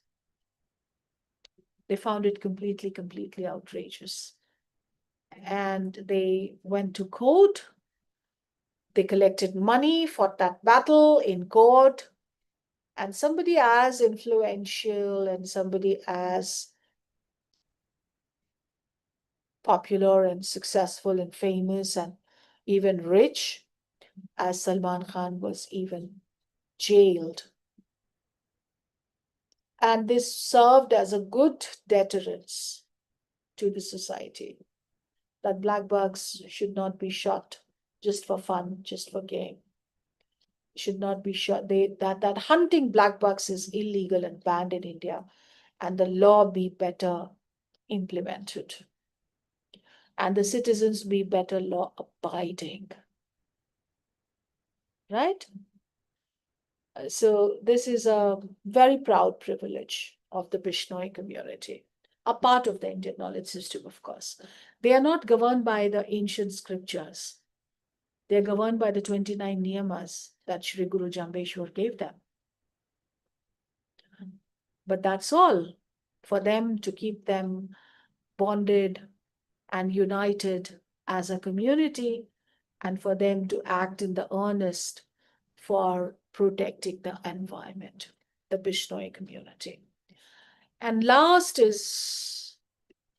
They found it completely outrageous. And they went to court. They collected money, fought that battle in court. And somebody as influential and somebody as popular and successful and famous and even rich as Salman Khan was even jailed. And this served as a good deterrence to the society, that black bucks should not be shot just for fun, just for game. Should not be shot. That hunting black bucks is illegal and banned in India, and the law be better implemented, and the citizens be better law abiding. Right? So this is a very proud privilege of the Bishnoi community, a part of the Indian knowledge system, of course. They are not governed by the ancient scriptures. They are governed by the 29 niyamas that Sri Guru Jambeshwar gave them. But that's all for them to keep them bonded and united as a community, and for them to act in the earnest for protecting the environment, the Bishnoi community. And last is,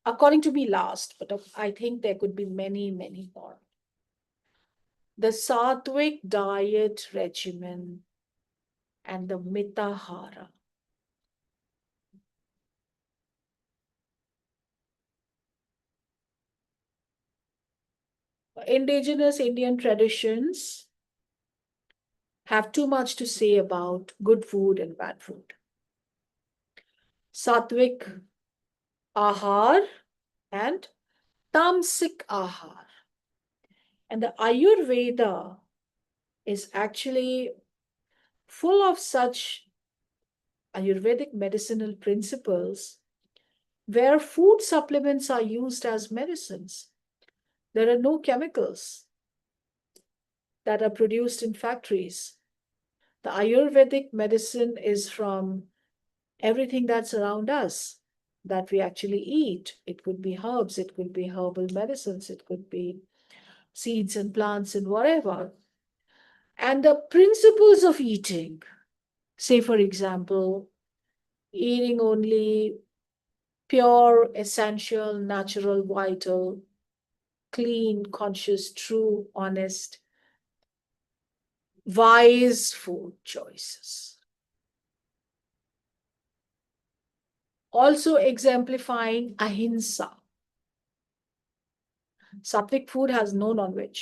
according to me, last, but I think there could be many more. The Sattvic diet regimen and the Mitahara. Indigenous Indian traditions have too much to say about good food and bad food. Sattvic ahar and tamasic ahar. And the Ayurveda is actually full of such Ayurvedic medicinal principles where food supplements are used as medicines. There are no chemicals that are produced in factories. The Ayurvedic medicine is from everything that's around us that we actually eat. It could be herbs, it could be herbal medicines, it could be seeds and plants and whatever. And the principles of eating, say for example, eating only pure, essential, natural, vital, clean, conscious, true, honest, wise food choices. Also exemplifying ahimsa. Sattvic food has no non-veg.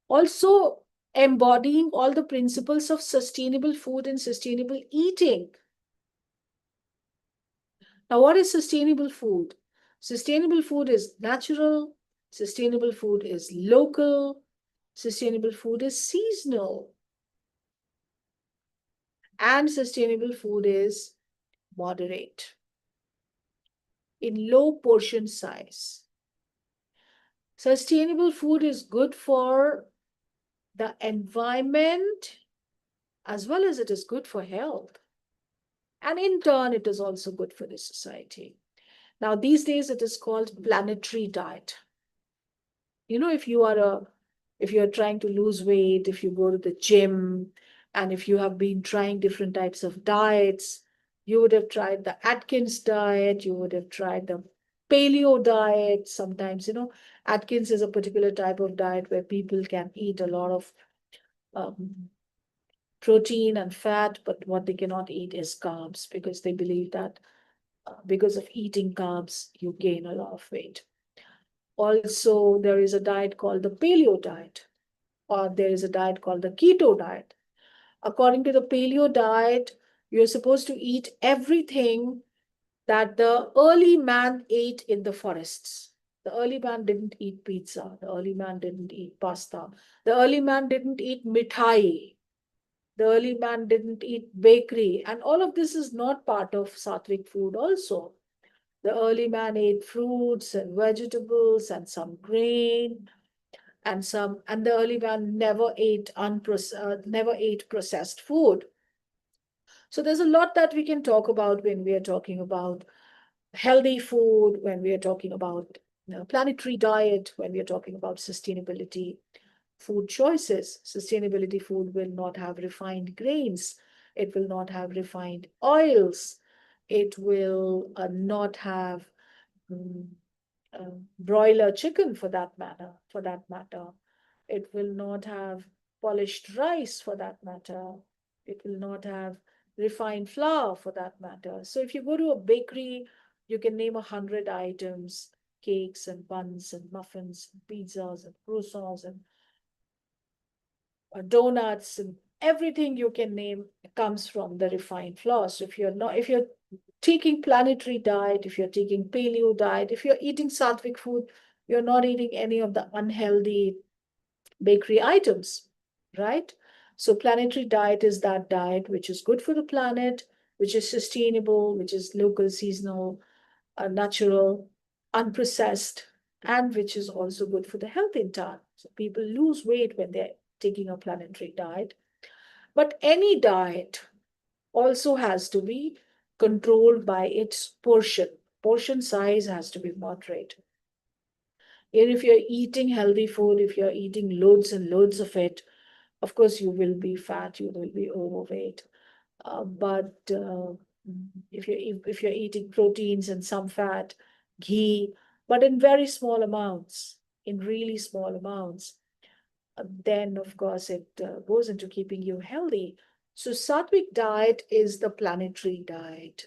Also embodying all the principles of sustainable food and sustainable eating. Now, what is sustainable food? Sustainable food is natural, sustainable food is local, sustainable food is seasonal, and sustainable food is moderate, in low portion size. Sustainable food is good for the environment as well as it is good for health. And in turn, it is also good for the society. Now, these days, it is called planetary diet. You know, if you're trying to lose weight, if you go to the gym, and if you have been trying different types of diets, you would have tried the Atkins diet, you would have tried the paleo diet. Sometimes, Atkins is a particular type of diet where people can eat a lot of protein and fat, but what they cannot eat is carbs because they believe that Because of eating carbs, you gain a lot of weight. Also, there is a diet called the paleo diet, or there is a diet called the keto diet. According to the paleo diet, you're supposed to eat everything that the early man ate in the forests. The early man didn't eat pizza. The early man didn't eat pasta. The early man didn't eat mithai. The early man didn't eat bakery. And all of this is not part of sattvic food also. The early man ate fruits and vegetables and some grain and the early man never ate processed food. So there's a lot that we can talk about when we are talking about healthy food, when we are talking about planetary diet, when we are talking about sustainability food choices. Sustainability food will not have refined grains. It will not have refined oils. It will not have broiler chicken for that matter. It will not have polished rice for that matter. It will not have refined flour for that matter. So if you go to a bakery, you can name 100 items, cakes and buns and muffins, and pizzas and croissants and donuts and everything you can name comes from the refined flour. So if you're taking planetary diet, if you're taking paleo diet, if you're eating sattvic food, you're not eating any of the unhealthy bakery items, right? So planetary diet is that diet which is good for the planet, which is sustainable, which is local, seasonal, natural, unprocessed, and which is also good for the health in turn. So people lose weight when they're taking a planetary diet. But any diet also has to be controlled by its portion. Portion size has to be moderate. And if you're eating healthy food, if you're eating loads and loads of it, of course you will be fat, you will be overweight. But if you're eating proteins and some fat, ghee, but in very small amounts, in really small amounts, then of course it goes into keeping you healthy. So sattvic diet is the planetary diet.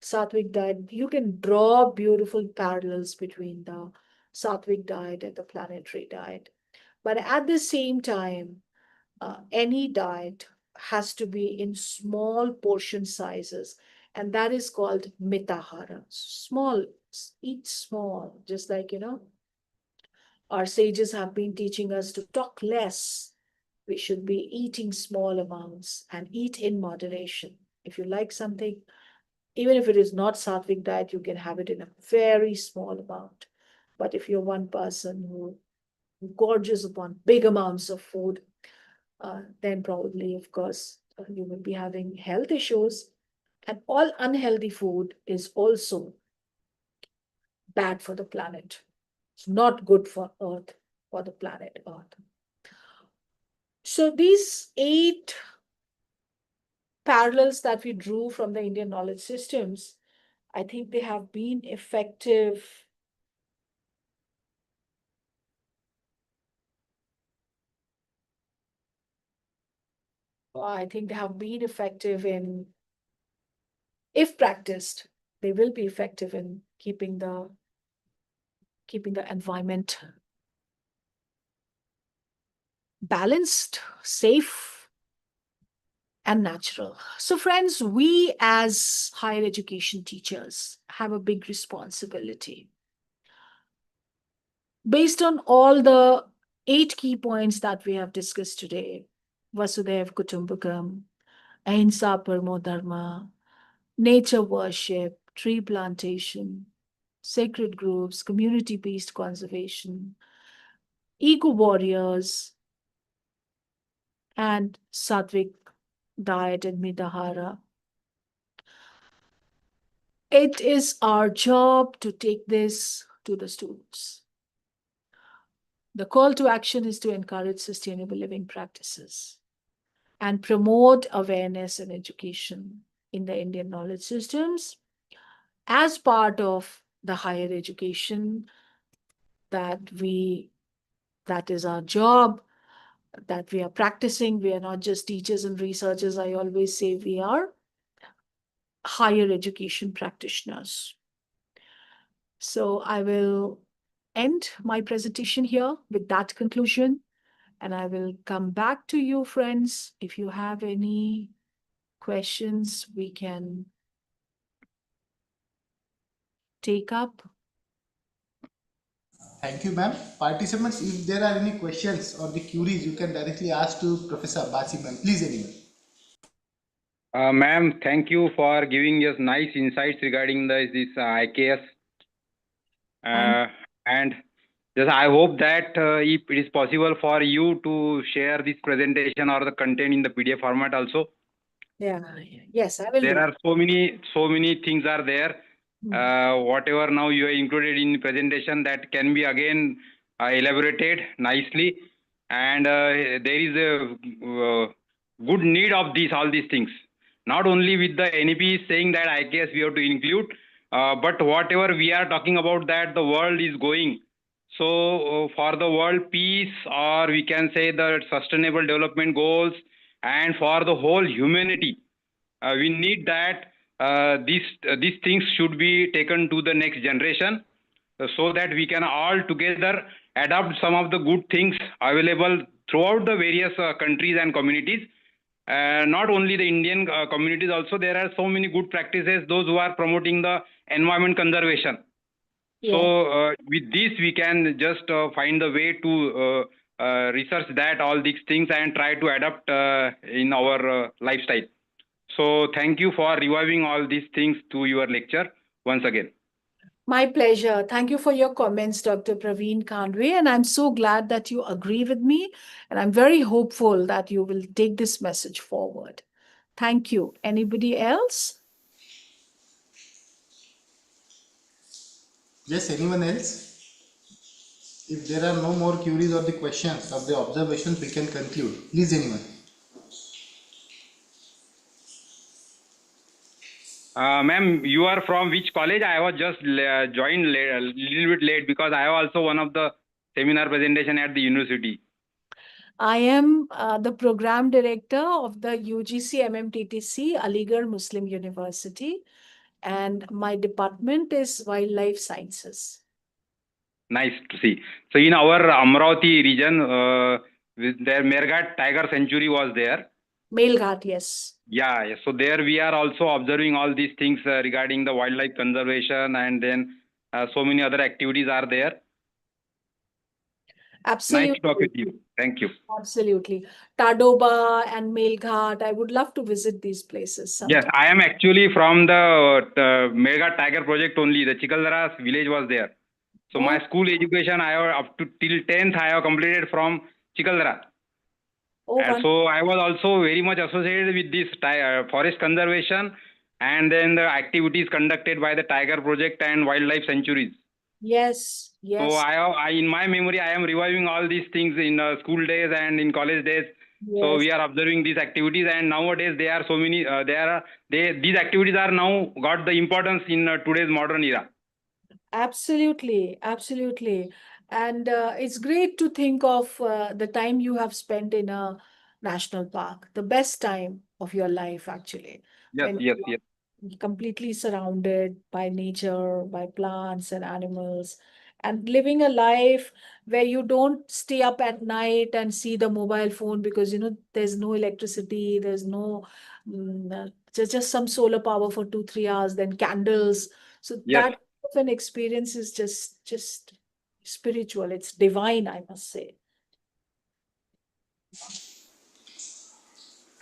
Sattvic diet, you can draw beautiful parallels between the sattvic diet and the planetary diet. But at the same time, any diet has to be in small portion sizes, and that is called mitahara. Small, eat small, just like, our sages have been teaching us to talk less. We should be eating small amounts and eat in moderation. If you like something, even if it is not sattvic diet, you can have it in a very small amount. But if you're one person who gorges upon big amounts of food, then probably, of course, you will be having health issues. And all unhealthy food is also bad for the planet. It's not good for Earth, for the planet Earth. So these 8 parallels that we drew from the Indian knowledge systems, I think they have been effective. I think they have been effective in, if practiced, they will be effective in keeping the environment balanced, safe, and natural. So friends, we as higher education teachers have a big responsibility. Based on all the 8 key points that we have discussed today, Vasudhaiva Kutumbakam, Ahimsa Paramo Dharma, nature worship, tree plantation, sacred groves, community-based conservation, eco warriors, and sattvic diet and mitahara. It is our job to take this to the students. The call to action is to encourage sustainable living practices and promote awareness and education in the Indian knowledge systems as part of the higher education that is our job, that we are practicing. We are not just teachers and researchers. I always say we are higher education practitioners. So I will end my presentation here with that conclusion, and I will come back to you, friends. If you have any questions, we can take up. Thank you, ma'am. Participants, if there are any questions or the queries, you can directly ask to Professor Basi, ma'am. Please, anyone. Ma'am, thank you for giving us nice insights regarding this IKS. And just I hope that if it is possible for you to share this presentation or the content in the PDF format also. Yeah. Yes, I will. There are so many things are there. Whatever now you are included in presentation, that can be again elaborated nicely, and there is a good need of all these things. Not only with the NEP saying that IKS we have to include, but whatever we are talking about that the world is going. So for the world peace, or we can say the sustainable development goals, and for the whole humanity, we need that these things should be taken to the next generation, so that we can all together adopt some of the good things available throughout the various countries and communities. Not only the Indian communities, also there are so many good practices, those who are promoting the environment conservation. Yeah. So with this we can just find the way to research that all these things and try to adapt in our lifestyle. So thank you for reviving all these things to your lecture once again. My pleasure. Thank you for your comments, Dr. Praveen Khandwe. And I'm so glad that you agree with me. And I'm very hopeful that you will take this message forward. Thank you. Anybody else? Yes, anyone else? If there are no more queries or the questions or the observations, we can conclude. Please, anyone. Ma'am, you are from which college? I was just joined a little bit late because I have also one of the seminar presentation at the university. I am the program director of the UGC MMTTC, Aligarh Muslim University, and my department is Wildlife Sciences. Nice to see. So in our Amravati region, their Merghat Tiger Sanctuary was there. Melghat, yes. Yeah, so there we are also observing all these things regarding the wildlife conservation, and then so many other activities are there. Absolutely. Nice to talk with you. Thank you. Absolutely. Tadoba and Melghat, I would love to visit these places sometime. Yes, I am actually from the Mega Tiger Project only. The Chikaldara village was there. So my school education, I have up to till 10th, I have completed from Chikaldara. And so I was also very much associated with this forest conservation, and then the activities conducted by the Tiger Project and wildlife sanctuaries. Yes, yes. So I in my memory, I am reviving all these things in school days and in college days. Yes. So we are observing these activities, and nowadays there are so many. These activities are now got the importance in today's modern era. Absolutely, absolutely. And it's great to think of the time you have spent in a national park, the best time of your life, actually. Yes, When yes, you yes. are completely surrounded by nature, by plants and animals, and living a life where you don't stay up at night and see the mobile phone because, there's no electricity, there's no, just some solar power for 2, 3 hours, then candles. So Yes. that of an experience is just spiritual. It's divine, I must say.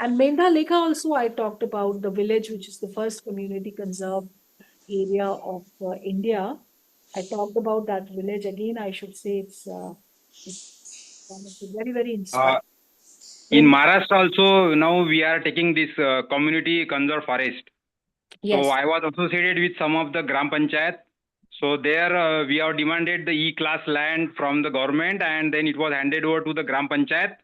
And Mendha Lekha also, I talked about the village, which is the first community conserved area of India. I talked about that village again. I should say it's very, very inspiring. In Maharashtra also, now we are taking this community conserved forest. Yes. So I was associated with some of the Gram Panchayat. So there we have demanded the E-class land from the government, and then it was handed over to the Gram Panchayat.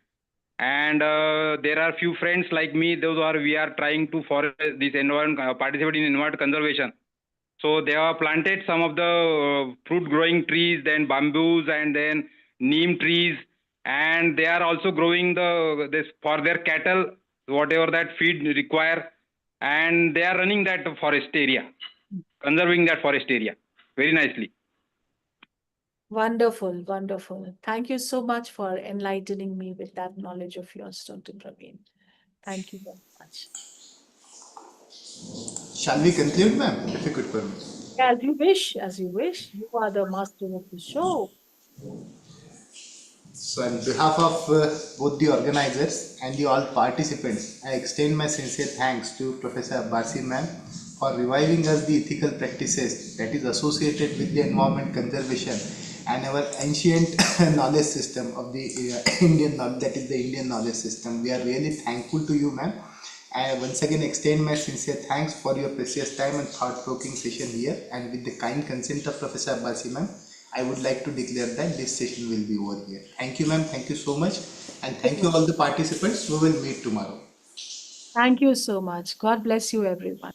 And there are few friends like me, we are trying to forest this environment, participate in environment conservation. So they have planted some of the fruit growing trees, then bamboos, and then neem trees, and they are also growing this for their cattle, whatever that feed require. and they are running that forest area, conserving that forest area very nicely. Wonderful, wonderful. Thank you so much for enlightening me with that knowledge of yours, Dr. Praveen. Thank you very much. Shall we conclude, ma'am, if you could permit? As you wish, as you wish. You are the master of the show. So, on behalf of both the organizers and the all participants, I extend my sincere thanks to Professor Abbasi ma'am for reviving us the ethical practices that is associated with the environment conservation and our ancient knowledge system of the Indian knowledge, that is the Indian knowledge system. We are really thankful to you, ma'am. I once again extend my sincere thanks for your precious time and thought-provoking session here, and with the kind consent of Professor Abbasi ma'am, I would like to declare that this session will be over here. Thank you, ma'am. Thank you so much. And thank you all the participants. We will meet tomorrow. Thank you so much. God bless you, everyone.